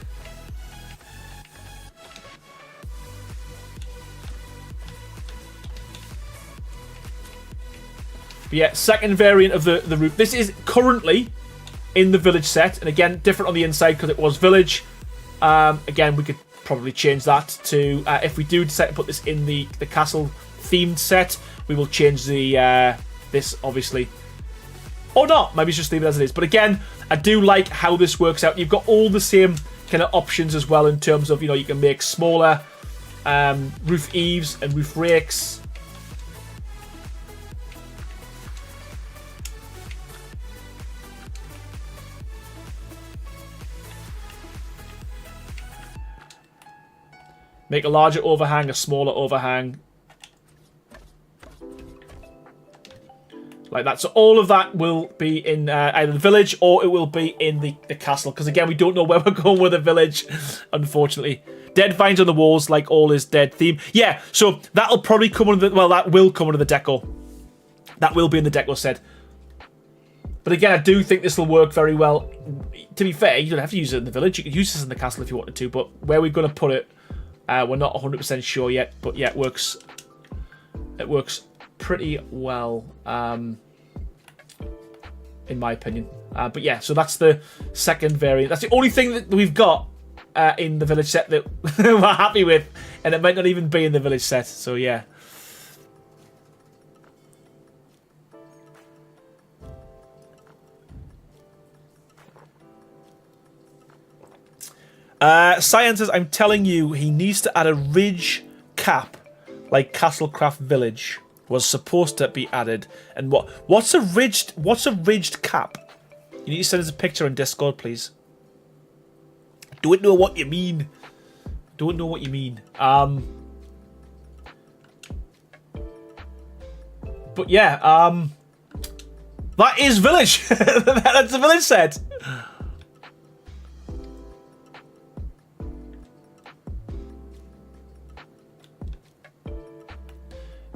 But yeah, second variant of the roof. This is currently in the village set, and again, different on the inside because it was village. Again, we could probably change that to if we do decide to put this in the castle themed set, we will change the this obviously, or not. Maybe just leave it as it is. But again, I do like how this works out. You've got all the same kind of options as well in terms of, you know, you can make smaller roof eaves and roof rakes. Make a larger overhang, a smaller overhang. Like that. So all of that will be in either the village or it will be in the castle. Because again, we don't know where we're going with the village, unfortunately. Dead vines on the walls, like all is dead theme. Yeah, so that'll probably come under the... Well, that will come under the deco. That will be in the deco set. But again, I do think this will work very well. To be fair, you don't have to use it in the village. You could use this in the castle if you wanted to. But where we're going to put it... we're not 100% sure yet, but yeah, it works. It works pretty well, in my opinion. But yeah, so that's the second variant. That's the only thing that we've got in the village set that we're happy with, and it might not even be in the village set. So yeah. Science says, I'm telling you, he needs to add a ridge cap like Castlecraft Village was supposed to be added. And what's a ridged cap? You need to send us a picture on Discord, please. Don't know what you mean. Don't know what you mean. But yeah, that is Village. That's the Village set.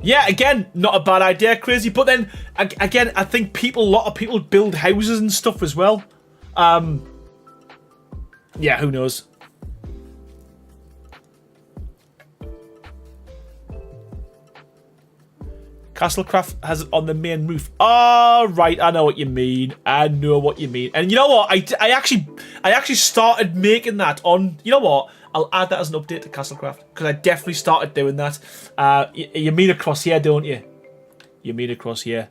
Yeah, again, not a bad idea, Crazy. But then, again, I think a lot of people build houses and stuff as well. Yeah, who knows? Castlecraft has it on the main roof. Oh, right, I know what you mean. I know what you mean. And you know what? I actually started making that on... You know what? I'll add that as an update to Castlecraft, because I definitely started doing that. You mean across here, don't you? You mean across here.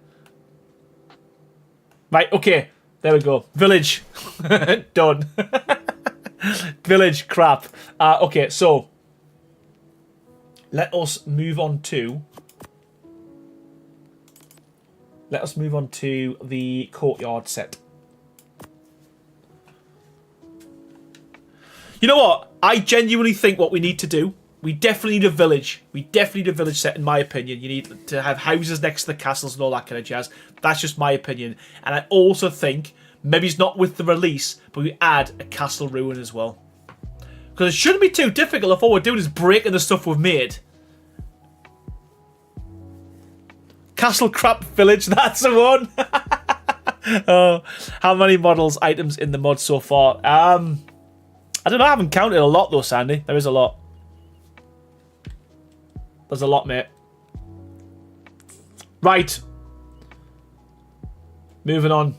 Right, okay. There we go. Village. Done. Village, crap. Okay, so let us move on to... Let us move on to the courtyard set. You know what? I genuinely think what we need to do, we definitely need a village. We definitely need a village set, in my opinion. You need to have houses next to the castles and all that kind of jazz. That's just my opinion. And I also think, maybe it's not with the release, but we add a castle ruin as well. Because it shouldn't be too difficult if all we're doing is breaking the stuff we've made. Castle Crap Village, that's the one. Oh, how many models, items in the mod so far? I don't know, I haven't counted a lot though, Sandy. There is a lot. There's a lot, mate. Right. Moving on.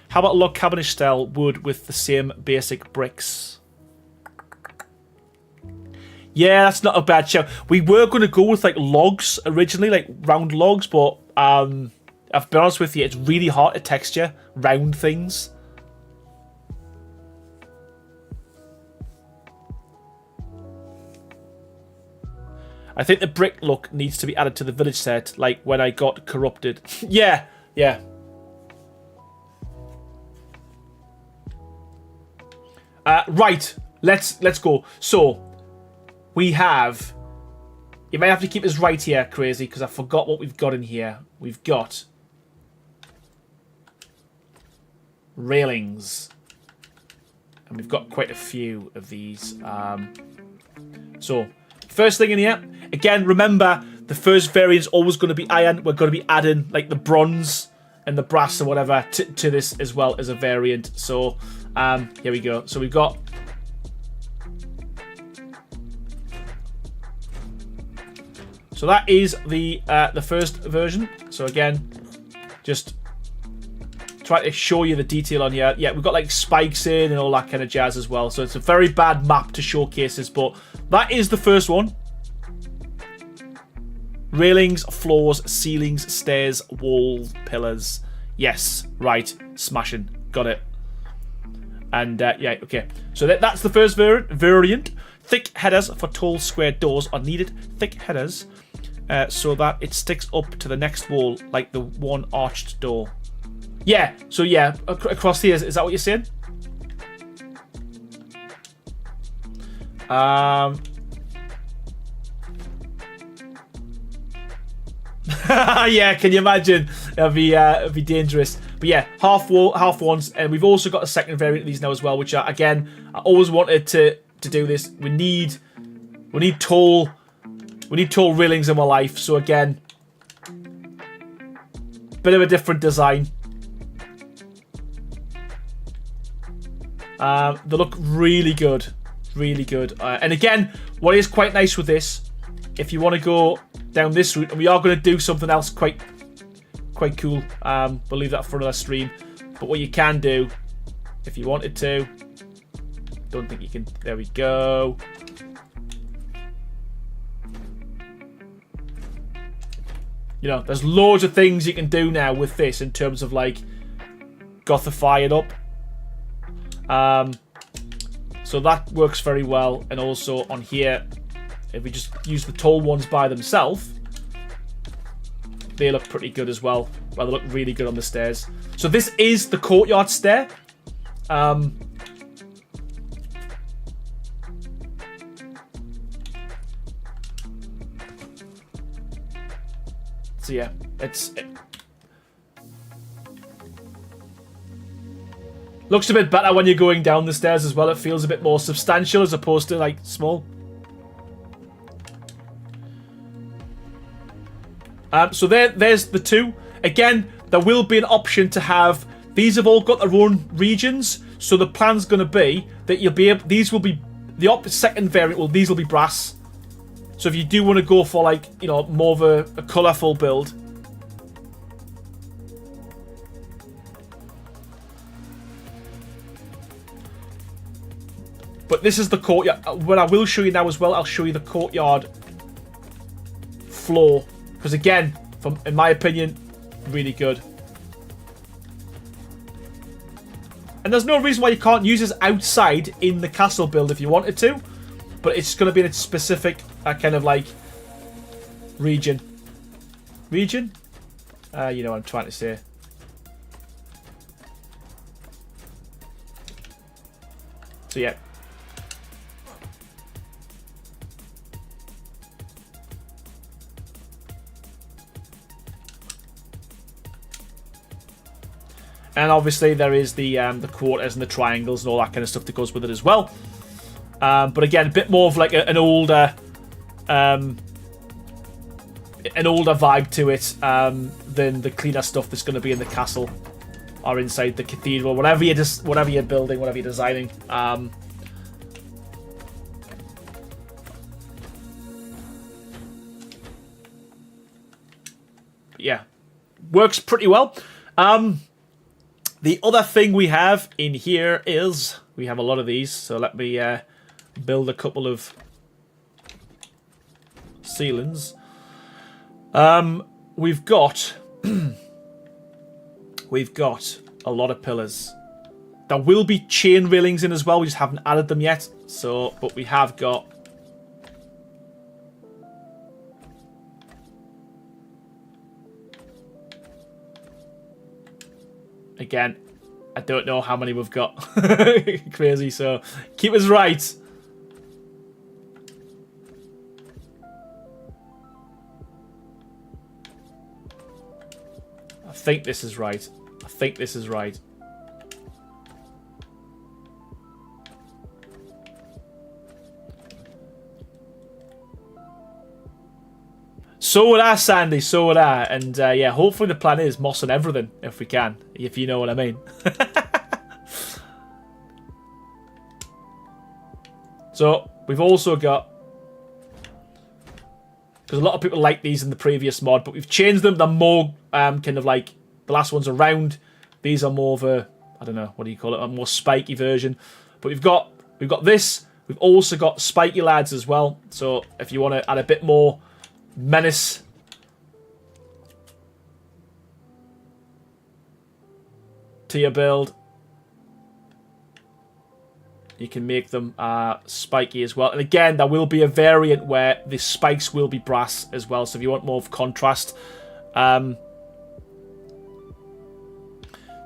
How about log cabinish style wood with the same basic bricks? Yeah, that's not a bad show. We were going to go with like logs originally, like round logs, but I've been honest with you, it's really hard to texture round things. I think the brick look needs to be added to the village set, like when I got corrupted. Yeah, yeah. Right, let's go. So we have... You might have to keep this right here, Crazy, because I forgot what we've got in here. We've got railings. And we've got quite a few of these. So, first thing in here. Again, remember, the first variant's always going to be iron. We're going to be adding like the bronze and the brass or whatever to this as well as a variant. So here we go. So we've got so that is the first version. So again, just try to show you the detail on here. Yeah, we've got like spikes in and all that kind of jazz as well. So it's a very bad map to showcase this, but that is the first one. Railings, floors, ceilings, stairs, walls, pillars. Yes, right. Smashing. Got it. And yeah, okay. So that's the first variant. Thick headers for tall square doors are needed. Thick headers so that it sticks up to the next wall like the one arched door. Yeah, so yeah, across here, is that what you're saying? Yeah, can you imagine? It'd be dangerous. But yeah, half ones, and we've also got a second variant of these now as well, which again, I always wanted to do this. We need tall railings in my life. So again, bit of a different design. They look really good, really good. And again, what is quite nice with this, if you want to go down this route, and we are going to do something else quite cool. We'll leave that for another stream. But what you can do, if you wanted to, don't think you can. There we go. You know, there's loads of things you can do now with this in terms of like gothify it up. So that works very well. And also on here, if we just use the tall ones by themselves, they look pretty good as well. Well, they look really good on the stairs. So this is the courtyard stair. So yeah, looks a bit better when you're going down the stairs as well. It feels a bit more substantial as opposed to like small. So there's the two. Again, there will be an option to have. These have all got their own regions. So the plan's going to be that you'll be able. These will be the second variant. Well, these will be brass. So if you do want to go for like, you know, more of a colourful build. But this is the courtyard. What I will show you now as well, I'll show you the courtyard floor. Because again, in my opinion, really good. And there's no reason why you can't use this outside in the castle build if you wanted to. But it's going to be in a specific kind of like region. Region? You know what I'm trying to say. So yeah. And obviously there is the quarters and the triangles and all that kind of stuff that goes with it as well. But again, a bit more of like an older vibe to it than the cleaner stuff that's going to be in the castle or inside the cathedral, whatever you're building, whatever you're designing. Yeah, works pretty well. The other thing we have in here is we have a lot of these, so let me build a couple of ceilings. We've got a lot of pillars. There will be chain railings in as well. We just haven't added them yet. So, but we have got. Again, I don't know how many we've got. Crazy, so keep us right. I think this is right. I think this is right. So would I, Sandy. So would I. And yeah, hopefully the plan is moss and everything if we can, if you know what I mean. So we've also got, because a lot of people like these in the previous mod, but we've changed them. They're more kind of like, the last one's are round. These are more of a, I don't know, what do you call it, a more spiky version. But we've got this. We've also got spiky lads as well. So if you want to add a bit more menace to your build, you can make them spiky as well. And again, there will be a variant where the spikes will be brass as well. So if you want more of contrast. So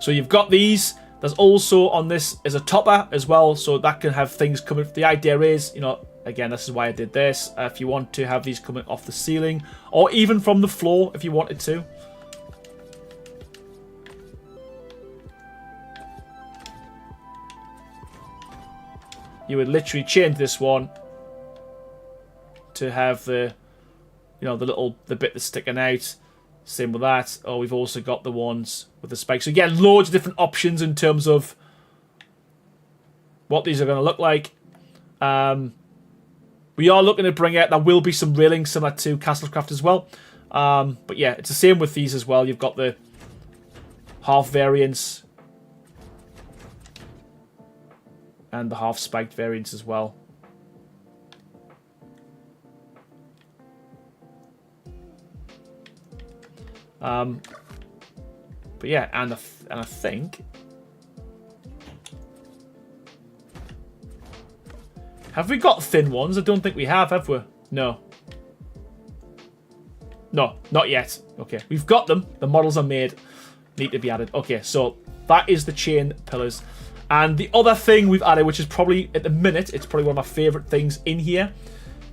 you've got these. There's also on this is a topper as well. So that can have things coming. The idea is, you know, again, this is why I did this. If you want to have these coming off the ceiling or even from the floor if you wanted to. You would literally change this one to have the, you know, the bit that's sticking out. Same with that. Oh, we've also got the ones with the spikes. So again, loads of different options in terms of what these are going to look like. We are looking to bring out, there will be some railing similar to Castlecraft as well. But yeah, it's the same with these as well. You've got the half variants and the half spiked variants as well. But yeah, and I think, have we got thin ones? I don't think we have we? No. No, not yet. Okay, we've got them. The models are made. Need to be added. Okay, so that is the chain pillars. And the other thing we've added, which is probably, at the minute, it's probably one of my favourite things in here,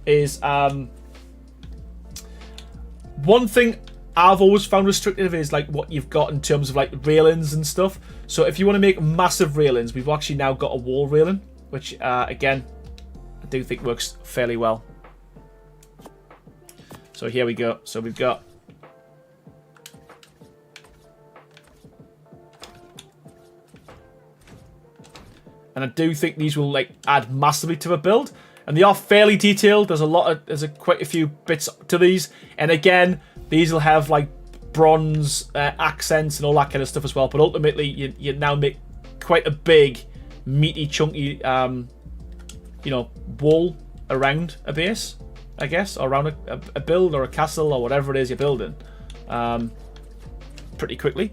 is one thing I've always found restrictive is like what you've got in terms of like railings and stuff. So if you want to make massive railings, we've actually now got a wall railing, which again, I do think works fairly well. So here we go. So we've got and I do think these will like add massively to a build, and they are fairly detailed. There's quite a few bits to these, and again, these will have like bronze accents and all that kind of stuff as well. But ultimately, you now make quite a big, meaty, chunky, you know, wall around a base, I guess, or around a build or a castle or whatever it is you're building, pretty quickly.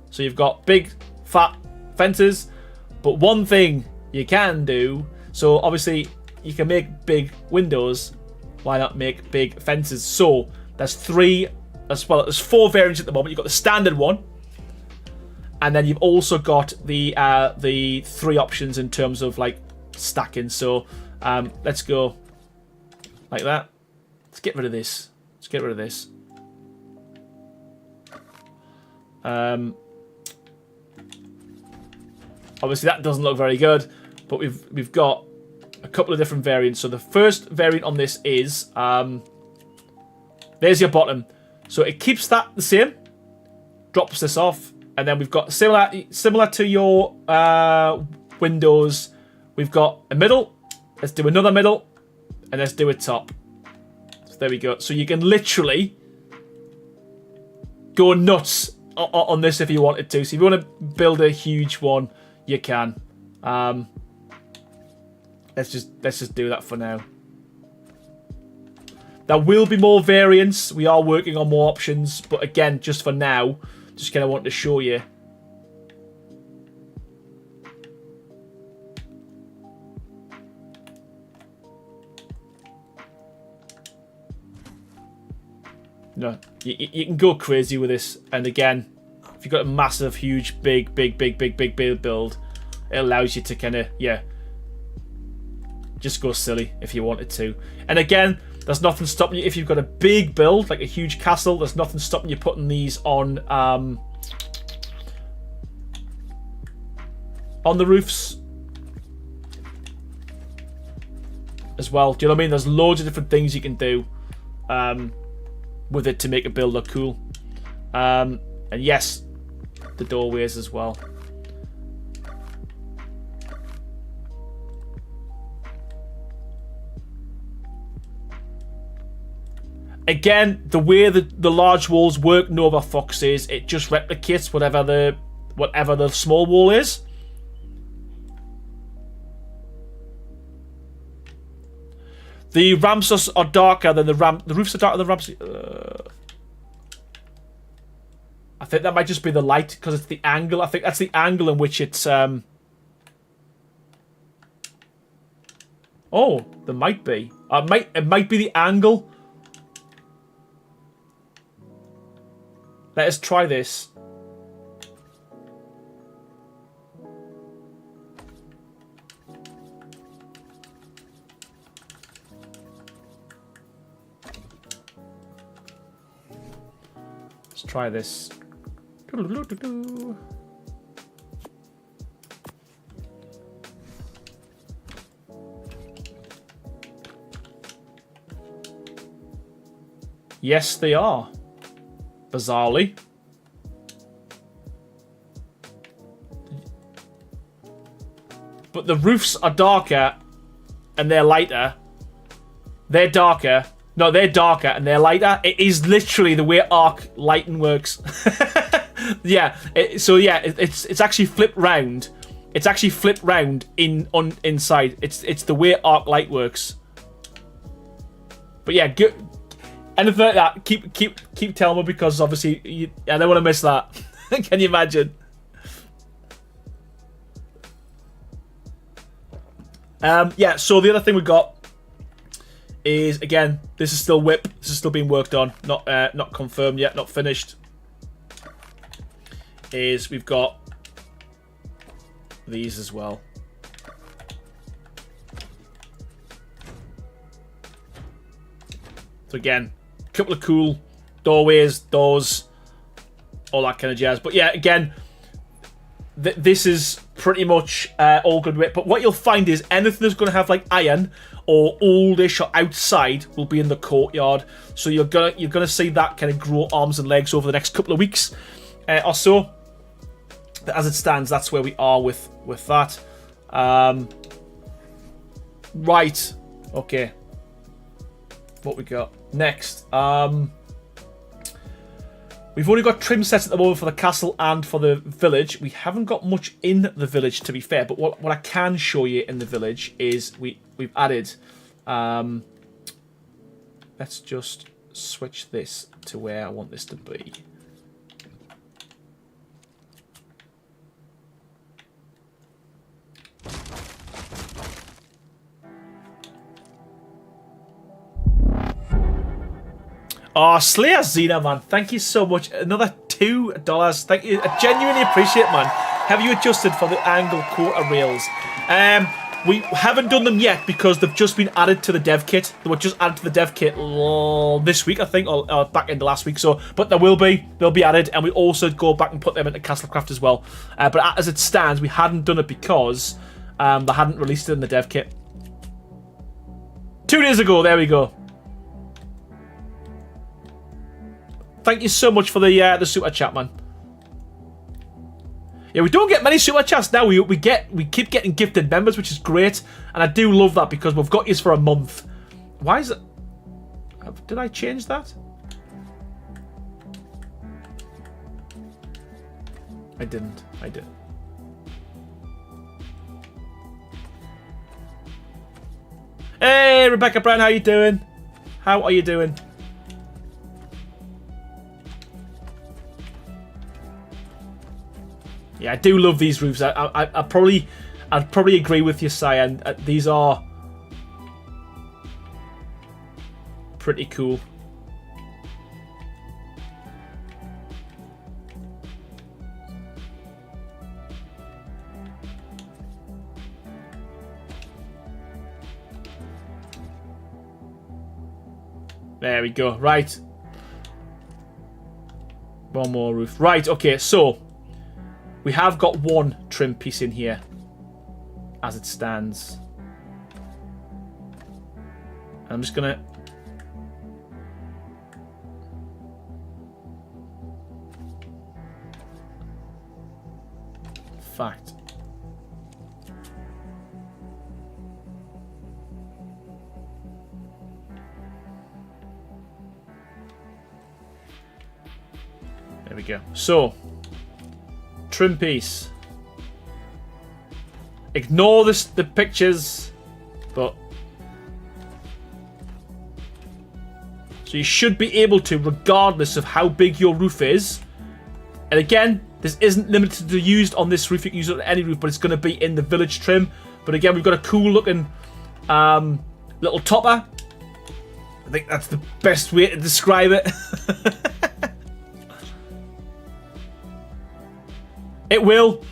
So you've got big, fat fences. But one thing you can do, so obviously you can make big windows, why not make big fences? So there's there's 4 variants at the moment. You've got the standard one, and then you've also got the 3 options in terms of like stacking. So let's go like that. Let's get rid of this. Let's get rid of this. Obviously that doesn't look very good, but we've got a couple of different variants. So the first variant on this is there's your bottom. So it keeps that the same, drops this off, and then we've got similar to your windows. We've got a middle. Let's do another middle, and let's do a top. So there we go. So you can literally go nuts on this if you wanted to. So if you want to build a huge one, you can. Let's just do that for now. There will be more variants. We are working on more options, but again, just for now, just kind of want to show you. No, you can go crazy with this, and again, if you've got a massive, huge, big build, it allows you to kind of, yeah, just go silly if you wanted to. And again, there's nothing stopping you if you've got a big build, like a huge castle. There's nothing stopping you putting these on the roofs as well. Do you know what I mean? There's loads of different things you can do. with it to make a build look cool. And yes, the doorways as well. Again, the way the large walls work Nova Fox is it just replicates whatever the small wall is. The ramps are darker than the roofs are darker than the ramps. I think that might just be the light because it's the angle. I think that's the angle in which it's. Oh, there might be. It might be the angle. Let us try this. Let's try this. Yes, they are. Bizarrely. But the roofs are darker and they're lighter. They're darker. No, they're darker and they're lighter. It is literally the way arc lighting works. Yeah. It's actually flipped round. It's actually flipped round inside. It's the way arc light works. But yeah, good. Anything like that, keep telling me because obviously I don't want to miss that. Can you imagine? Yeah. So the other thing we got is again, this is still whip. This is still being worked on, not confirmed yet, not finished. Is we've got these as well. So again, a couple of cool doorways, doors, all that kind of jazz. But yeah, again, this is pretty much all good with. But what you'll find is anything that's going to have like iron or oldish or outside will be in the courtyard. So you're gonna see that kind of grow arms and legs over the next couple of weeks or so. But as it stands, that's where we are with that. Right. Okay. What we got next? We've only got trim sets at the moment for the castle and for the village. We haven't got much in the village, to be fair. But what I can show you in the village is we've added. Let's just switch this to where I want this to be. Oh, Slayer Xena, man. Thank you so much. Another $2. Thank you. I genuinely appreciate it, man. Have you adjusted for the angle quarter rails? We haven't done them yet because they've just been added to the dev kit. They were just added to the dev kit this week, I think, or back into last week. So, but they'll be added, and we also go back and put them into Castlecraft as well. But as it stands, we hadn't done it because they hadn't released it in the dev kit. 2 days ago, there we go. Thank you so much for the super chat, man. Yeah, we don't get many super chats now. We keep getting gifted members, which is great, and I do love that because we've got yous for a month. Why is it? Did I change that? I didn't. I did. Hey, Rebecca Brown, how you doing? How are you doing? Yeah, I do love these roofs. I'd probably agree with you, Cyan. These are pretty cool. There we go. Right. One more roof. Right, okay, so we have got one trim piece in here as it stands. I'm just gonna fact. There we go. So, trim piece. Ignore this, the pictures, but so you should be able to, regardless of how big your roof is. And again, this isn't limited to used on this roof. You can use it on any roof, but it's going to be in the village trim. But again, we've got a cool looking little topper. I think that's the best way to describe it. It will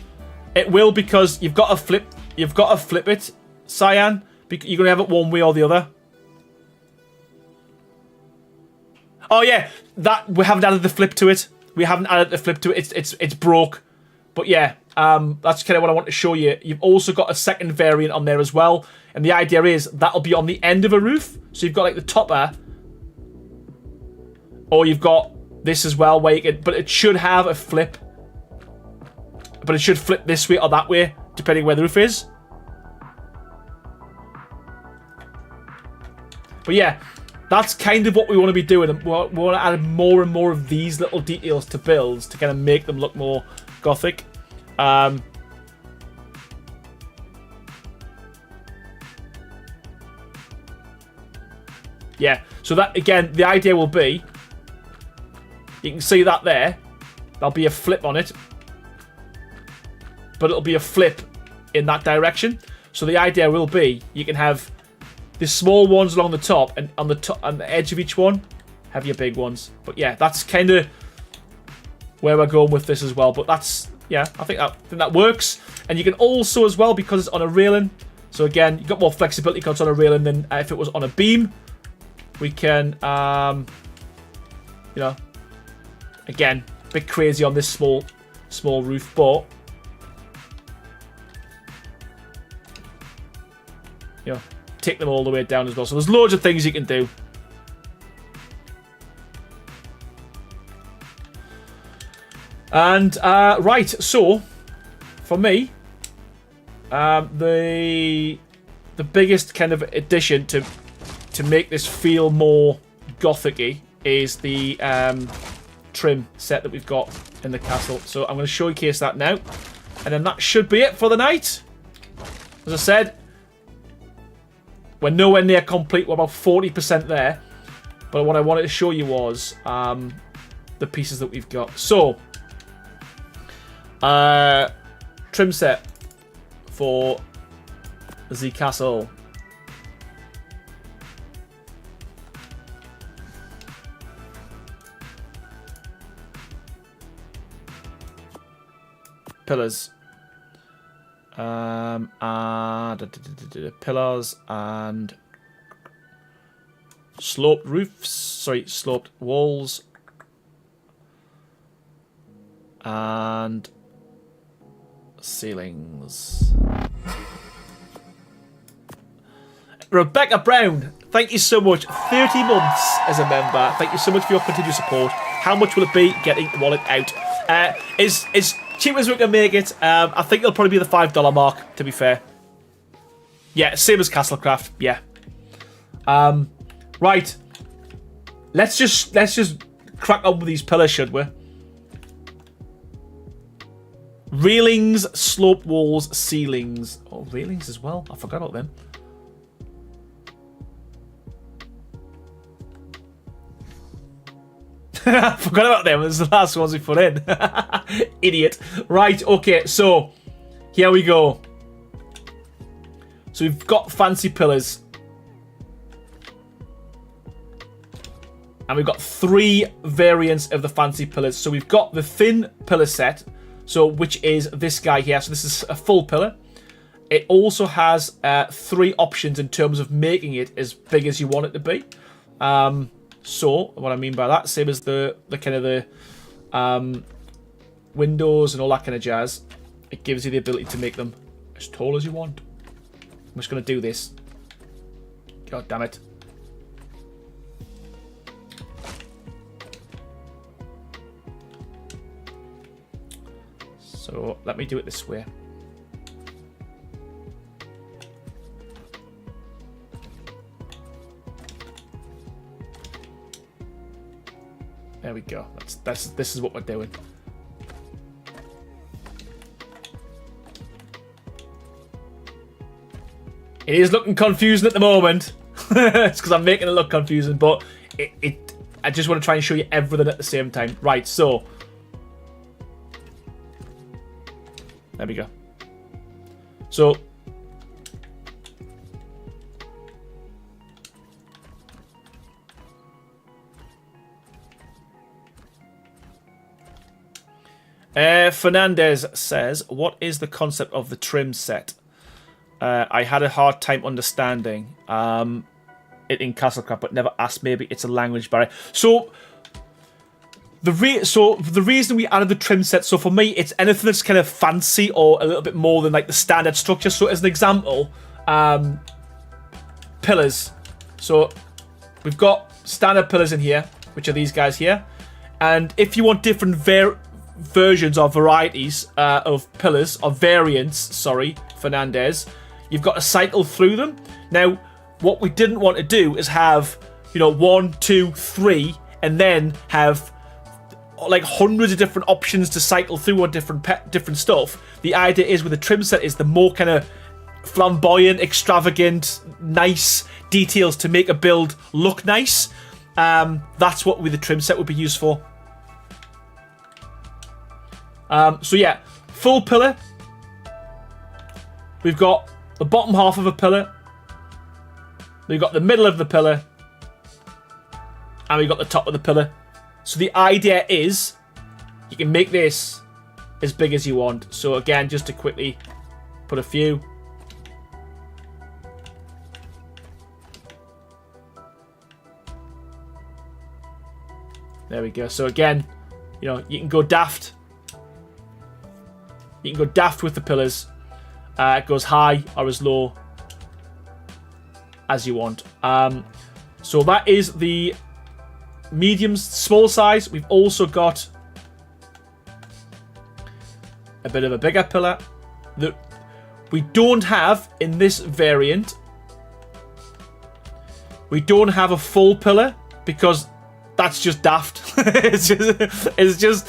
because you've got to flip. You've got to flip it, Cyan. You're gonna have it one way or the other. Oh yeah, that we haven't added the flip to it. We haven't added the flip to it. It's broke. But yeah, that's kind of what I want to show you. You've also got a second variant on there as well, and the idea is that'll be on the end of a roof. So you've got like the topper, or you've got this as well, where you can. But it should have a flip. But it should flip this way or that way, depending where the roof is. But yeah, that's kind of what we want to be doing. We want to add more and more of these little details to builds to kind of make them look more gothic. Yeah, so that, again, the idea will be, you can see that there, there'll be a flip on it. But it'll be a flip in that direction. So the idea will be you can have the small ones along the top, and on the edge of each one have your big ones. But yeah, that's kind of where we're going with this as well. But that's, yeah, I think that works. And you can also as well, because it's on a railing. So again, you've got more flexibility because it's on a railing than if it was on a beam. We can, you know, again, a bit crazy on this small roof, but you know, take them all the way down as well. So there's loads of things you can do. And right, so for me, the biggest kind of addition to make this feel more gothic-y is the trim set that we've got in the castle. So I'm going to showcase that now, and then that should be it for the night. As I said, we're nowhere near complete. We're about 40% there. But what I wanted to show you was the pieces that we've got. So, trim set for the castle. Pillars. Pillars and sloped roofs. Sorry, sloped walls. And ceilings. Rebecca Brown, thank you so much. 30 months as a member. Thank you so much for your continued support. How much will it be getting the wallet out? Is cheap as we can make it. I think it'll probably be the $5 mark, to be fair. Yeah, same as Castlecraft. Yeah. Right. Let's just crack on with these pillars, should we? Railings, sloped walls, ceilings. Oh, railings as well. I forgot about them. I forgot about them. This is the last ones we put in. Idiot. Right, okay, so here we go. So we've got fancy pillars. And we've got 3 variants of the fancy pillars. So we've got the thin pillar set, so which is this guy here. So this is a full pillar. It also has 3 options in terms of making it as big as you want it to be. So what I mean by that, same as the kind of the windows and all that kind of jazz, it gives you the ability to make them as tall as you want. I'm just going to do this. God damn it. So let me do it this way. There we go. This is what we're doing. It is looking confusing at the moment. It's because I'm making it look confusing, but I just want to try and show you everything at the same time. Right, so there we go. So Fernandez says, what is the concept of the trim set? I had a hard time understanding it in Castlecraft, but never asked. Maybe it's a language barrier. So the reason we added the trim set, so for me, it's anything that's kind of fancy or a little bit more than like the standard structure. So as an example, pillars. So we've got standard pillars in here, which are these guys here. And if you want different versions or varieties of pillars, or variants, sorry, Fernandez, you've got to cycle through them. Now, what we didn't want to do is have, 1, 2, 3, and then have like hundreds of different options to cycle through on different stuff. The idea is with the trim set is the more kind of flamboyant, extravagant, nice details to make a build look nice. That's what the trim set would be used for. So yeah, full pillar. We've got the bottom half of a pillar. We've got the middle of the pillar. And we've got the top of the pillar. So the idea is you can make this as big as you want. So again, just to quickly put a few. There we go. So again, you can go daft. You can go daft with the pillars. It goes high or as low as you want. So that is the small size. We've also got a bit of a bigger pillar that we don't have in this variant. We don't have a full pillar because that's just daft. it's just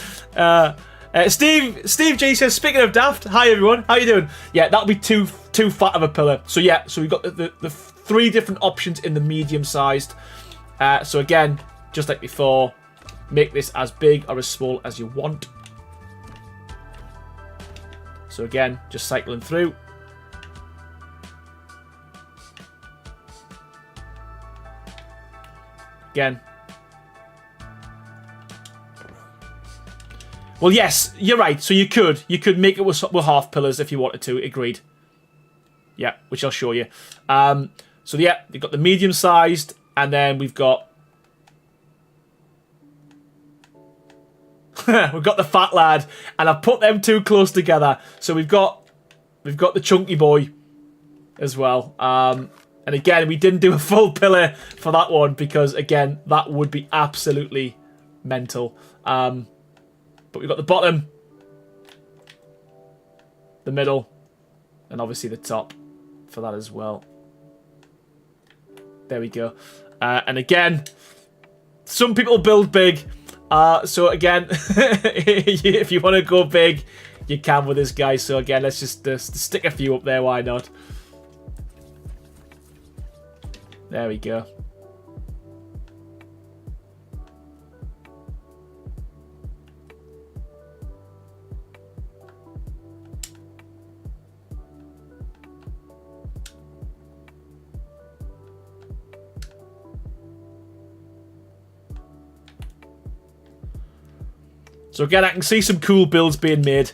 Steve G says, speaking of daft, hi everyone, how you doing? Yeah, that'll be too fat of a pillar. So yeah, so we've got the 3 different options in the medium sized. So again, just like before, make this as big or as small as you want. So again, just cycling through. Again. Well, yes, you're right. So you could make it with half pillars if you wanted to. Agreed. Yeah, which I'll show you. So yeah, we've got the medium sized, and then we've got we've got the fat lad, and I've put them 2 close together. So we've got the chunky boy as well. And again, we didn't do a full pillar for that one because again, that would be absolutely mental. But we've got the bottom, the middle, and obviously the top for that as well. There we go. And again, some people build big. So again, if you want to go big, you can with this guy. So again, let's just stick a few up there. Why not? There we go. So again, I can see some cool builds being made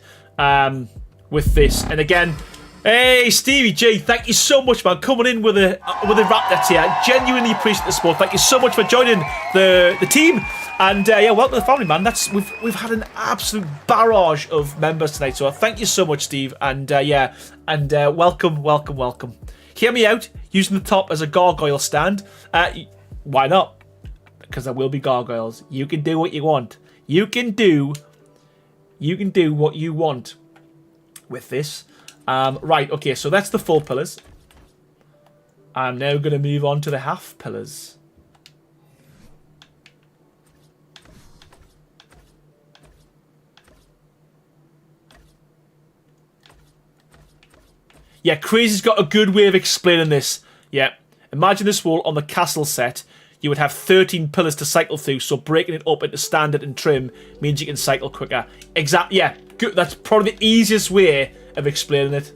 with this. And again, hey Stevie G, thank you so much, man, coming in with a Raptor tier. Genuinely appreciate the support. Thank you so much for joining the team. And yeah, welcome to the family, man. We've had an absolute barrage of members tonight. So thank you so much, Steve. And yeah, and welcome. Hear me out. Using the top as a gargoyle stand. Why not? Because there will be gargoyles. You can do what you want. You can do what you want. with this. Right, okay, so that's the full pillars. I'm now going to move on to the half pillars. Yeah, Crazy's got a good way of explaining this. Yeah, imagine this wall on the castle set. You would have 13 pillars to cycle through, so breaking it up into standard and trim means you can cycle quicker. Exactly, yeah, good. That's probably the easiest way of explaining it.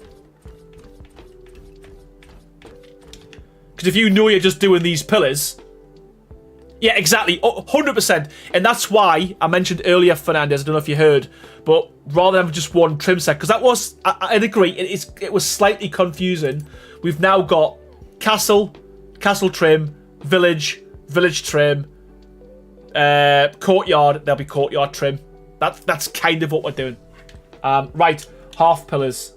Because if you know you're just doing these pillars... Yeah, exactly, 100%. And that's why I mentioned earlier, Fernandez, I don't know if you heard, but rather than just one trim set, because that was, I'd agree, it was slightly confusing. We've now got castle, castle trim, village trim, courtyard, there'll be courtyard trim. That's kind of what we're doing. Right, half pillars.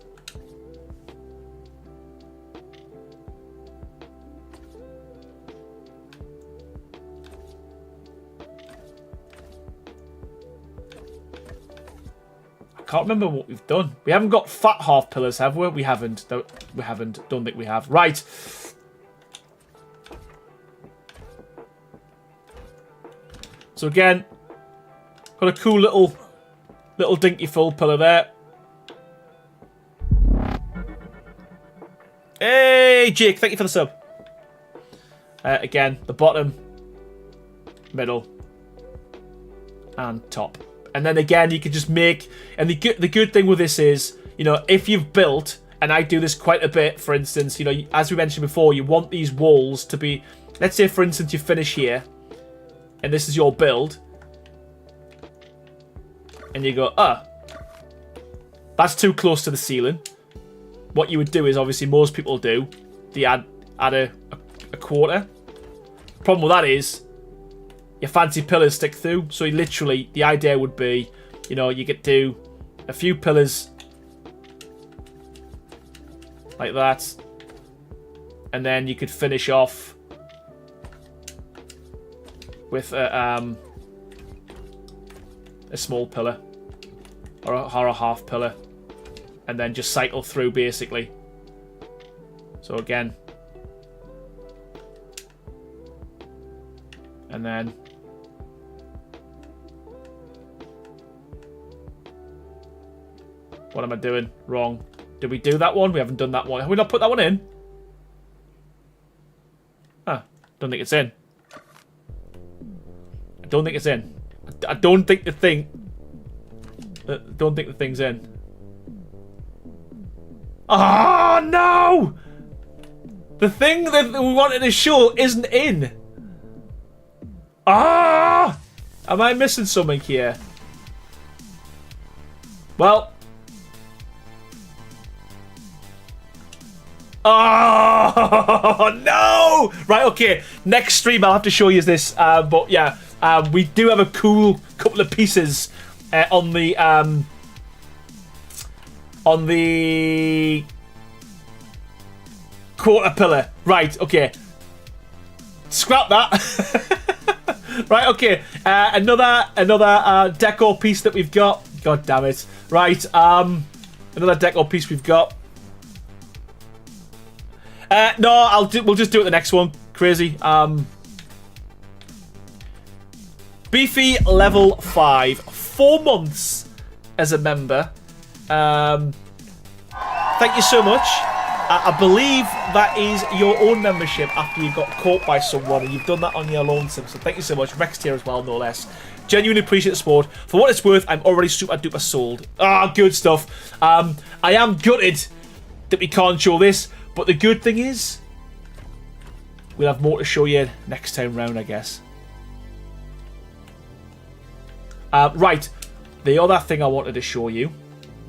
I can't remember what we've done. We haven't got fat half pillars, have we? We haven't. We haven't. Don't think we have. Right. So again, got a cool little dinky full pillar there. Hey, Jake, thank you for the sub. Again, the bottom, middle, and top. And then again, you can just make... And the good thing with this is, you know, if you've built, and I do this quite a bit, for instance, you know, as we mentioned before, you want these walls to be... Let's say, for instance, you finish here, and this is your build. And you go, that's too close to the ceiling. What you would do is, obviously, most people do, they add a quarter. Problem with that is... Your fancy pillars stick through, so you literally, the idea would be, you know, you could do a few pillars like that, and then you could finish off with a small pillar or a half pillar, and then just cycle through basically. So again, and then. What am I doing? Wrong. Did we do that one? We haven't done that one. Have we not put that one in? Ah, don't think it's in. I don't think it's in. I don't think the thing... don't think the thing's in. Oh, no! The thing that we wanted to show isn't in. Ah! Am I missing something here? Well... Oh, no! Right, okay. Next stream, I'll have to show you this. But, yeah, we do have a cool couple of pieces on the quarter pillar. Right, okay. Scrap that. Right, okay. Another decor piece that we've got. God damn it. Right, another decor piece we've got. No, we'll just do it the next one. Crazy. Beefy level 5. 4 months as a member. Thank you so much. I believe that is your own membership after you got caught by someone, and you've done that on your lonesome. So thank you so much. Rex here as well, no less. Genuinely appreciate the support. For what it's worth, I'm already super duper sold. Good stuff. I am gutted that we can't show this. But the good thing is, we'll have more to show you next time round, I guess. Right, the other thing I wanted to show you.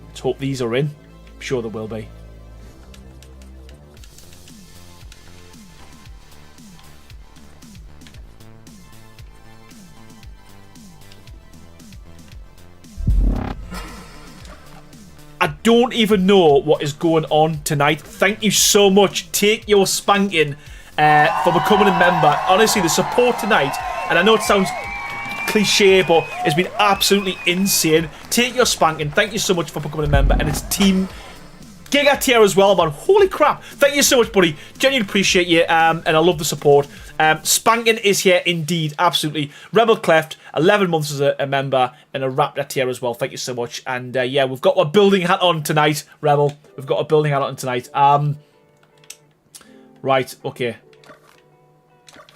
Let's hope these are in. I'm sure there will be. I don't even know what is going on tonight. Thank you so much. Take your spanking for becoming a member. Honestly, the support tonight, and I know it sounds cliche, but it's been absolutely insane. Take your spanking. Thank you so much for becoming a member, and it's Team Giga tier as well, man. Holy crap. Thank you so much, buddy. Genuinely appreciate you, and I love the support. Spanking is here indeed, absolutely. Rebel Cleft, 11 months as a member, and a Raptor tier as well. Thank you so much. And yeah, we've got a building hat on tonight, Rebel. We've got a building hat on tonight. Right, okay.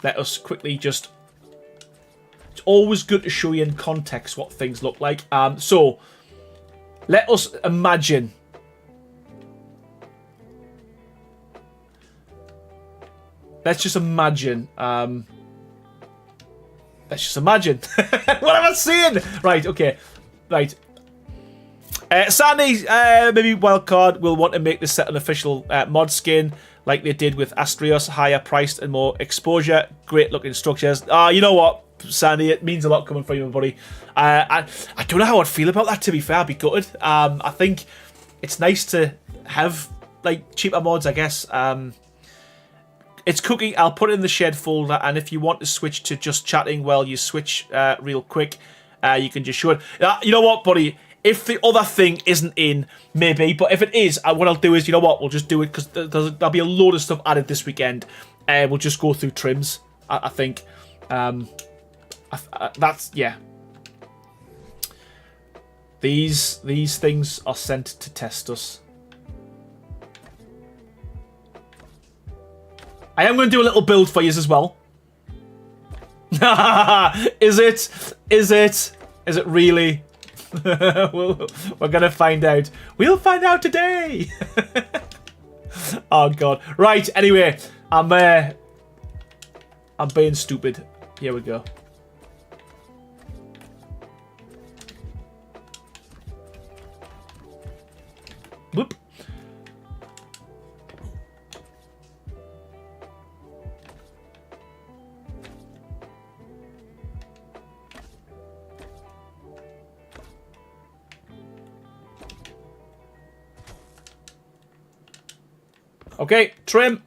Let us quickly just... It's always good to show you in context what things look like. So, let us imagine... Let's just imagine. Let's just imagine. What am I saying? Right, okay. Right. Sandy, maybe Wildcard will want to make this set an official mod skin like they did with Astrios. Higher priced and more exposure. Great looking structures. You know what, Sandy? It means a lot coming from you, buddy. I don't know how I'd feel about that, to be fair. I'd be gutted. I think it's nice to have like cheaper mods, I guess. It's cooking. I'll put it in the shed folder, and if you want to switch to just chatting, well, you switch real quick. You can just show it. You know what, buddy? If the other thing isn't in, maybe. But if it is, what I'll do is, you know what? We'll just do it because there'll be a load of stuff added this weekend. We'll just go through trims, I think. That's, yeah. These things are sent to test us. I am going to do a little build for you as well. Is it? Is it really? We're going to find out. We'll find out today. Oh, God. Right, anyway. I'm being stupid. Here we go. Whoop. Okay, trim.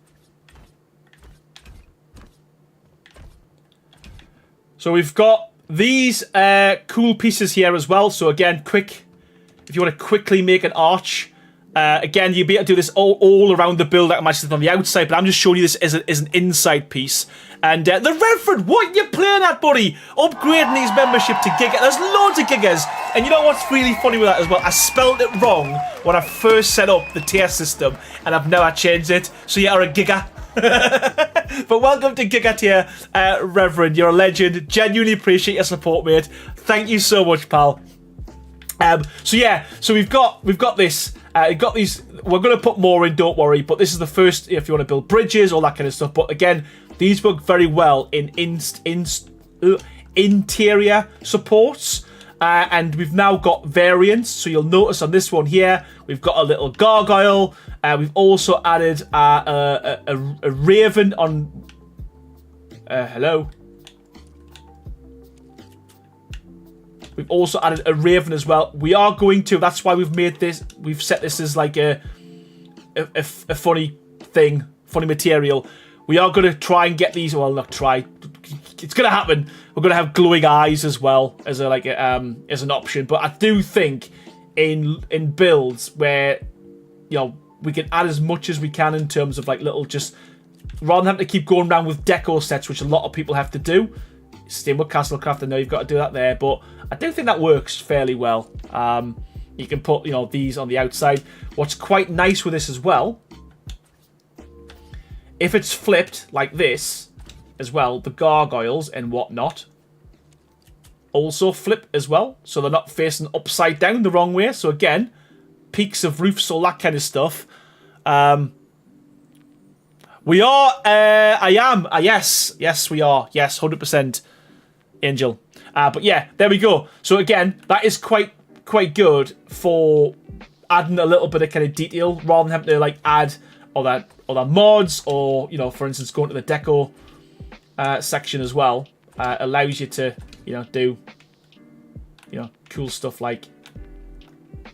So we've got these cool pieces here as well. So again, quick, if you want to quickly make an arch, again, you'll be able to do this all around the build. I might sit on the outside, but I'm just showing you this as an inside piece. And the Reverend, what are you playing at, buddy? Upgrading his membership to Giga. There's loads of Gigas. And you know what's really funny with that as well? I spelled it wrong when I first set up the tier system, and I've never changed it. So you are a Giga. But welcome to Giga tier, Reverend. You're a legend. Genuinely appreciate your support, mate. Thank you so much, pal. So yeah, so we've got this. We've got these. We're going to put more in, don't worry. But this is the first, if you want to build bridges, all that kind of stuff. But again, these work very well in interior supports. And we've now got variants. So you'll notice on this one here, we've got a little gargoyle. We've also added a raven on... hello. We've also added a raven as well. We are going to... That's why we've made this... We've set this as like a funny thing. Funny material. We are going to try and get these... Well, not try. It's going to happen. We're going to have glowing eyes as well as as an option. But I do think in builds where, you know, we can add as much as we can in terms of like little just... Rather than having to keep going around with deco sets, which a lot of people have to do. Same with Castlecraft. I know you've got to do that there. But I do think that works fairly well. You can put, you know, these on the outside. What's quite nice with this as well, if it's flipped like this as well, the gargoyles and whatnot also flip as well. So they're not facing upside down the wrong way. So again, peaks of roofs, all that kind of stuff. We are, I am, yes, we are. Yes, 100%, Angel. But yeah, there we go. So again, that is quite good for adding a little bit of kind of detail rather than having to like add other mods or, you know, for instance, going to the deco section as well. Allows you to, you know, do, you know, cool stuff like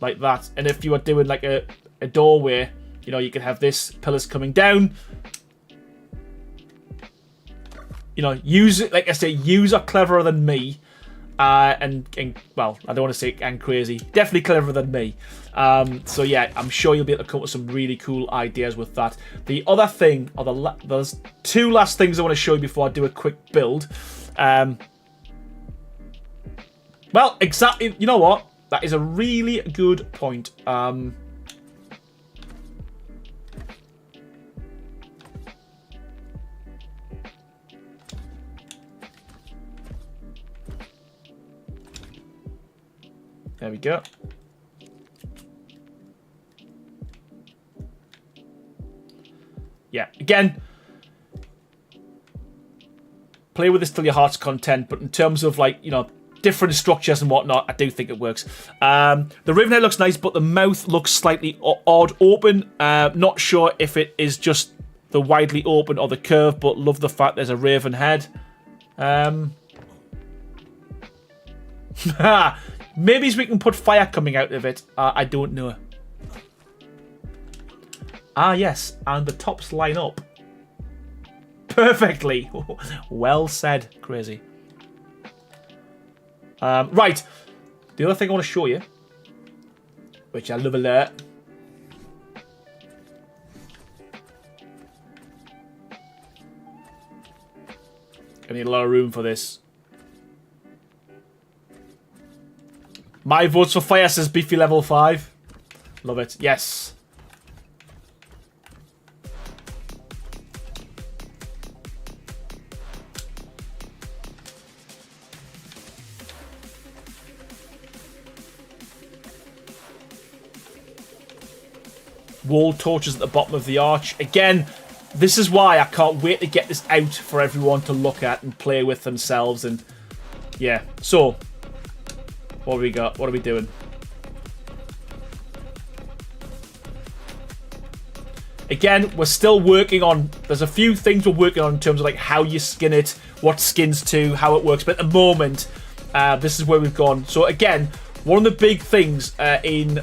that. And if you are doing like a doorway, you know, you can have this pillars coming down. You know, use it, like I say, use are cleverer than me. and well, I don't want to say and crazy. Definitely cleverer than me. So yeah, I'm sure you'll be able to come up with some really cool ideas with that. The other thing, or there's two last things I want to show you before I do a quick build. Well, exactly. You know what? That is a really good point. There we go. Yeah, again, play with this till your heart's content, but in terms of, like, you know, different structures and whatnot, I do think it works. The Raven head looks nice, but the mouth looks slightly odd open. Not sure if it is just the widely open or the curve, but love the fact there's a Raven head. Maybe we can put fire coming out of it. I don't know. Ah, yes, and the tops line up perfectly. Well said, Crazy. Right, the other thing I want to show you, which I love a lot, I need a lot of room for this. My votes for fire says beefy level 5. Love it. Yes. Wall torches at the bottom of the arch. Again, this is why I can't wait to get this out for everyone to look at and play with themselves. And yeah, so what have we got? What are we doing? Again, we're still working on... There's a few things we're working on in terms of like how you skin it, what skins to, how it works. But at the moment, this is where we've gone. So again, one of the big things in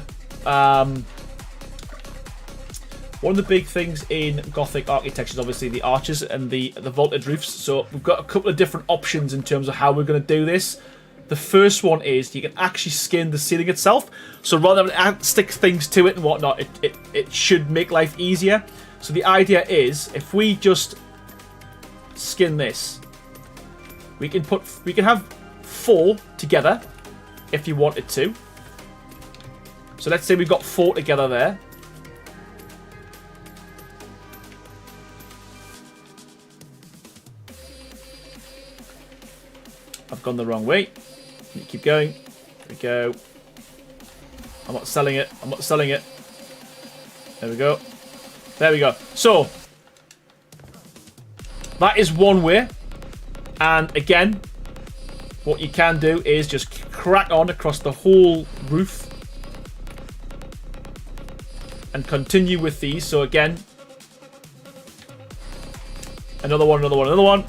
Gothic architecture is obviously the arches and the vaulted roofs. So we've got a couple of different options in terms of how we're going to do this. The first one is you can actually skin the ceiling itself. So rather than stick things to it and whatnot, it should make life easier. So the idea is if we just skin this, we can have 4 together if you wanted to. So let's say we've got 4 together there. I've gone the wrong way. Keep going. There we go. I'm not selling it. I'm not selling it. There we go. There we go. So, that is one way. And again, what you can do is just crack on across the whole roof. And continue with these. So again, another one, another one, another one.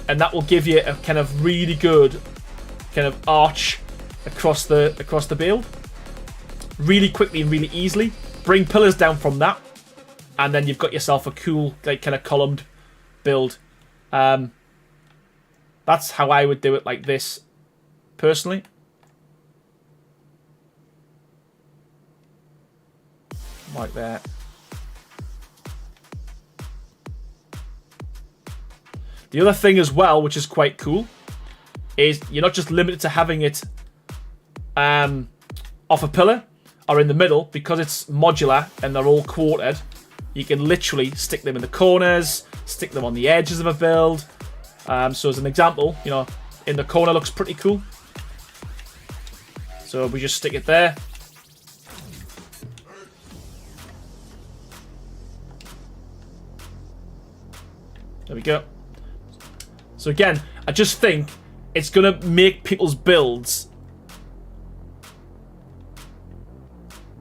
And that will give you a kind of really good kind of arch across the build. Really quickly and really easily. Bring pillars down from that. And then you've got yourself a cool, like, kind of columned build. That's how I would do it, like this, personally. Like that. The other thing as well, which is quite cool, is you're not just limited to having it off a pillar or in the middle. Because it's modular and they're all quartered, you can literally stick them in the corners, stick them on the edges of a build. So as an example, you know, in the corner looks pretty cool. So we just stick it there. There we go. So again, I just think it's going to make people's builds...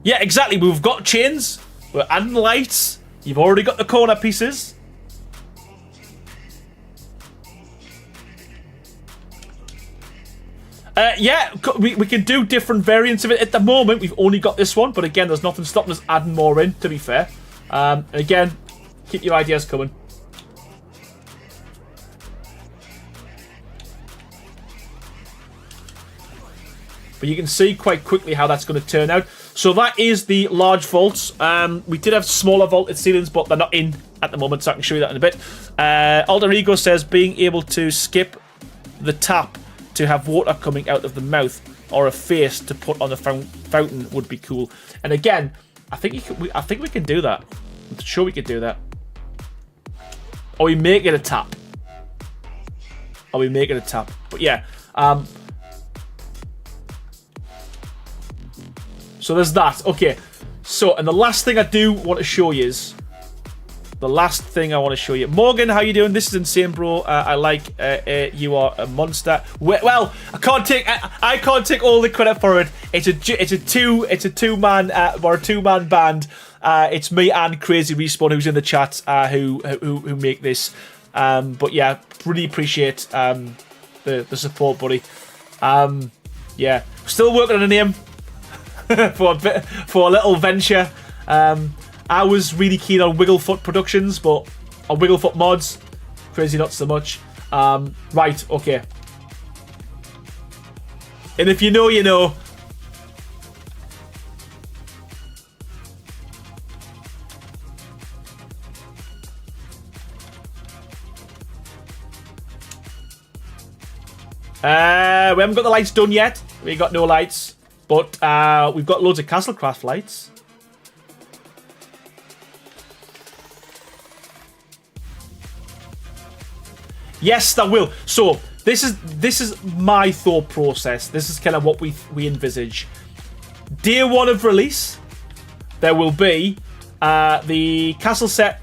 Yeah, exactly. We've got chains. We're adding lights. You've already got the corner pieces. Yeah, we can do different variants of it. At the moment, we've only got this one. But again, there's nothing stopping us adding more in, to be fair. Again, keep your ideas coming. But you can see quite quickly how that's going to turn out. So that is the large vaults. We did have smaller vaulted ceilings, but they're not in at the moment, so I can show you that in a bit. Alter Ego says being able to skip the tap to have water coming out of the mouth or a face to put on the fountain would be cool. And again, I think we can do that. I'm sure we could do that. Or we make it a tap. But yeah. So there's that. Okay. So, and the last thing I do want to show you is... Morgan, how you doing? This is insane, bro. I like you are a monster. Well, I can't take all the credit for it. It's a two-man band. It's me and Crazy Respawn who's in the chat who make this. But yeah, really appreciate the support, buddy. Yeah, still working on a name for a little venture. I was really keen on Wigglefoot Productions, but on Wigglefoot Mods, Crazy not so much. Right, okay. And if you know, you know. We haven't got the lights done yet. We got no lights, but we've got loads of Castlecraft lights. Yes, that will. So this is my thought process. This is kind of what we envisage. Day one of release, there will be the castle set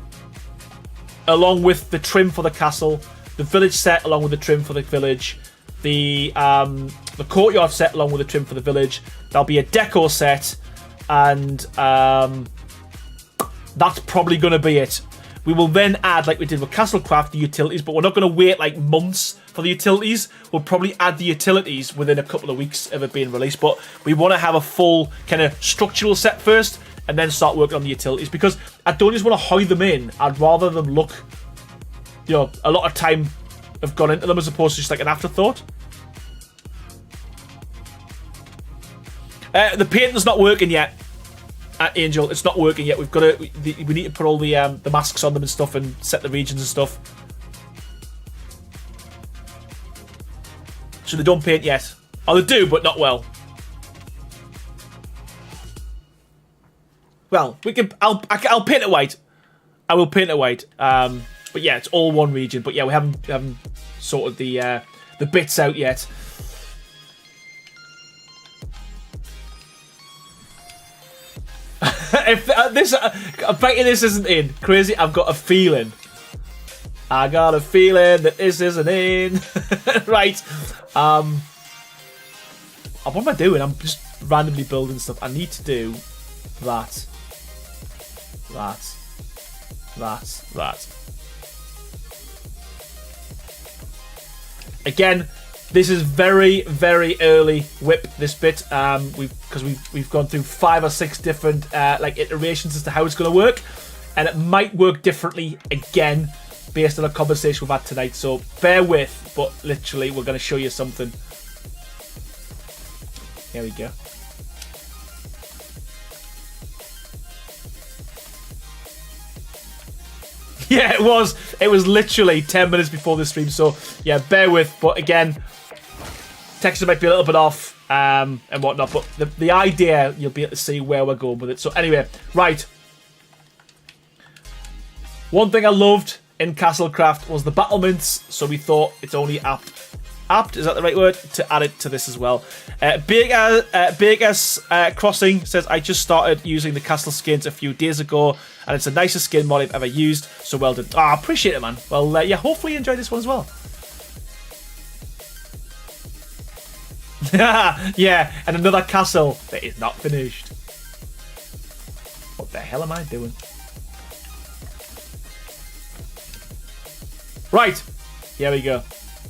along with the trim for the castle, the village set along with the trim for the village, the courtyard set along with the trim for the village. There'll be a decor set, and that's probably going to be it. We will then add, like we did with Castlecraft, the utilities, but we're not going to wait like months for the utilities. We'll probably add the utilities within a couple of weeks of it being released, but we want to have a full kind of structural set first and then start working on the utilities, because I don't just want to hide them in. I'd rather them look, you know, a lot of time have gone into them as opposed to just like an afterthought. The painting's not working yet. Angel, it's not working yet. We've got to. We need to put all the masks on them and stuff, and set the regions and stuff. So they don't paint yet. Oh, they do, but not well. Well, we can. I'll paint it white. I will paint it white. But yeah, it's all one region. But yeah, we haven't sorted the bits out yet. If I'm betting this isn't in. Crazy, I've got a feeling. I got a feeling that this isn't in. Right. What am I doing? I'm just randomly building stuff. I need to do that. Again, this is very, very early whip, this bit. We've gone through 5 or 6 different like iterations as to how it's going to work, and it might work differently again based on a conversation we've had tonight. So bear with, but literally we're going to show you something. Here we go. Yeah, it was. It was literally 10 minutes before the stream. So yeah, bear with. But again, texture might be a little bit off and whatnot. But the idea, you'll be able to see where we're going with it. So anyway, right. One thing I loved in Castlecraft was the battlements. So we thought it's only apt, is that the right word, to add it to this as well. Big as Crossing says, I just started using the castle skins a few days ago, and it's the nicest skin mod I've ever used, so well done. I appreciate it, man. Well, yeah, hopefully you enjoyed this one as well. Yeah, and another castle that is not finished. What the hell am I doing? Right, here we go.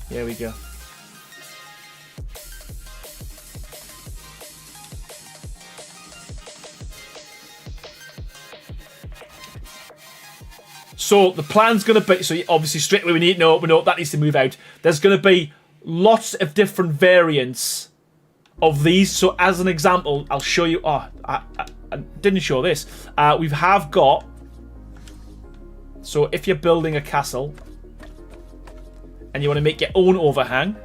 Here we go. So the plan's going to be, so obviously straight away we know that needs to move out. There's going to be lots of different variants of these. So as an example, I'll show you. Oh, I didn't show this. We have got. So if you're building a castle and you want to make your own overhang,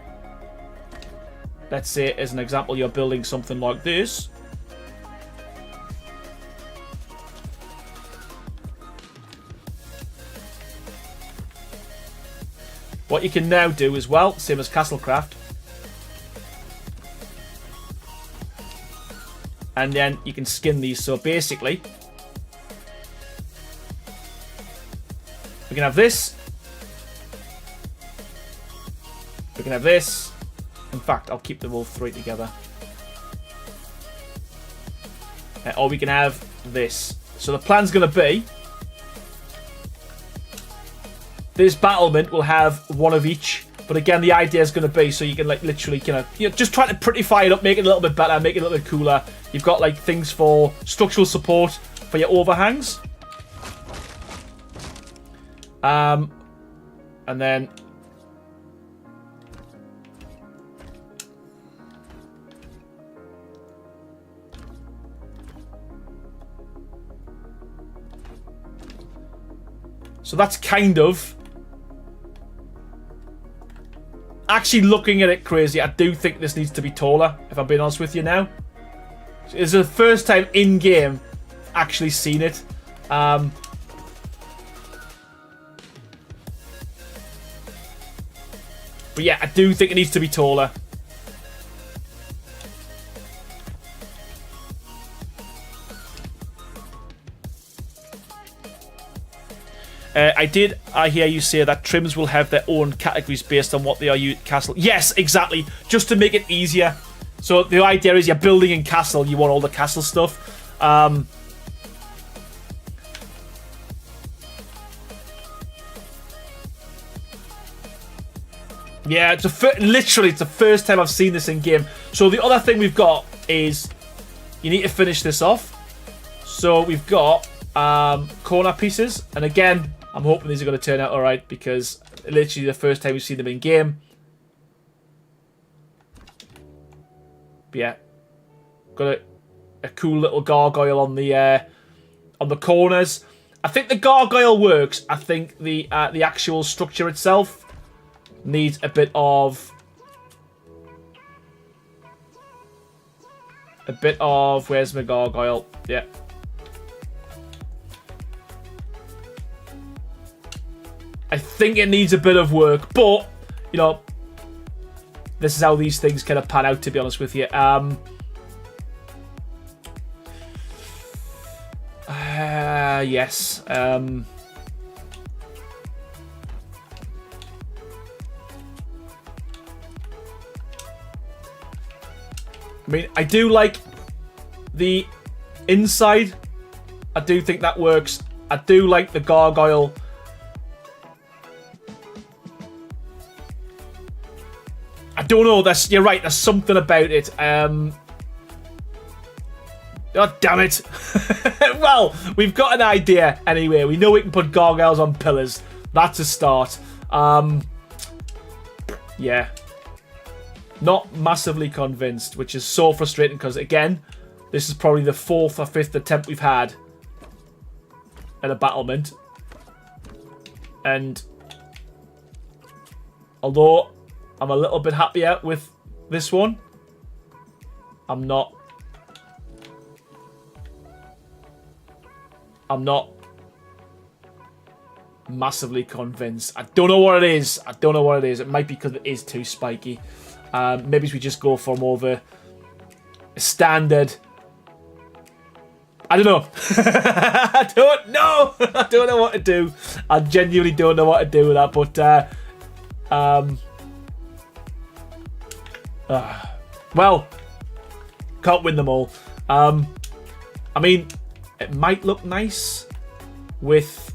let's say as an example, you're building something like this. What you can now do as well, same as Castlecraft, and then you can skin these. So basically, we can have this, we can have this. In fact, I'll keep them all three together. Or we can have this. So the plan's going to be, this battlement will have one of each, but again, the idea is going to be so you can like literally kind of, you know, just try to prettify it up, make it a little bit better, make it a little bit cooler. You've got like things for structural support for your overhangs, and then so that's kind of. Actually, looking at it crazy, I do think this needs to be taller, if I'm being honest with you now. It's the first time in-game actually seen it. But yeah, I do think it needs to be taller. I hear you say that trims will have their own categories based on what they are castle. Yes, exactly. Just to make it easier. So the idea is you're building in castle, you want all the castle stuff. Yeah, literally, it's the first time I've seen this in game. So the other thing we've got is you need to finish this off. So we've got corner pieces, and again, I'm hoping these are going to turn out alright because literally the first time we've seen them in game. But yeah, got a cool little gargoyle on the corners. I think the gargoyle works. I think the actual structure itself needs a bit of where's my gargoyle? Yeah. I think it needs a bit of work, but, you know, this is how these things kind of pan out, to be honest with you. Yes. I mean, I do like the inside. I do think that works. I do like the gargoyle. I don't know. You're right. There's something about it. Oh, damn it. Well, we've got an idea anyway. We know we can put gargoyles on pillars. That's a start. Yeah. Not massively convinced, which is so frustrating because, again, this is probably the 4th or 5th attempt we've had at a battlement. And although I'm a little bit happier with this one, I'm not massively convinced. I don't know what it is. It might be because it is too spiky. Maybe we just go for more of a standard. I don't know. I don't know. I don't know what to do. I genuinely don't know what to do with that. But well, can't win them all. I mean, it might look nice with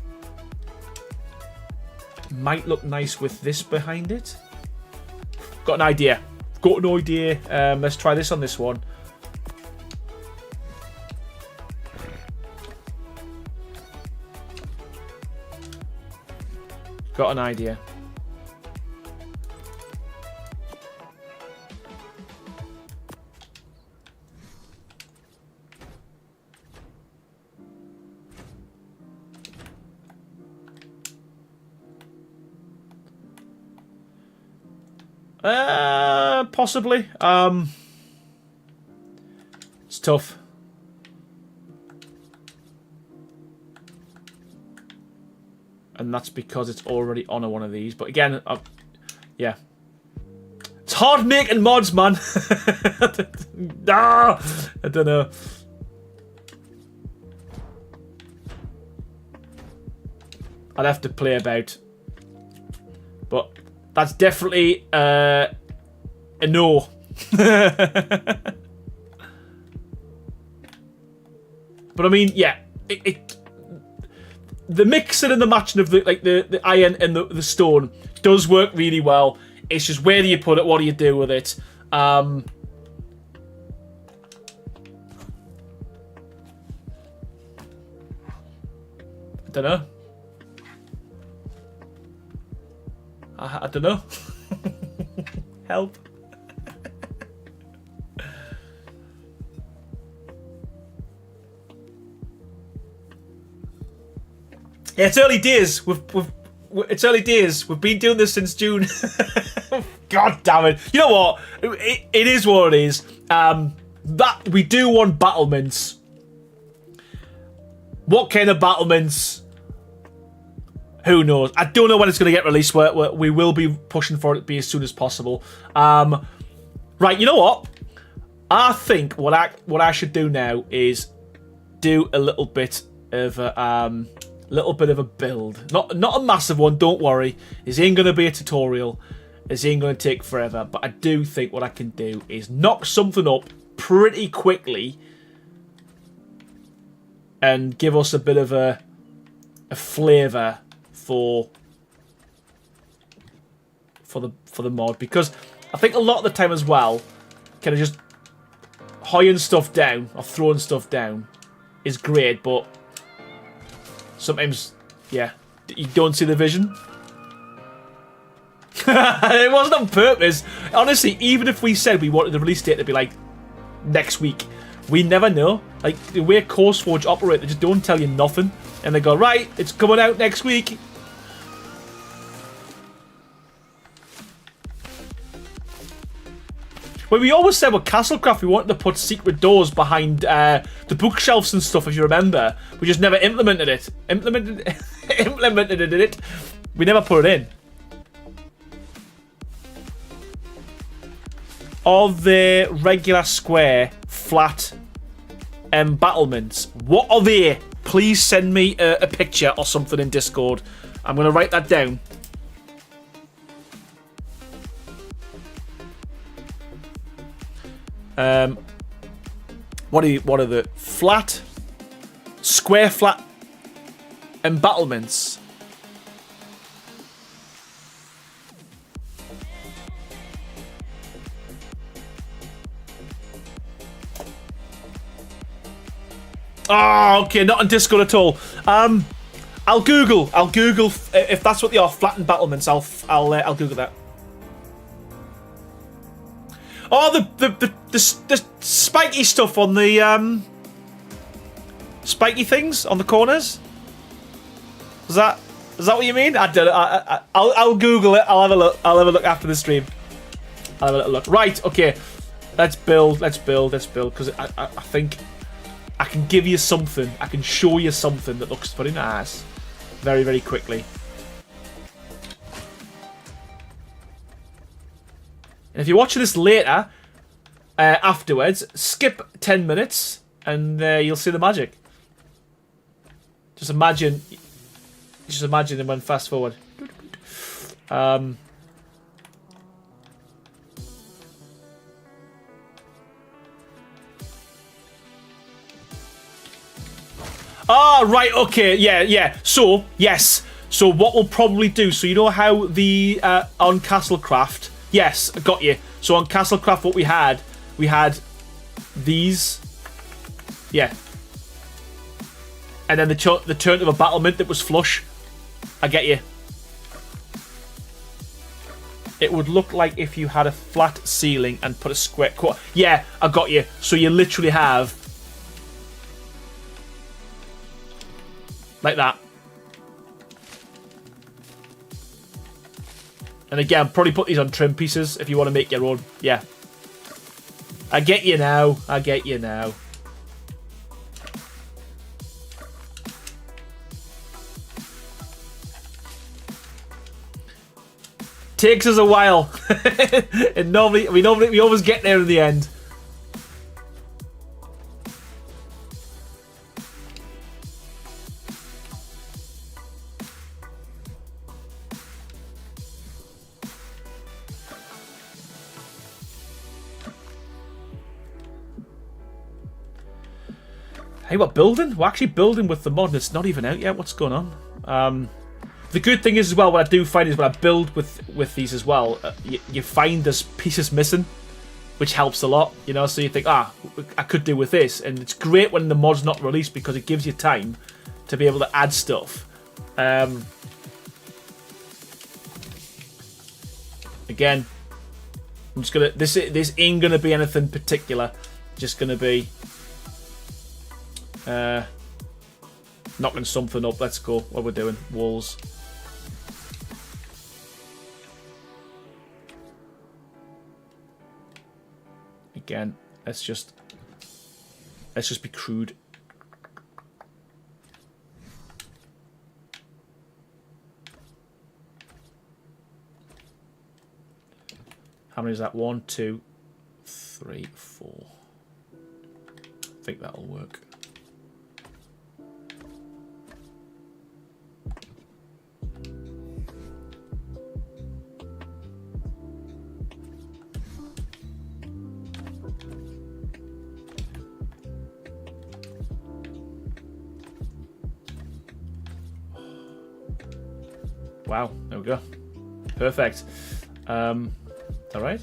this behind it. Got an idea. Let's try this on this one. Got an idea. Possibly. It's tough. And that's because it's already on one of these. But again, yeah. It's hard making mods, man. I don't know. I'd have to play about. But that's definitely a no. But I mean, yeah, the mixing and the matching of the iron and the stone does work really well. It's just where do you put it? What do you do with it? I don't know. I don't know. Help. Yeah, it's early days. It's early days. We've been doing this since June. God damn it! You know what? It is what it is. That we do want battlements. What kind of battlements? Who knows? I don't know when it's going to get released. We will be pushing for it to be as soon as possible. Right, you know what? I think what I should do now is do a little bit of a build. Not a massive one. Don't worry. This ain't going to be a tutorial. This ain't going to take forever. But I do think what I can do is knock something up pretty quickly and give us a bit of a flavour for the mod, because I think a lot of the time as well, kind of just hoying stuff down or throwing stuff down is great, but sometimes, yeah, you don't see the vision. It wasn't on purpose. Honestly, even if we said we wanted the release date to be like next week, we never know. Like the way CourseForge operate, they just don't tell you nothing, and they go, right, it's coming out next week. When we always said with Castlecraft we wanted to put secret doors behind the bookshelves and stuff, if you remember. We just never implemented it. Implemented it. We never put it in. Are they regular square, flat battlements? What are they? Please send me a picture or something in Discord. I'm going to write that down. What are the flat, square, flat embattlements? Oh, okay, not on Discord at all. I'll Google if that's what they are, flat embattlements. I'll Google that. Oh, the spiky stuff on the spiky things on the corners. Is that what you mean? I don't know. I'll Google it. I'll have a look. I'll have a look after the stream. I'll have a little look. Right. Okay. Let's build. Because I think I can give you something. I can show you something that looks very nice, very, very quickly. And if you're watching this later, afterwards, skip 10 minutes and you'll see the magic. Just imagine and then fast forward. Right, okay, yeah. So, yes. So what we'll probably do, so you know how the, on Castlecraft, yes, I got you. So on Castlecraft, what we had these, yeah. And then the turn of a battlement that was flush. I get you. It would look like if you had a flat ceiling and put a square quarter. Yeah, I got you. So you literally have like that. And again, probably put these on trim pieces if you want to make your own. Yeah. I get you now. I get you now. Takes us a while. And we always get there in the end. Hey, what, building? We're actually building with the mod and it's not even out yet. What's going on? The good thing is as well, what I do find is when I build with these as well, you find there's pieces missing, which helps a lot, you know, so you think, I could do with this. And it's great when the mod's not released because it gives you time to be able to add stuff. Again, I'm just gonna, this ain't gonna be anything particular, just gonna be knocking something up. Let's go. What we're doing? Walls. Again, let's just be crude. How many is that? 1, 2, 3, 4. I think that'll work. Wow, there we go. Perfect. Is that right?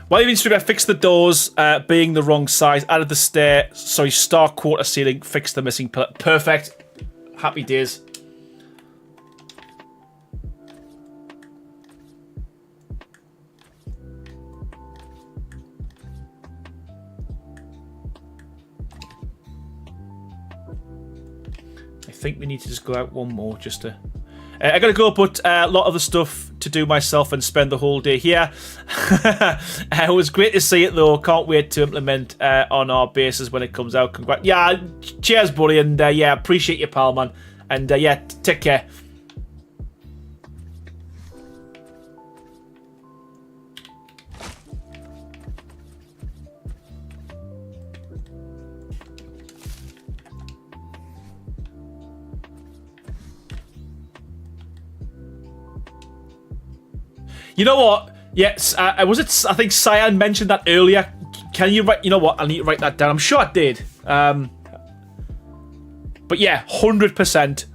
While you've been streaming, I fixed the doors being the wrong size, added the star quarter ceiling, fixed the missing pillar. Perfect. Happy days. I think we need to just go out one more just to... I gotta go put a lot of the stuff to do myself and spend the whole day here. It was great to see it though. Can't wait to implement on our bases when it comes out. Congrats. Yeah, cheers buddy, and yeah, appreciate you pal man. And yeah, take care. You know what? Yes, was it? I think Cyan mentioned that earlier. Can you write? You know what? I need to write that down. I'm sure I did. But yeah, 100%.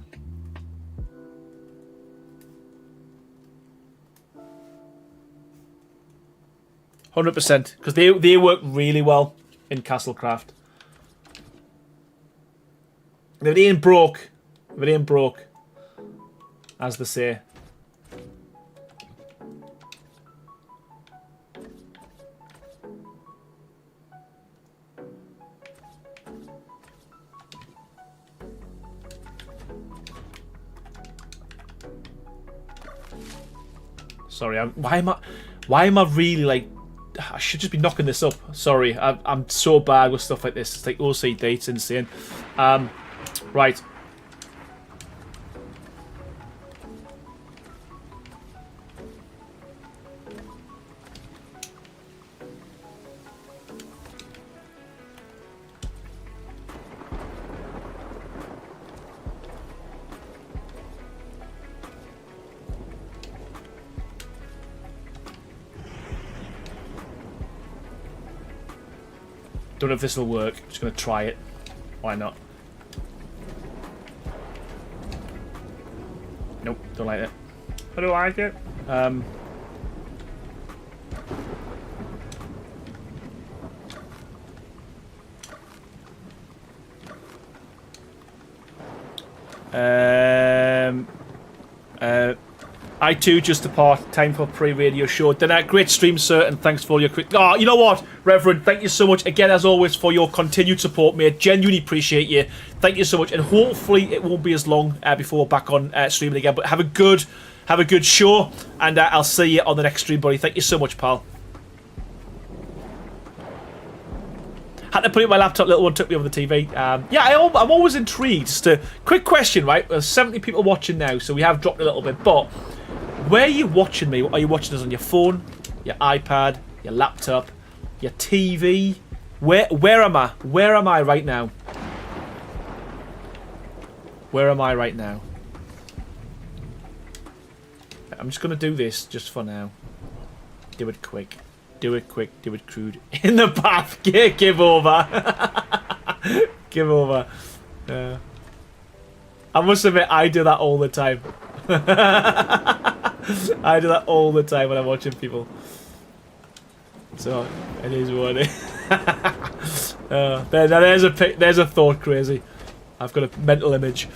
Because they work really well in Castlecraft. If it ain't broke, as they say. Sorry, why am I really like... I should just be knocking this up. Sorry, I'm so bad with stuff like this. It's like OCD, it's insane. Right. Don't know if this will work. I'm just going to try it. Why not? Nope, don't like it. I don't like it. I too just depart. Time for pre-radio show dinner. Great stream, sir, and thanks for all your Oh, you know what, Reverend? Thank you so much again, as always, for your continued support, mate. Genuinely appreciate you. Thank you so much, and hopefully it won't be as long before we're back on streaming again. But have a good show, and I'll see you on the next stream, buddy. Thank you so much, pal. Had to put it on my laptop. Little one took me over the TV. Yeah, I'm always intrigued. Just a quick question, right? There's 70 people watching now, so we have dropped a little bit. But where are you watching me? Are you watching us on your phone, your iPad, your laptop, your TV? Where am I? Where am I right now? Where am I right now? I'm just gonna do this just for now. Do it quick. Do it quick, do it crude. In the bath, give over. Give over. I must admit, I do that all the time. I do that all the time when I'm watching people. So, it is what it is. There's a thought crazy. I've got a mental image.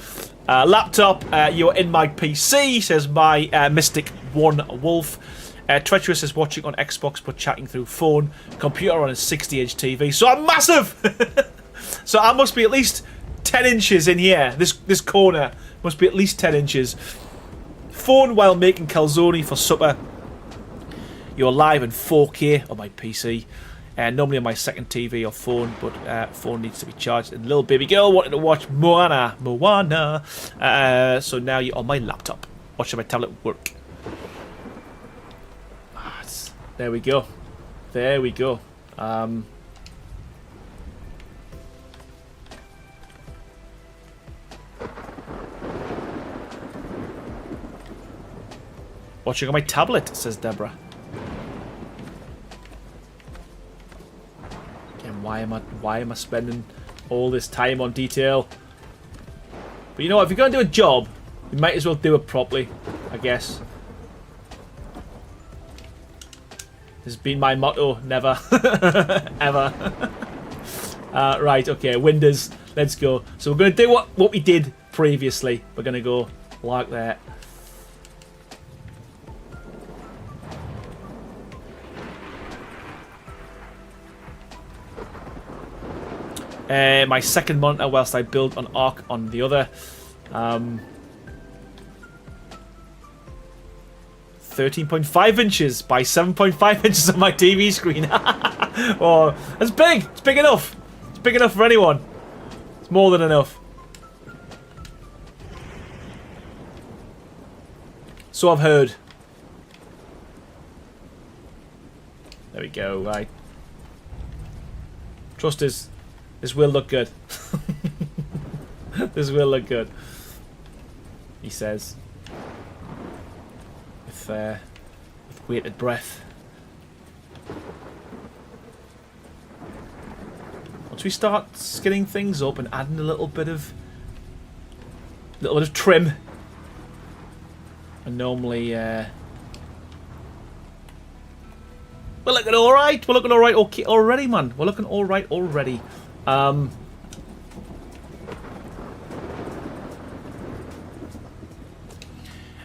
Laptop, you're in my PC, says my Mystic One Wolf. Treacherous is watching on Xbox but chatting through phone. Computer on a 60-inch TV. So I'm massive! So I must be at least 10 inches in here. This corner must be at least 10 inches. Phone while making calzone for supper. You're live in 4K on my PC. Normally on my second TV or phone, but phone needs to be charged. And little baby girl wanted to watch Moana. So now you're on my laptop. Watching my tablet work. There we go. There we go. Watching on my tablet, says Deborah. Again, why am I spending all this time on detail? But you know what, if you're gonna do a job, you might as well do it properly, I guess. This has been my motto, never. Ever. Right, okay, Windows, let's go. So we're going to do what we did previously. We're going to go like that. My second monitor whilst I build an Arc on the other. 13.5 inches by 7.5 inches on my TV screen. Oh, that's big. It's big enough. It's big enough for anyone. It's more than enough. So I've heard. There we go. Right. Trust us. This will look good. This will look good. He says. With weighted breath. Once we start skinning things up and adding a little bit of trim, and normally we're looking all right. We're looking all right. Okay, already, man. We're looking all right already.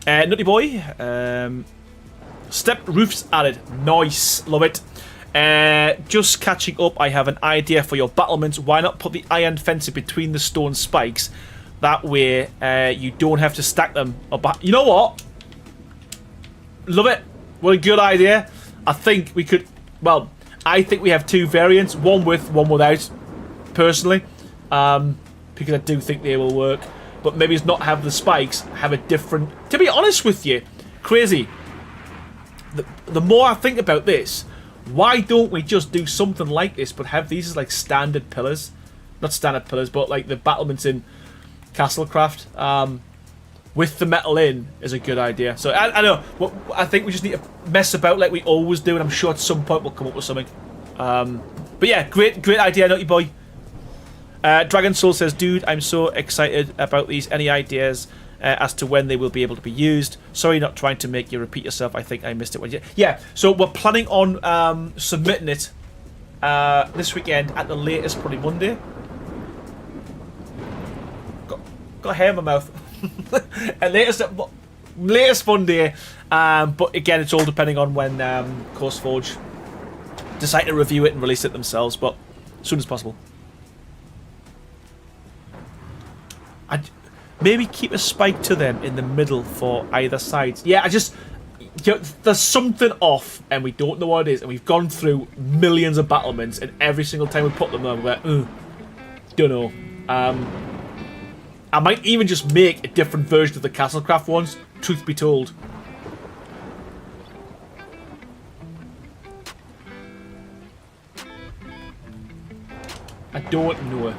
Nutty boy, stepped roofs added. Nice, love it. Just catching up, I have an idea for your battlements. Why not put the iron fencing between the stone spikes? That way, you don't have to stack them. You know what? Love it. What a good idea. I think we could. Well, I think we have two variants: one with, one without. Personally, because I do think they will work. But maybe it's not have the spikes, have a different... To be honest with you, crazy. The more I think about this, why don't we just do something like this, but have these as like standard pillars? Not standard pillars, but like the battlements in Castlecraft. With the metal in is a good idea. So I know. I think we just need to mess about like we always do, and I'm sure at some point we'll come up with something. But yeah, great idea, Nutty Boy. Dragon Soul says, dude, I'm so excited about these. Any ideas as to when they will be able to be used? Sorry, not trying to make you repeat yourself. I think I missed it. Yeah, so we're planning on submitting it this weekend at the latest, probably Monday. Got hair in my mouth. At latest, latest fun day. But again, it's all depending on when CourseForge decide to review it and release it themselves. But as soon as possible. I'd maybe keep a spike to them in the middle for either side. Yeah, there's something off, and we don't know what it is, and we've gone through millions of battlements, and every single time we put them there, we're like, don't know. I might even just make a different version of the Castlecraft ones, truth be told. I don't know.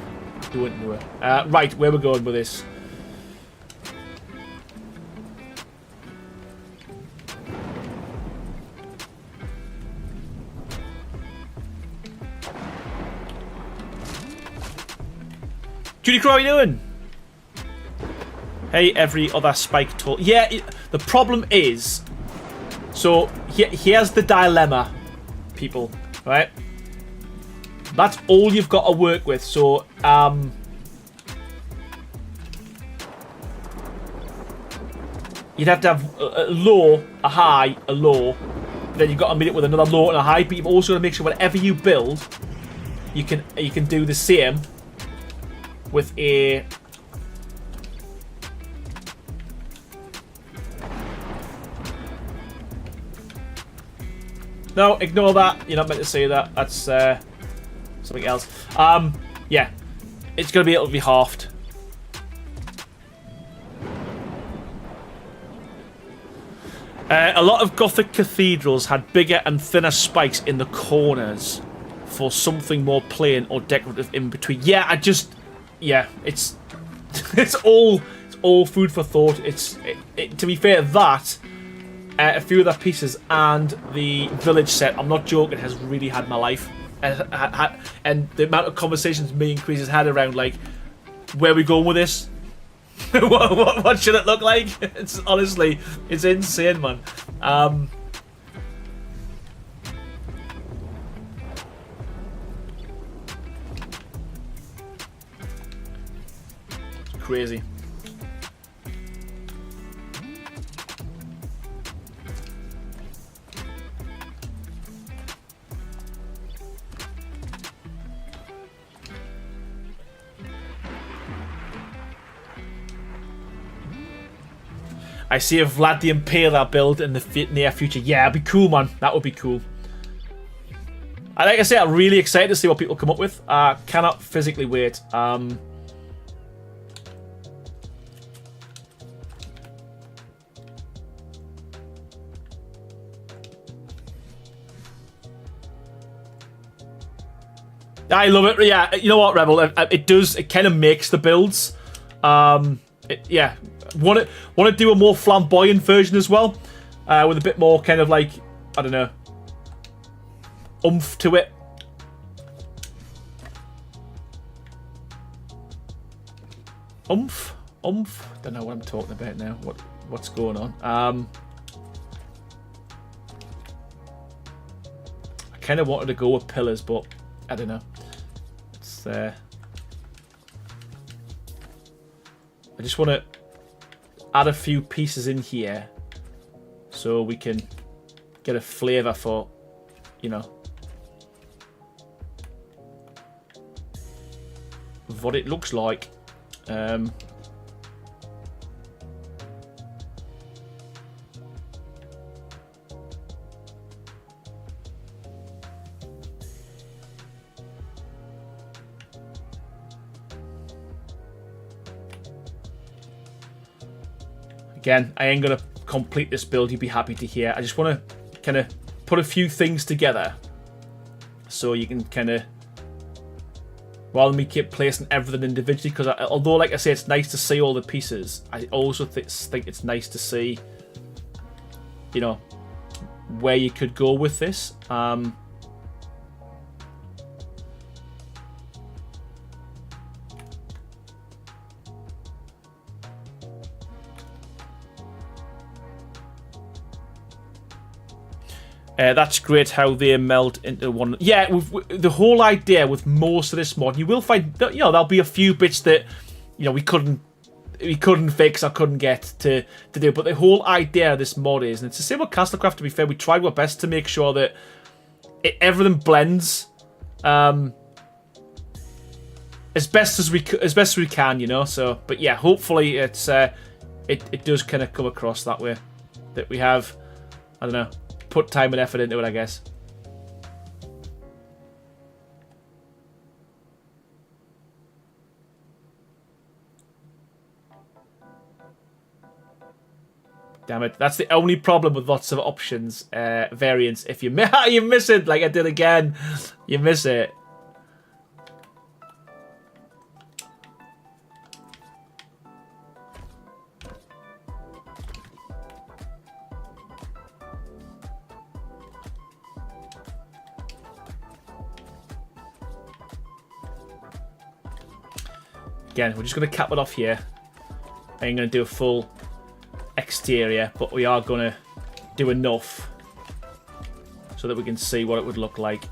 Right, where we're going with this. Judy Crow, how you doing? Hey, every other spike tool. Yeah, the problem is... So, here's the dilemma, people, right? That's all you've got to work with, so, you'd have to have a low, a high, a low. Then you've got to meet it with another low and a high, but you've also got to make sure whatever you build, you can do the same with a... No, ignore that. You're not meant to say that. That's something else. Yeah. It'll be halved. A lot of Gothic cathedrals had bigger and thinner spikes in the corners for something more plain or decorative in between. Yeah, yeah, it's all food for thought. To be fair, that a few of the pieces and the village set, I'm not joking, has really had my life, and the amount of conversations me and Chris has had around like, where are we going with this? what should it look like? It's honestly, it's insane, man. It's crazy. I see a Vlad the Impaler build in the near future. Yeah, it'd be cool, man. That would be cool. Like I say, I'm really excited to see what people come up with. Cannot physically wait. I love it. Yeah, you know what, Rebel? It kind of makes the builds. Yeah. Want to do a more flamboyant version as well, with a bit more kind of like, I don't know, oomph to it. Oomph. Don't know what I'm talking about now. What's going on? I kind of wanted to go with pillars, but I don't know. It's I just want to add a few pieces in here so we can get a flavour for, you know, what it looks like. Again, I ain't going to complete this build, you'd be happy to hear. I just want to kind of put a few things together so you can kind of, rather than me keep placing everything individually, because although, like I say, it's nice to see all the pieces, I also think it's nice to see, you know, where you could go with this. That's great how they meld into one. Yeah, the whole idea with most of this mod, you will find that, you know, there'll be a few bits that, you know, we couldn't we couldn't fix or couldn't get to do. But the whole idea of this mod is, and it's the same with Castlecraft, to be fair, we tried our best to make sure that everything blends as best as we can, you know. So, but yeah, hopefully it's it does kind of come across that way, that we have, I don't know, put time and effort into it, I guess. Damn it, that's the only problem with lots of options, variants. If you miss it, like I did again, you miss it. Again, we're just going to cap it off here. I ain't going to do a full exterior, but we are going to do enough so that we can see what it would look like.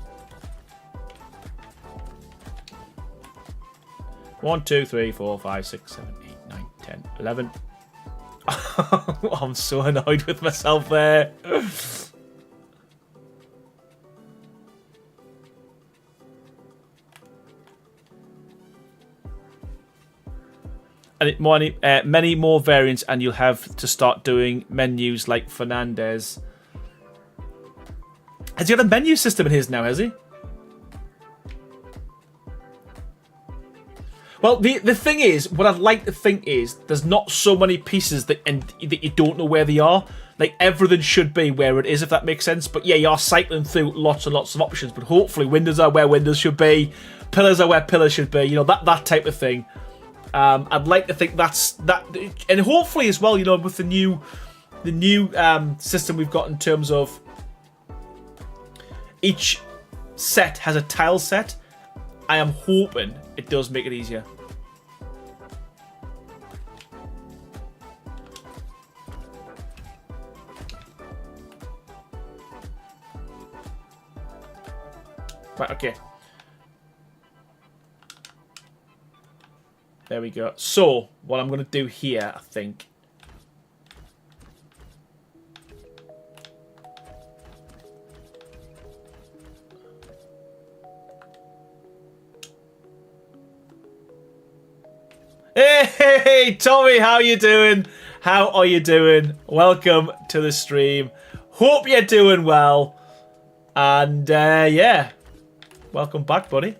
1, 2, 3, 4, 5, 6, 7, 8, 9, 10, 11. I'm so annoyed with myself there. And many more variants, and you'll have to start doing menus like Fernandez. Has he got a menu system in his now, has he? Well, the thing is, what I'd like to think is, there's not so many pieces that you don't know where they are. Like, everything should be where it is, if that makes sense. But yeah, you are cycling through lots and lots of options. But hopefully windows are where windows should be. Pillars are where pillars should be. You know, that type of thing. I'd like to think that's that, and hopefully as well, you know, with the new system we've got in terms of each set has a tile set. I am hoping it does make it easier. Right, okay. There we go. So, what I'm going to do here, I think... Hey, Tommy, how you doing? How are you doing? Welcome to the stream. Hope you're doing well. And, yeah. Welcome back, buddy.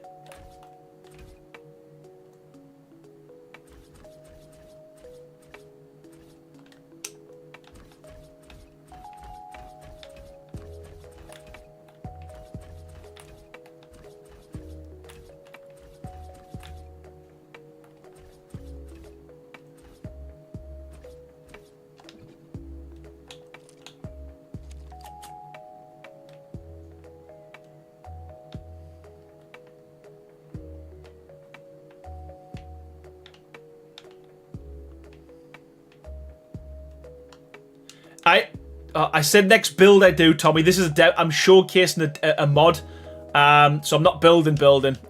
I said next build I do, Tommy. This is I'm showcasing a mod, so I'm not building.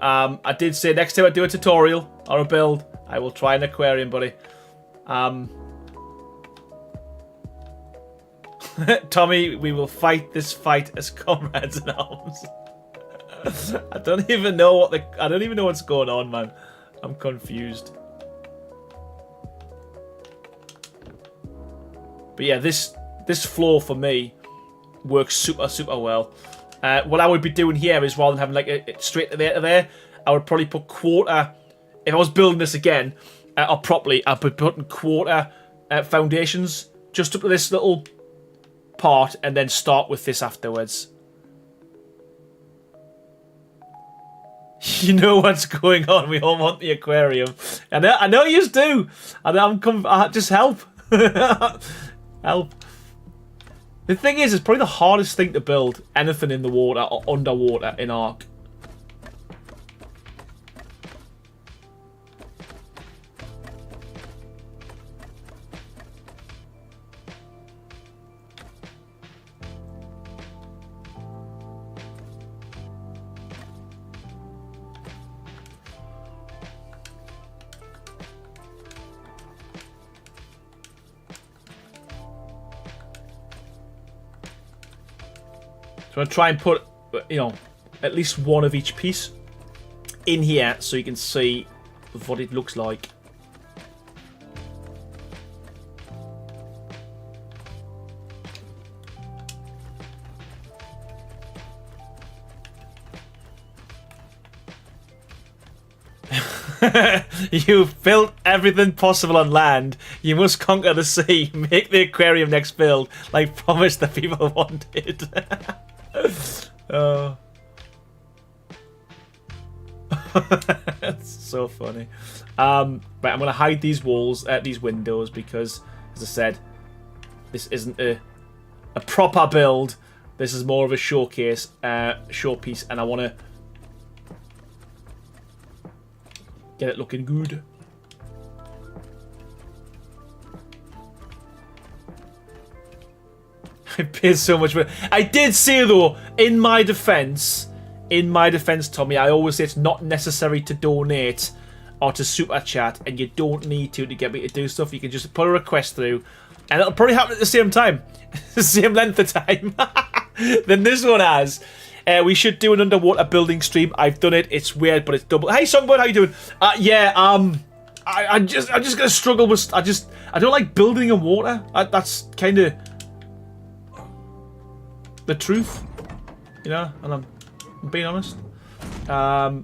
I did say next time I do a tutorial or a build, I will try an aquarium, buddy. Tommy, we will fight this fight as comrades in arms. I don't even know what's going on, man. I'm confused. But yeah, this floor for me works super well. What I would be doing here is, rather than having like a straight to there, I would probably put quarter. If I was building this again or properly, I'd be putting quarter foundations just up to this little part, and then start with this afterwards. You know what's going on. We all want the aquarium. I know you do. And just help. Help. The thing is, it's probably the hardest thing to build anything in the water or underwater in Ark. I'm going to try and put, you know, at least one of each piece in here so you can see what it looks like. You've built everything possible on land. You must conquer the sea. Make the aquarium next build, like promised the people wanted. Oh. That's so funny. Right, I'm gonna hide these walls, these windows, because, as I said, this isn't a proper build. This is more of a showcase, showpiece, and I want to get it looking good. I paid so much money. I did say though, in my defense, Tommy, I always say it's not necessary to donate or to super chat, and you don't need to get me to do stuff. You can just put a request through, and it'll probably happen at the same time, the same length of time. Then this one has. We should do an underwater building stream. I've done it. It's weird, but it's double. Hey, Songbird, how you doing? Yeah. I'm just gonna struggle with. I don't like building in water. That's kind of the truth, you know. And I'm being honest. Right.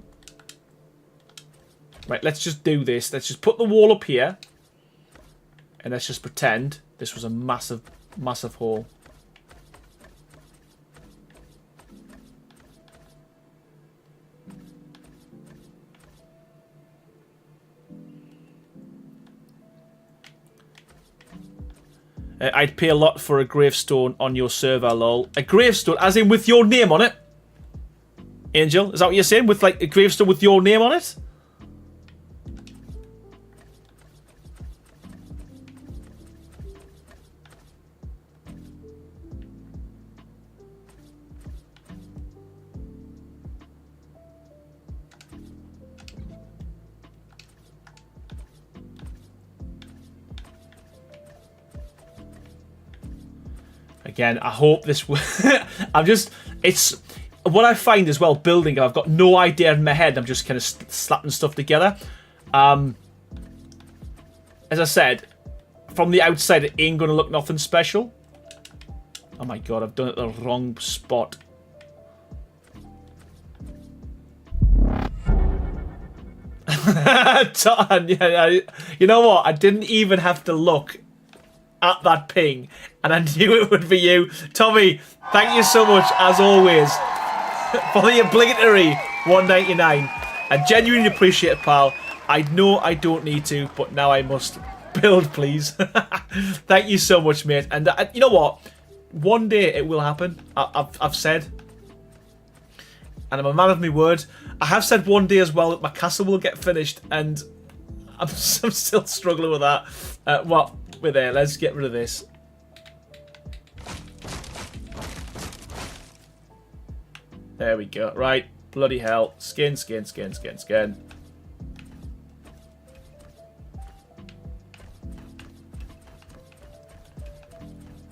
Let's just do this. Let's just put the wall up here, and let's just pretend this was a massive, massive hole. I'd pay a lot for a gravestone on your server, lol. A gravestone, as in with your name on it? Angel, is that what you're saying? With like a gravestone with your name on it? Again, I hope this will... It's... What I find as well, building, I've got no idea in my head. I'm just kind of slapping stuff together. As I said, from the outside, it ain't going to look nothing special. Oh my god, I've done it the wrong spot. You know what? I didn't even have to look at that ping, and I knew it would be you. Tommy, thank you so much, as always, for the obligatory $1.99. I genuinely appreciate it, pal. I know I don't need to, but now I must. Build, please. Thank you so much, mate. And you know what? One day it will happen. I've said, and I'm a man of my word. I have said one day as well that my castle will get finished, and I'm still struggling with that. Well, we're there. Let's get rid of this. There we go. Right. Bloody hell. Skin.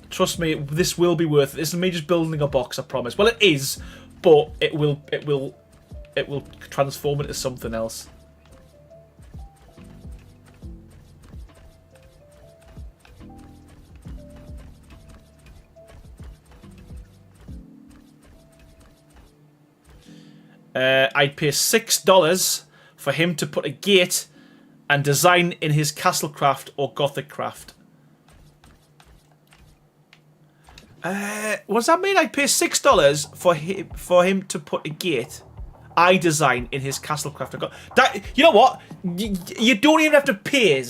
Trust me, this will be worth it. This is me just building a box, I promise. Well, it is, but it will transform into something else. I'd pay $6 for him to put a gate and design in his Castlecraft or Gothic craft. What does that mean? I'd pay $6 for him to put a gate I design in his Castlecraft. You know what? You don't even have to pay.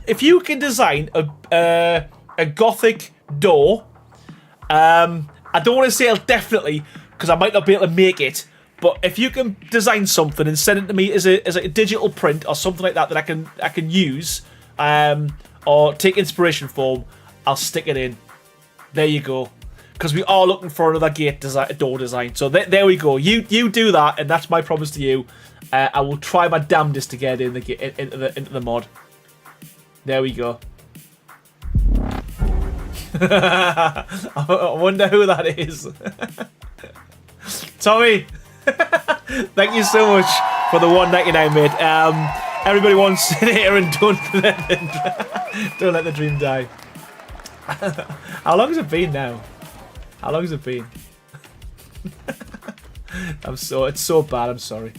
If you can design a Gothic door. I don't want to say definitely, because I might not be able to make it, but if you can design something and send it to me as a digital print or something like that I can use, or take inspiration from, I'll stick it in. There you go. Because we are looking for another door design. So there we go. You do that, and that's my promise to you. I will try my damnedest to get into the mod. There we go. I wonder who that is. Tommy, thank you so much for the $1.99, mate. Everybody wants to sit here and don't let the dream die. How long has it been now? How long has it been? It's so bad. I'm sorry.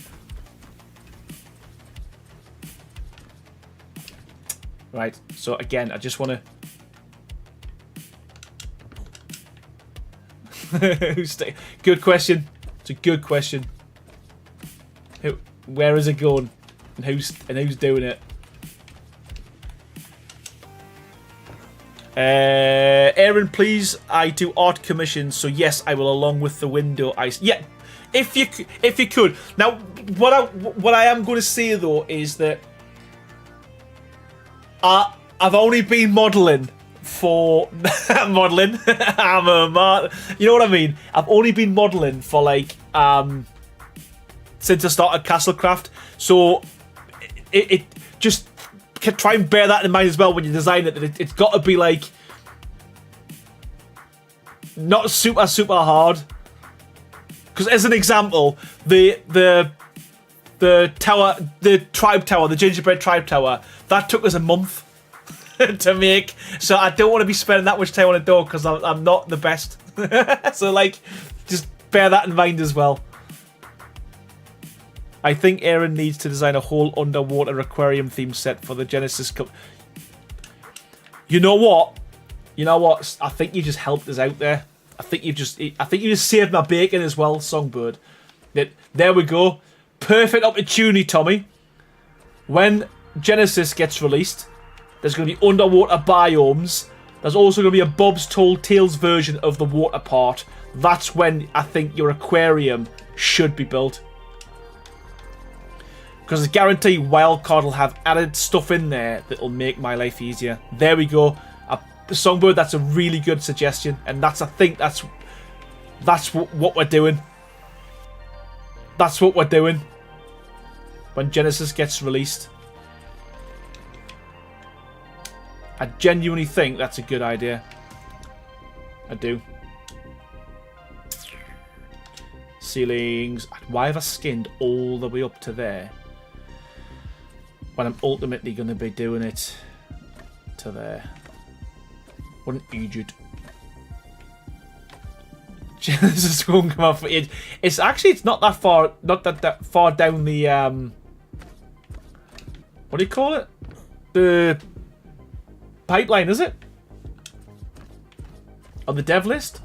Right. So again, I just want to. Good question. It's a good question. Where is it going? And who's doing it? Aaron, please. I do art commissions, so yes, I will along with the window. Yeah, if you could. Now, what I am going to say though is that I've only been modelling for modelling. You know what I mean? I've only been modelling for like since I started Castlecraft, so it just try and bear that in mind as well when you design it. That it's got to be like not super hard. Because as an example, the tower, the tribe tower, the gingerbread tribe tower, that took us a month to make. So I don't want to be spending that much time on a door because I'm not the best. So like, just bear that in mind as well. I think Aaron needs to design a whole underwater aquarium theme set for the Genesis Cup. You know what? I think you just helped us out there. I think you just saved my bacon as well, Songbird. There we go. Perfect opportunity, Tommy. When Genesis gets released, there's going to be underwater biomes. There's also going to be a Bob's Tall Tales version of the water part. That's when I think your aquarium should be built. Because I guarantee Wildcard will have added stuff in there that will make my life easier. There we go. Songbird, that's a really good suggestion. And I think that's what we're doing. That's what we're doing. When Genesis gets released. I genuinely think that's a good idea. I do. Ceilings. Why have I skinned all the way up to there? When I'm ultimately going to be doing it to there. What an idiot. Genesis won't come off. It's actually, it's not that far, not that far down the, what do you call it? The pipeline, is it? On the dev list?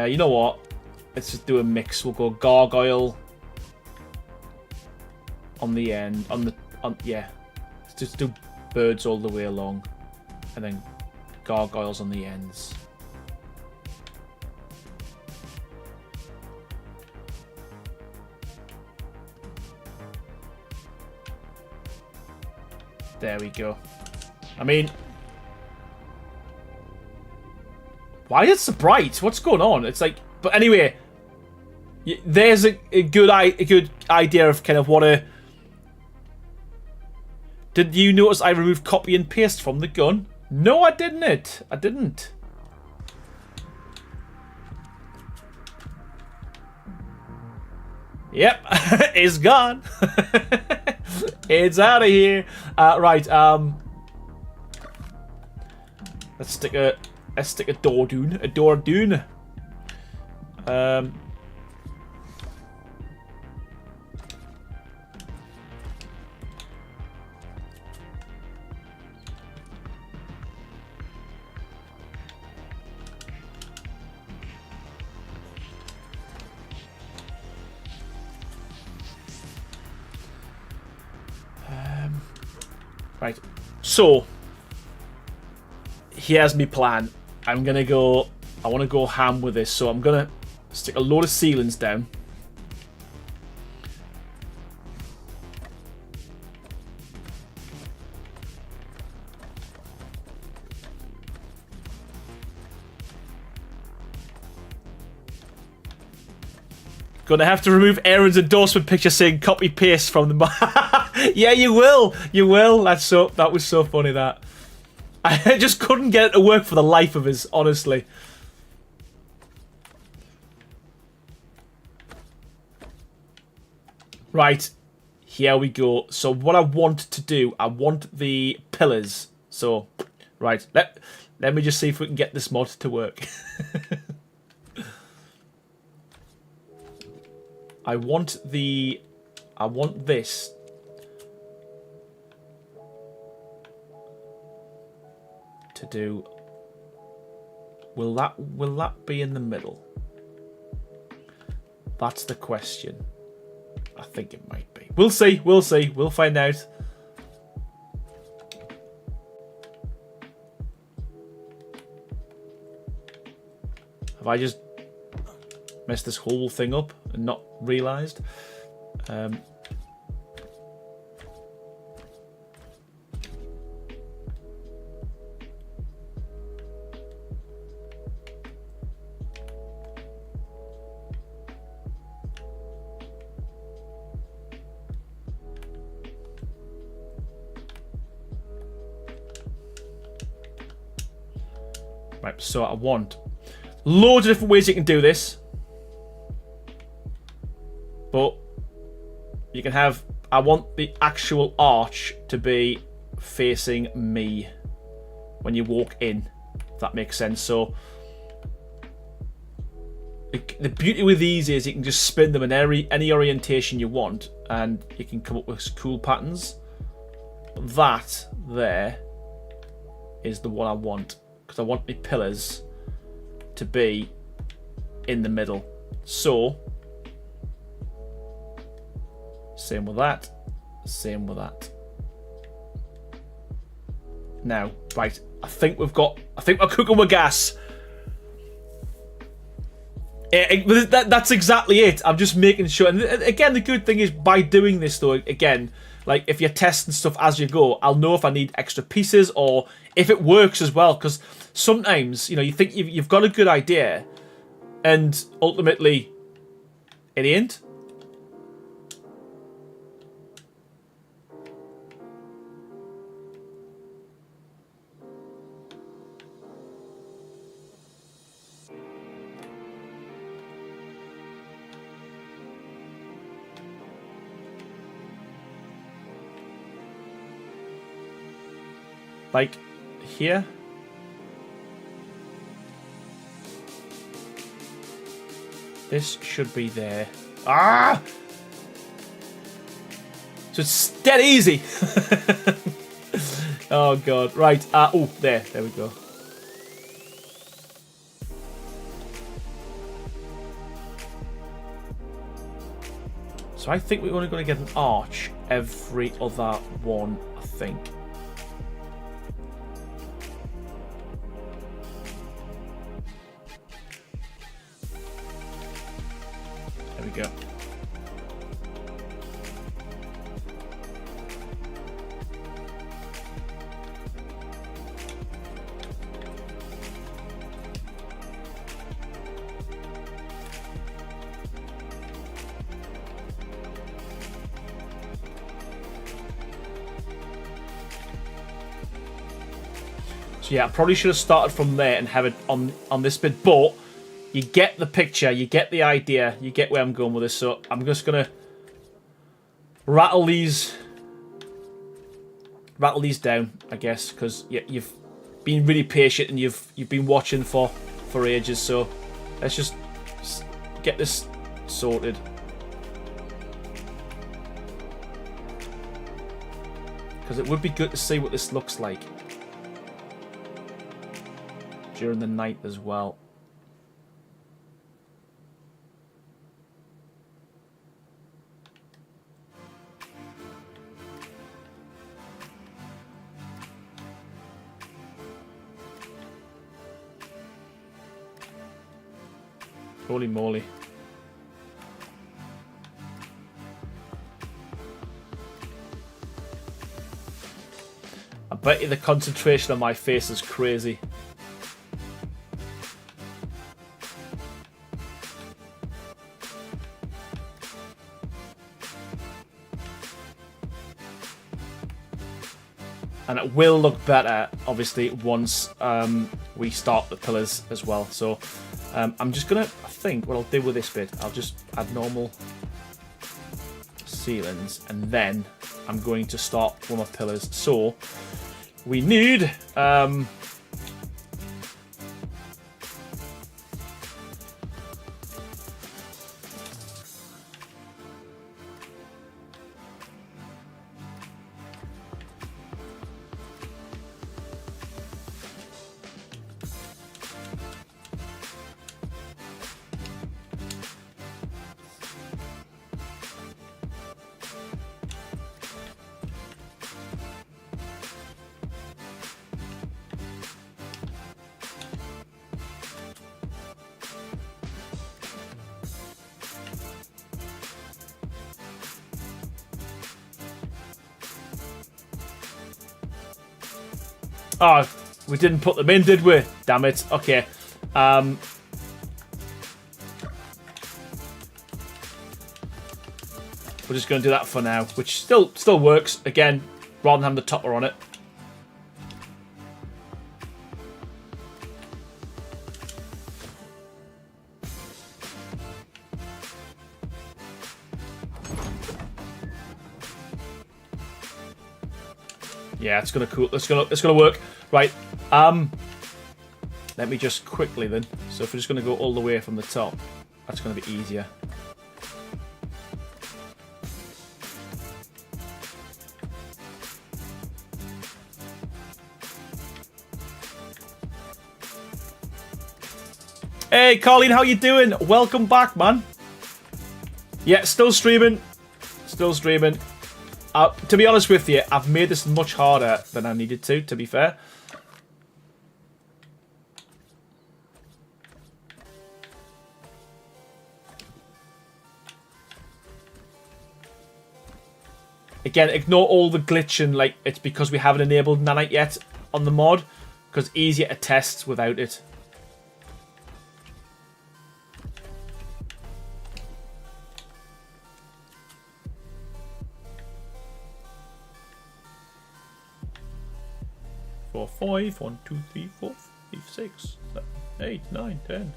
You know what? Let's just do a mix. We'll go gargoyle on the end. Yeah. Let's just do birds all the way along, and then gargoyles on the ends. There we go. I mean, why is it so bright? What's going on? It's like, but anyway, there's a good idea of kind of what a. Did you notice I removed copy and paste from the gun? No, I didn't. I didn't. Yep, it's gone. It's out of here. Right. Let's stick a door dune. A door dune. Right. So, here's my plan. I'm going to go... I want to go ham with this. So I'm going to stick a load of ceilings down. Gonna have to remove Aaron's endorsement picture saying copy paste from the. Yeah, you will. You will. That was so funny that. I just couldn't get it to work for the life of us, honestly. Right. Here we go. So what I want to do, I want the pillars. So, right. Let me just see if we can get this mod to work. I want this to do. Will that be in the middle? That's the question. I think it might be. We'll see. We'll see. We'll find out. Have I just messed this whole thing up and not realised? Right, so I want loads of different ways you can do this. But you can have, I want the actual arch to be facing me when you walk in, if that makes sense. So the beauty with these is you can just spin them in any orientation you want and you can come up with cool patterns. That there is the one I want, because I want my pillars to be in the middle. So same with that, same with that. Now, right, I think we're cooking with gas. That's exactly it. I'm just making sure. And again, the good thing is by doing this though, again, like if you're testing stuff as you go, I'll know if I need extra pieces or if it works as well. Because sometimes, you know, you think you've got a good idea and ultimately it ain't. Like here. This should be there. Ah! So it's dead easy. Oh god. Right. Oh, there we go. So I think we're only going to get an arch every other one, I think. There we go. So yeah, I probably should have started from there and have it on this bit, but you get the picture, you get the idea, you get where I'm going with this. So I'm just gonna rattle these down, I guess, because you've been really patient and you've been watching for ages. So let's just get this sorted. Because it would be good to see what this looks like during the night as well. Holy moly. I bet you the concentration on my face is crazy. And it will look better, obviously, once we start the pillars as well. So I'm just going to, I think what I'll do with this bit, I'll just add normal ceilings. And then I'm going to start one of the pillars. So we need... Oh, we didn't put them in, did we? Damn it. Okay. We're just going to do that for now, which still works. Again, rather than having the topper on it. Yeah, it's gonna cool. It's gonna work. Right. Let me just quickly then. So if we're just gonna go all the way from the top, that's gonna be easier. Hey, Colleen, how you doing? Welcome back, man. Yeah, still streaming. Still streaming. To be honest with you, I've made this much harder than I needed to be fair. Again, ignore all the glitching, like it's because we haven't enabled nanite yet on the mod, because easier to test without it. Four, 5, 1, 2, 3, 4, 5, 6, 7, 8, 9, 10.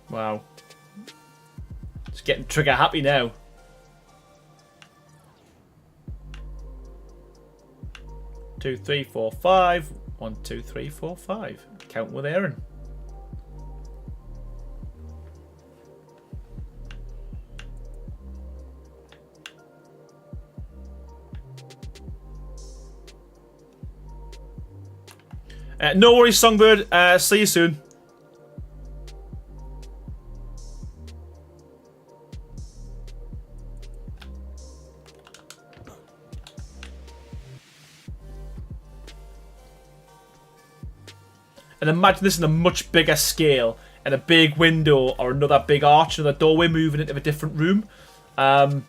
Wow. It's getting trigger happy now. Two, 3, 4, 5. 1, 2, 3, 4, 5. Count with Aaron. No worries, Songbird. See you soon. And imagine this in a much bigger scale, and a big window or another big arch, another doorway moving into a different room. Like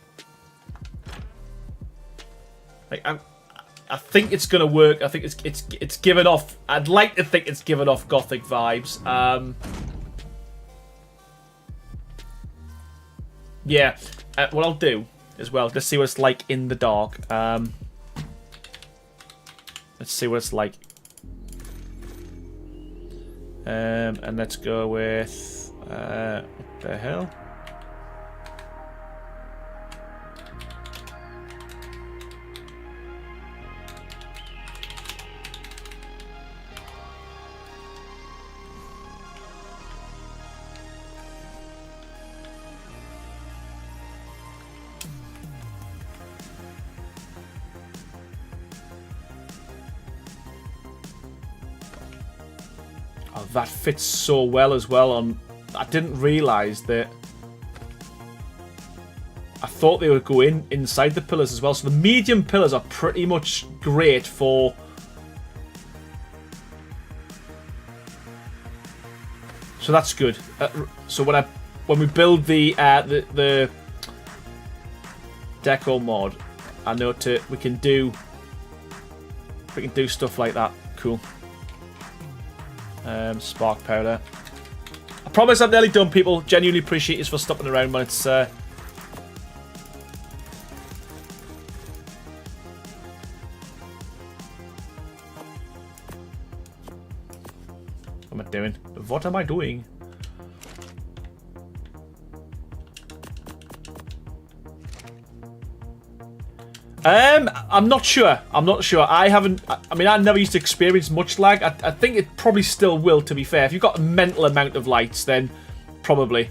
I think it's gonna work. I think it's given off. I'd like to think it's given off Gothic vibes. Yeah. What I'll do as well. Let's see what it's like in the dark. Let's see what it's like. And let's go with what the hell? Oh, that fits so well as well. I didn't realise that. I thought they would go inside the pillars as well. So the medium pillars are pretty much great for. So that's good. So when we build the deco mod, I know we can do stuff like that. Cool. Spark powder. I promise I'm nearly done, people. Genuinely appreciate you for stopping around when it's. What am I doing? What am I doing? I'm not sure. I haven't. I mean, I never used to experience much lag. I think it probably still will. To be fair, if you've got a mental amount of lights, then probably.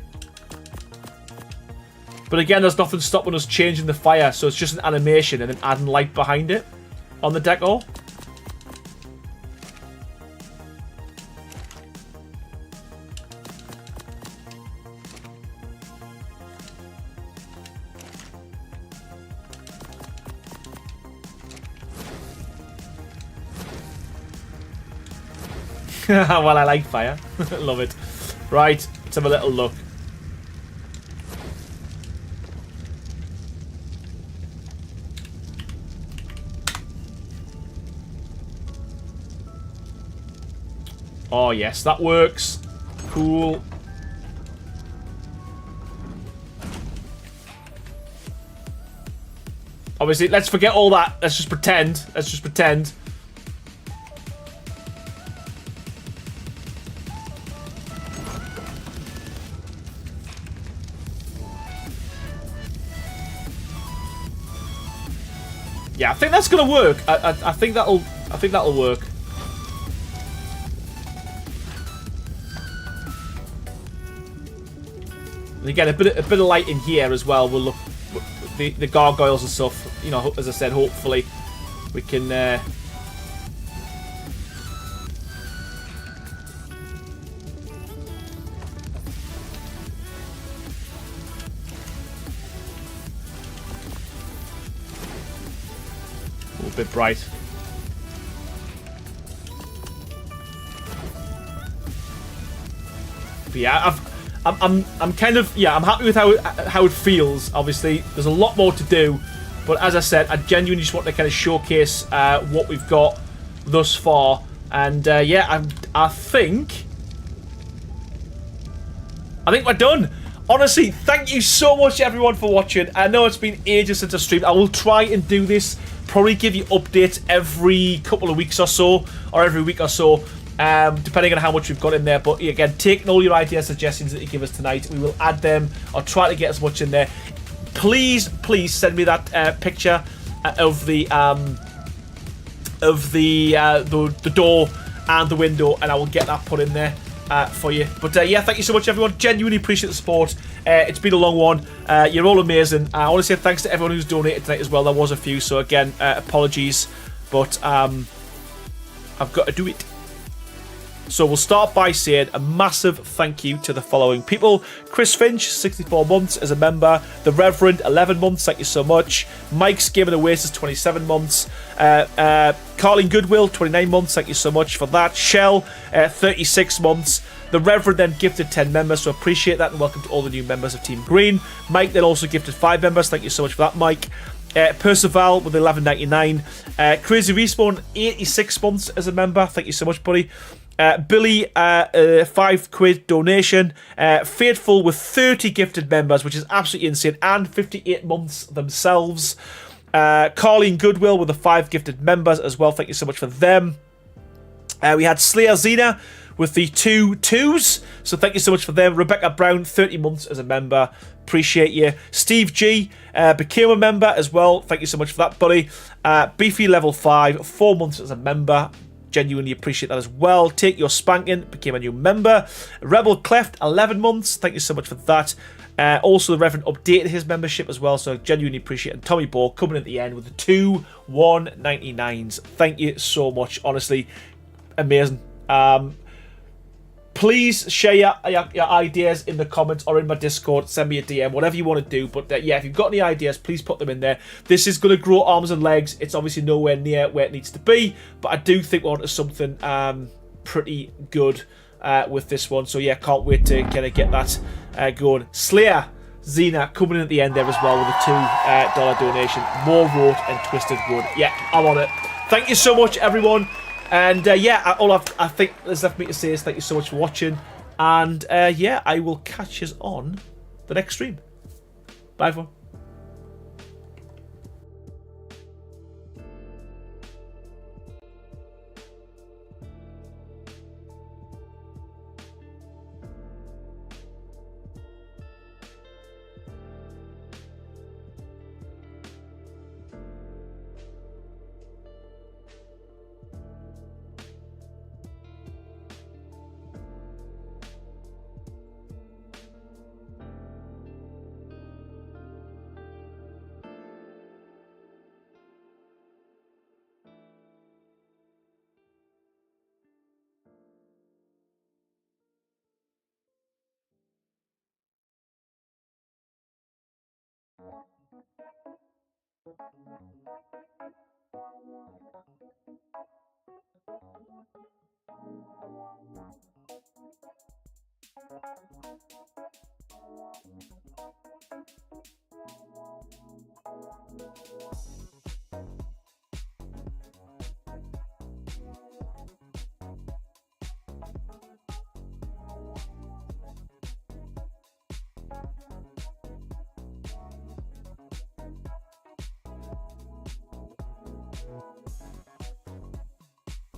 But again, there's nothing stopping us changing the fire, so it's just an animation and then adding light behind it on the deco. Well, I like fire. Love it. Right, let's have a little look. Oh, yes, that works. Cool. Obviously, let's forget all that. Let's just pretend. Yeah, I think that's gonna work. I think that'll work. And again, a bit of light in here as well will look the gargoyles and stuff. You know, as I said, hopefully we can. A bit bright. But yeah, I'm kind of, yeah, I'm happy with how it feels. Obviously, there's a lot more to do, but as I said, I genuinely just want to kind of showcase what we've got thus far. And yeah, I think we're done. Honestly, thank you so much everyone for watching. I know it's been ages since I streamed. I will try and do this. Probably give you updates every couple of weeks or so, or every week or so, depending on how much we've got in there. But again, taking all your ideas, suggestions that you give us tonight, we will add them. I'll try to get as much in there. Please send me that picture of the door and the window, and I will get that put in there for you. But yeah, thank you so much everyone. Genuinely appreciate the support. It's been a long one. You're all amazing. I want to say thanks to everyone who's donated tonight as well. There was a few, so again, apologies, but I've got to do it. So we'll start by saying a massive thank you to the following people. Chris Finch, 64 months as a member. The Reverend, 11 months, thank you so much. Mike's Game and Oasis, 27 months. Carlin Goodwill, 29 months, thank you so much for that. Shell, 36 months. The Reverend then gifted 10 members, so appreciate that, and welcome to all the new members of Team Green. Mike then also gifted 5 members, thank you so much for that, Mike. Percival with $11.99. Crazy Respawn, 86 months as a member, thank you so much, buddy. Billy, £5 donation. Faithful with 30 gifted members, which is absolutely insane, and 58 months themselves. Carlin Goodwill with the 5 gifted members as well, thank you so much for them. We had Slayer Xena with the 2 twos, so thank you so much for them. Rebecca Brown, 30 months as a member, appreciate you. Steve G became a member as well, thank you so much for that, buddy. Beefy level 5, 4 months as a member, genuinely appreciate that as well. Take Your Spanking became a new member. Rebel Cleft, 11 months, thank you so much for that. Also, the Reverend updated his membership as well, so genuinely appreciate it. And Tommy Ball coming at the end with the 2 $1.99s. Thank you so much, honestly, amazing. please share your ideas in the comments or in my Discord. Send me a DM, whatever you want to do. But yeah, if you've got any ideas, please put them in there. This is going to grow arms and legs. It's obviously nowhere near where it needs to be, but I do think we're onto something pretty good with this one. So yeah, can't wait to kind of get that going. Slayer Xena coming in at the end there as well with a $2 donation. More Road and Twisted Wood. Yeah, I'm on it. Thank you so much, everyone. And yeah, all I think there's left me to say is thank you so much for watching. And yeah, I will catch you on the next stream. Bye, everyone.